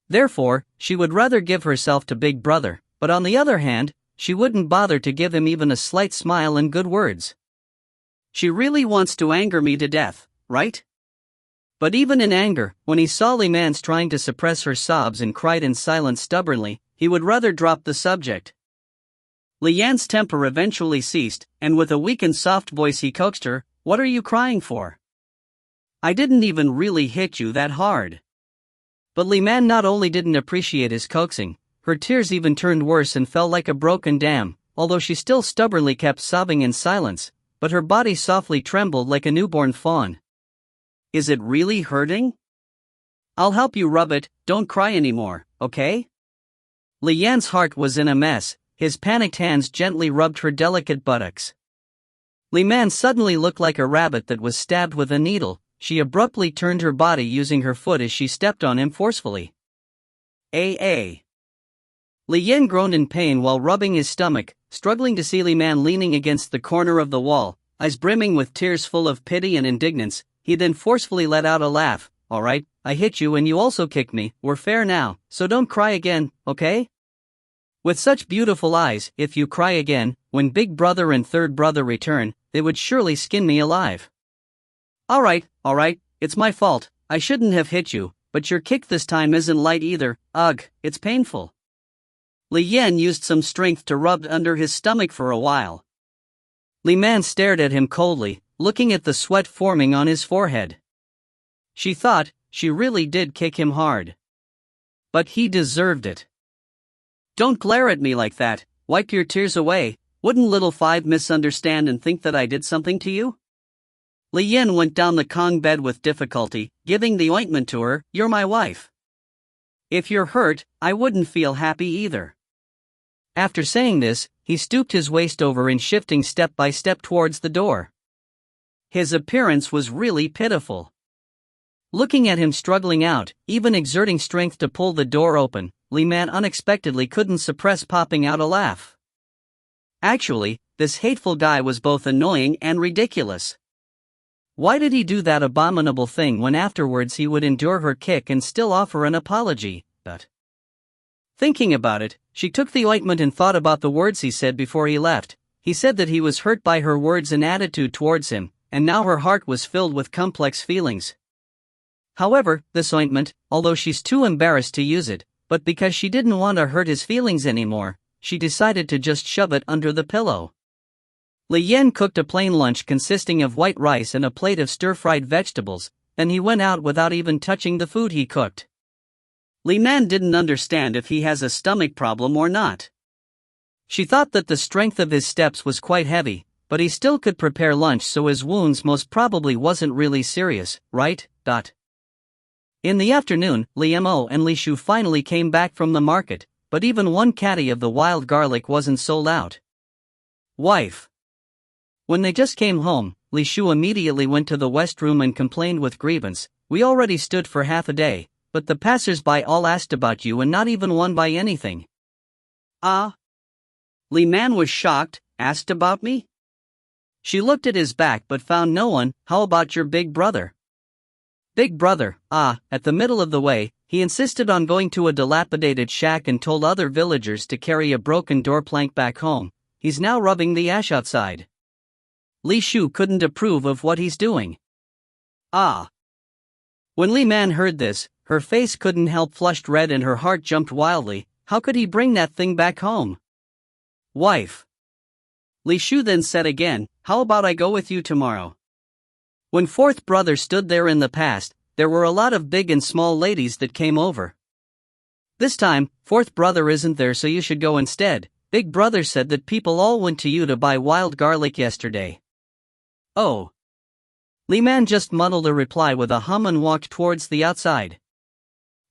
Therefore, she would rather give herself to Big Brother, but on the other hand, she wouldn't bother to give him even a slight smile and good words. She really wants to anger me to death, right? But even in anger, when he saw Li Man's trying to suppress her sobs and cried in silence stubbornly, he would rather drop the subject. Li Yan's temper eventually ceased, and with a weak and soft voice he coaxed her, What are you crying for? I didn't even really hit you that hard. But Li Man not only didn't appreciate his coaxing, her tears even turned worse and fell like a broken dam, although she still stubbornly kept sobbing in silence, but her body softly trembled like a newborn fawn. Is it really hurting? I'll help you rub it, don't cry anymore, okay? Li Yan's heart was in a mess, his panicked hands gently rubbed her delicate buttocks. Li Man suddenly looked like a rabbit that was stabbed with a needle. She abruptly turned her body using her foot as she stepped on him forcefully. Li Yan groaned in pain while rubbing his stomach, struggling to see Li Man leaning against the corner of the wall, eyes brimming with tears full of pity and indignance. He then forcefully let out a laugh. Alright, I hit you and you also kicked me, we're fair now, so don't cry again, okay? With such beautiful eyes, if you cry again, when big brother and third brother return, they would surely skin me alive. Alright, it's my fault, I shouldn't have hit you, but your kick this time isn't light either, ugh, it's painful. Li Yan used some strength to rub under his stomach for a while. Li Man stared at him coldly, looking at the sweat forming on his forehead. She thought, she really did kick him hard. But he deserved it. Don't glare at me like that, wipe your tears away, wouldn't little Five misunderstand and think that I did something to you? Li Yan went down the Kong bed with difficulty, giving the ointment to her. You're my wife. If you're hurt, I wouldn't feel happy either. After saying this, he stooped his waist over and shifting step by step towards the door. His appearance was really pitiful. Looking at him struggling out, even exerting strength to pull the door open, Li Man unexpectedly couldn't suppress popping out a laugh. Actually, this hateful guy was both annoying and ridiculous. Why did he do that abominable thing when afterwards he would endure her kick and still offer an apology? But thinking about it, she took the ointment and thought about the words he said before he left. He said that he was hurt by her words and attitude towards him, and now her heart was filled with complex feelings. However, this ointment, although she's too embarrassed to use it, but because she didn't want to hurt his feelings anymore, she decided to just shove it under the pillow. Li Yan cooked a plain lunch consisting of white rice and a plate of stir-fried vegetables, then he went out without even touching the food he cooked. Li Man didn't understand if he has a stomach problem or not. She thought that the strength of his steps was quite heavy, but he still could prepare lunch, so his wounds most probably wasn't really serious, right? In the afternoon, Li Mo and Li Shu finally came back from the market, but even one caddy of the wild garlic wasn't sold out. Wife. When they just came home, Li Shu immediately went to the west room and complained with grievance. We already stood for half a day, but the passers-by all asked about you and not even one by anything. Li Man was shocked, asked about me? She looked at his back but found no one. How about your big brother? Big brother, at the middle of the way, he insisted on going to a dilapidated shack and told other villagers to carry a broken door plank back home. He's now rubbing the ash outside. Li Shu couldn't approve of what he's doing. When Li Man heard this, her face couldn't help flushed red and her heart jumped wildly. How could he bring that thing back home? Wife. Li Shu then said again, how about I go with you tomorrow? When fourth brother stood there in the past, there were a lot of big and small ladies that came over. This time, fourth brother isn't there, so you should go instead. Big brother said that people all went to you to buy wild garlic yesterday. Oh. Li Man just muddled a reply with a hum and walked towards the outside.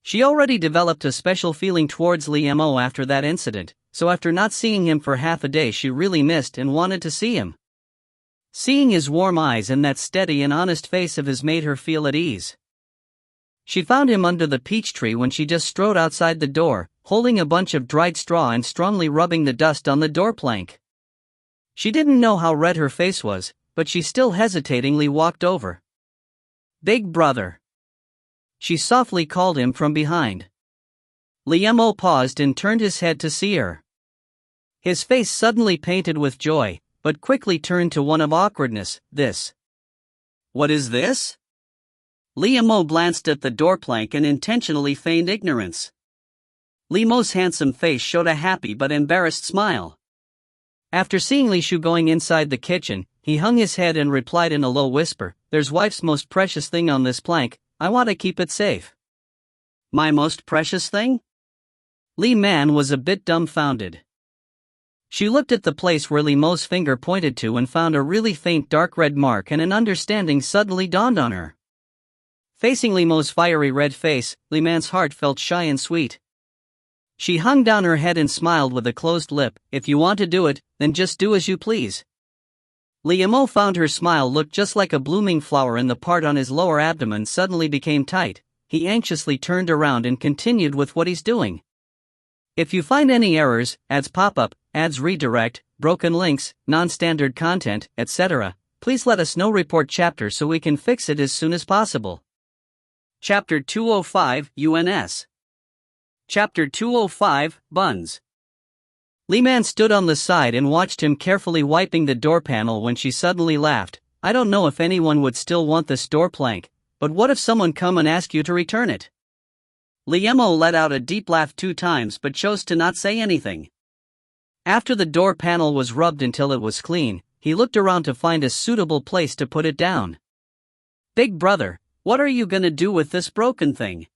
She already developed a special feeling towards Li Mo after that incident, so after not seeing him for half a day she really missed and wanted to see him. Seeing his warm eyes and that steady and honest face of his made her feel at ease. She found him under the peach tree when she just strode outside the door, holding a bunch of dried straw and strongly rubbing the dust on the door plank. She didn't know how red her face was, but she still hesitatingly walked over. Big brother. She softly called him from behind. Li Mo paused and turned his head to see her. His face suddenly painted with joy, but quickly turned to one of awkwardness. This. What is this? Li Mo glanced at the door plank and intentionally feigned ignorance. Li Mo's handsome face showed a happy but embarrassed smile. After seeing Li Shu going inside the kitchen, he hung his head and replied in a low whisper, there's wife's most precious thing on this plank, I want to keep it safe. My most precious thing? Li Man was a bit dumbfounded. She looked at the place where Li Mo's finger pointed to and found a really faint dark red mark, and an understanding suddenly dawned on her. Facing Li Mo's fiery red face, Li Man's heart felt shy and sweet. She hung down her head and smiled with a closed lip. If you want to do it, then just do as you please. Li Mo found her smile looked just like a blooming flower, and the part on his lower abdomen suddenly became tight. He anxiously turned around and continued with what he's doing. If you find any errors, ads pop up, ads redirect, broken links, non-standard content, etc., please let us know. Report chapter so we can fix it as soon as possible. Chapter 205 UNS. Chapter 205 Buns. Li Man stood on the side and watched him carefully wiping the door panel when she suddenly laughed. I don't know if anyone would still want this door plank, but what if someone come and ask you to return it? Li Mo let out a deep laugh 2 times but chose to not say anything. After the door panel was rubbed until it was clean, he looked around to find a suitable place to put it down. Big brother, what are you gonna do with this broken thing?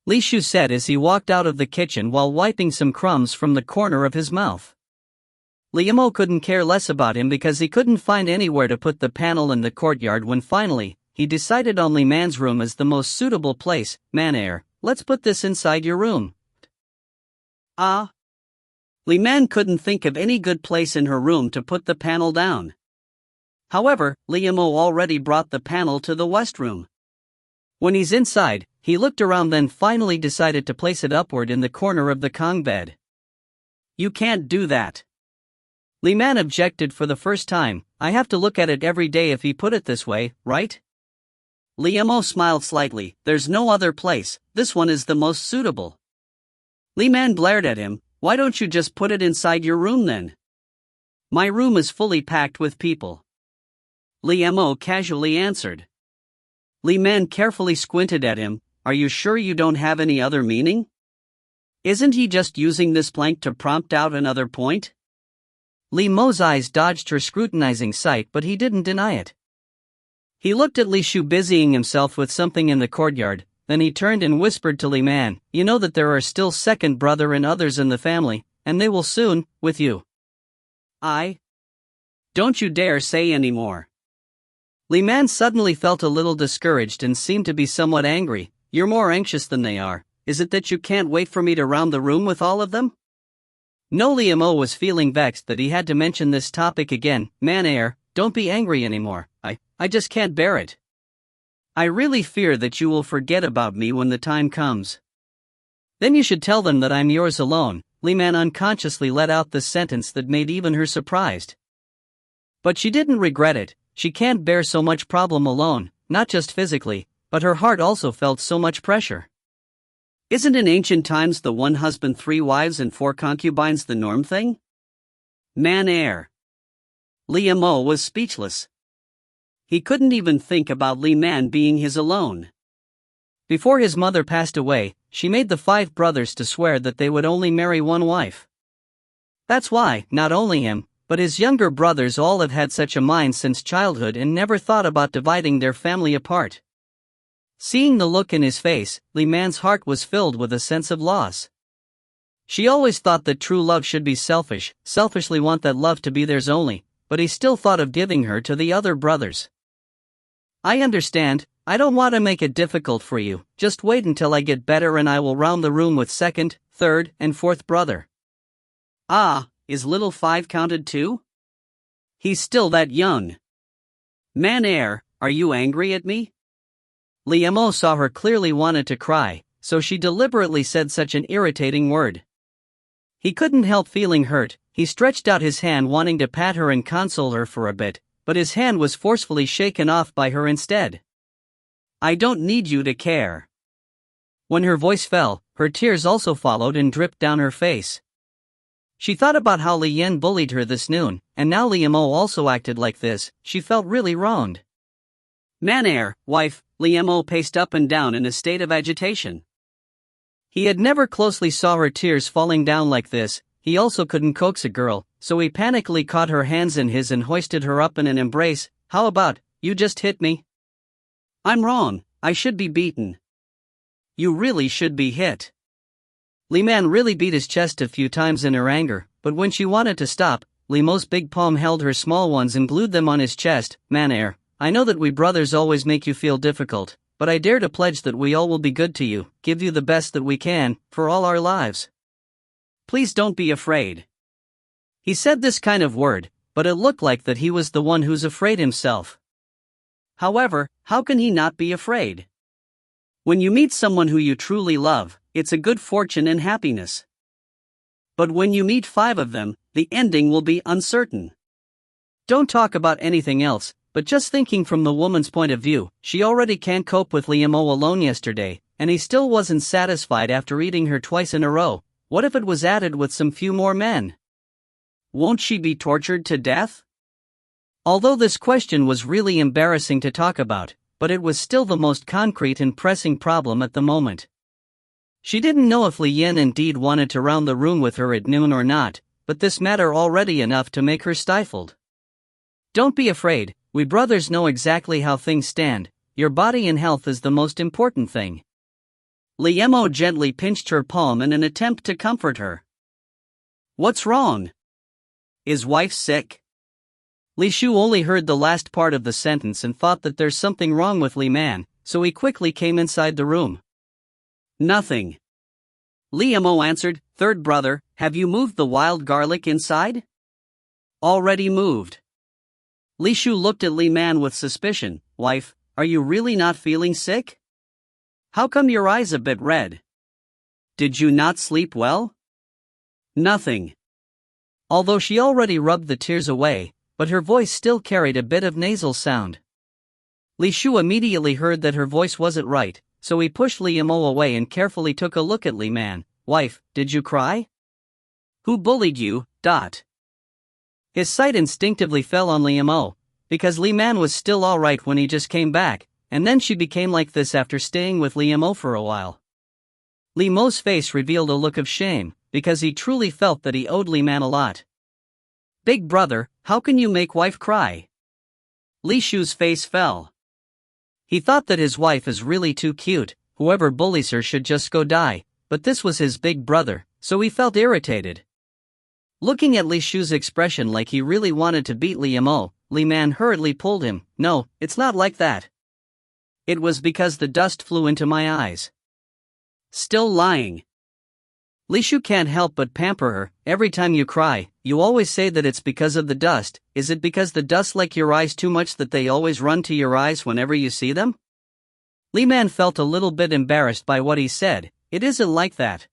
Li Shu said as he walked out of the kitchen while wiping some crumbs from the corner of his mouth. Li Mo couldn't care less about him because he couldn't find anywhere to put the panel in the courtyard when finally, he decided on Li Man's room as the most suitable place. Man, let's put this inside your room. Ah. Li Man couldn't think of any good place in her room to put the panel down. However, Li Mo already brought the panel to the west room. When he's inside, he looked around, then finally decided to place it upward in the corner of the Kong bed. You can't do that. Li Man objected for the first time. I have to look at it every day if he put it this way, right? Li Mo smiled slightly. There's no other place, this one is the most suitable. Li Man glared at him. Why don't you just put it inside your room then? My room is fully packed with people. Li Mo casually answered. Li Man carefully squinted at him. Are you sure you don't have any other meaning? Isn't he just using this plank to prompt out another point? Li Mo's eyes dodged her scrutinizing sight, but he didn't deny it. He looked at Li Shu busying himself with something in the courtyard, then he turned and whispered to Li Man, you know that there are still second brother and others in the family, and they will soon, with you. Don't you dare say any more. Li Man suddenly felt a little discouraged and seemed to be somewhat angry. You're more anxious than they are. Is it that you can't wait for me to round the room with all of them? No, Li Mo was feeling vexed that he had to mention this topic again. Man, don't be angry anymore. I just can't bear it. I really fear that you will forget about me when the time comes. Then you should tell them that I'm yours alone. Li Man unconsciously let out the sentence that made even her surprised. But she didn't regret it. She can't bear so much problem alone, not just physically, but her heart also felt so much pressure. Isn't in ancient times the 1 husband 3 wives and 4 concubines the norm thing? Man. Li Mo was speechless. He couldn't even think about Li Man being his alone. Before his mother passed away, she made the 5 brothers to swear that they would only marry 1 wife. That's why, not only him, but his younger brothers all have had such a mind since childhood and never thought about dividing their family apart. Seeing the look in his face, Li Man's heart was filled with a sense of loss. She always thought that true love should be selfishly want that love to be theirs only, but he still thought of giving her to the other brothers. I understand, I don't want to make it difficult for you, just wait until I get better and I will round the room with 2nd, 3rd, and 4th brother. Is little 5 counted too? He's still that young. Man, are you angry at me? Li Mo saw her clearly wanted to cry, so she deliberately said such an irritating word. He couldn't help feeling hurt. He stretched out his hand wanting to pat her and console her for a bit, but his hand was forcefully shaken off by her instead. I don't need you to care. When her voice fell, her tears also followed and dripped down her face. She thought about how Li Yan bullied her this noon, and now Li Mo also acted like this. She felt really wronged. Man, wife, Li Mo paced up and down in a state of agitation. He had never closely saw her tears falling down like this. He also couldn't coax a girl, so he panically caught her hands in his and hoisted her up in an embrace. How about, you just hit me? I'm wrong, I should be beaten. You really should be hit. Li Man really beat his chest a few times in her anger, but when she wanted to stop, Li Mo's big palm held her small ones and glued them on his chest. Man, I know that we brothers always make you feel difficult, but I dare to pledge that we all will be good to you, give you the best that we can, for all our lives. Please don't be afraid. He said this kind of word, but it looked like that he was the one who's afraid himself. However, how can he not be afraid? When you meet someone who you truly love, it's a good fortune and happiness. But when you meet 5 of them, the ending will be uncertain. Don't talk about anything else, but just thinking from the woman's point of view, she already can't cope with Li Mo alone yesterday, and he still wasn't satisfied after eating her twice in a row. What if it was added with some few more men? Won't she be tortured to death? Although this question was really embarrassing to talk about, but it was still the most concrete and pressing problem at the moment. She didn't know if Li Yan indeed wanted to round the room with her at noon or not, but this mattered already enough to make her stifled. Don't be afraid, we brothers know exactly how things stand, your body and health is the most important thing. Li Mo gently pinched her palm in an attempt to comfort her. What's wrong? Is wife sick? Li Shu only heard the last part of the sentence and thought that there's something wrong with Li Man, so he quickly came inside the room. Nothing. Li Mo answered, Third brother, have you moved the wild garlic inside? Already moved. Li Shu looked at Li Man with suspicion. Wife, are you really not feeling sick? How come your eyes a bit red? Did you not sleep well? Nothing. Although she already rubbed the tears away, but her voice still carried a bit of nasal sound. Li Shu immediately heard that her voice wasn't right, so he pushed Li Mo away and carefully took a look at Li Man. Wife, did you cry? Who bullied you? His sight instinctively fell on Li Mo, because Li Man was still alright when he just came back, and then she became like this after staying with Li Mo for a while. Li Mo's face revealed a look of shame, because he truly felt that he owed Li Man a lot. Big brother, how can you make wife cry? Li Shu's face fell. He thought that his wife is really too cute, whoever bullies her should just go die, but this was his big brother, so he felt irritated. Looking at Li Shu's expression like he really wanted to beat Li Mo, Li Man hurriedly pulled him. No, it's not like that. It was because the dust flew into my eyes. Still lying. Li Shu can't help but pamper her. Every time you cry, you always say that it's because of the dust. Is it because the dust like your eyes too much that they always run to your eyes whenever you see them? Li Man felt a little bit embarrassed by what he said. It isn't like that.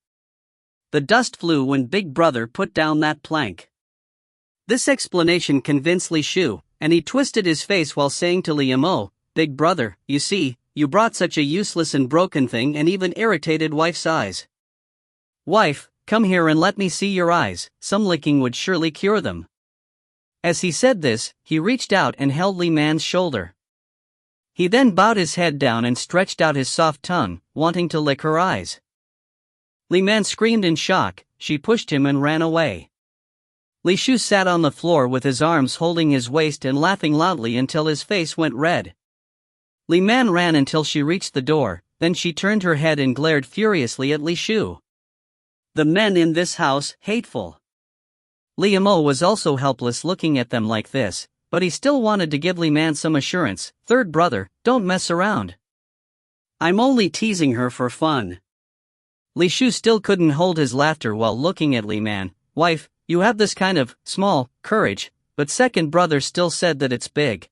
The dust flew when Big Brother put down that plank. This explanation convinced Li Shu, and he twisted his face while saying to Li Mo, Big brother, you see, you brought such a useless and broken thing and even irritated wife's eyes. Wife, come here and let me see your eyes, some licking would surely cure them. As he said this, he reached out and held Li Man's shoulder. He then bowed his head down and stretched out his soft tongue, wanting to lick her eyes. Li Man screamed in shock, she pushed him and ran away. Li Shu sat on the floor with his arms holding his waist and laughing loudly until his face went red. Li Man ran until she reached the door, then she turned her head and glared furiously at Li Shu. The men in this house, hateful. Li Mo was also helpless looking at them like this, but he still wanted to give Li Man some assurance. Third brother, don't mess around. I'm only teasing her for fun. Li Shu still couldn't hold his laughter while looking at Li Man. Wife, you have this kind of small courage, but second brother still said that it's big.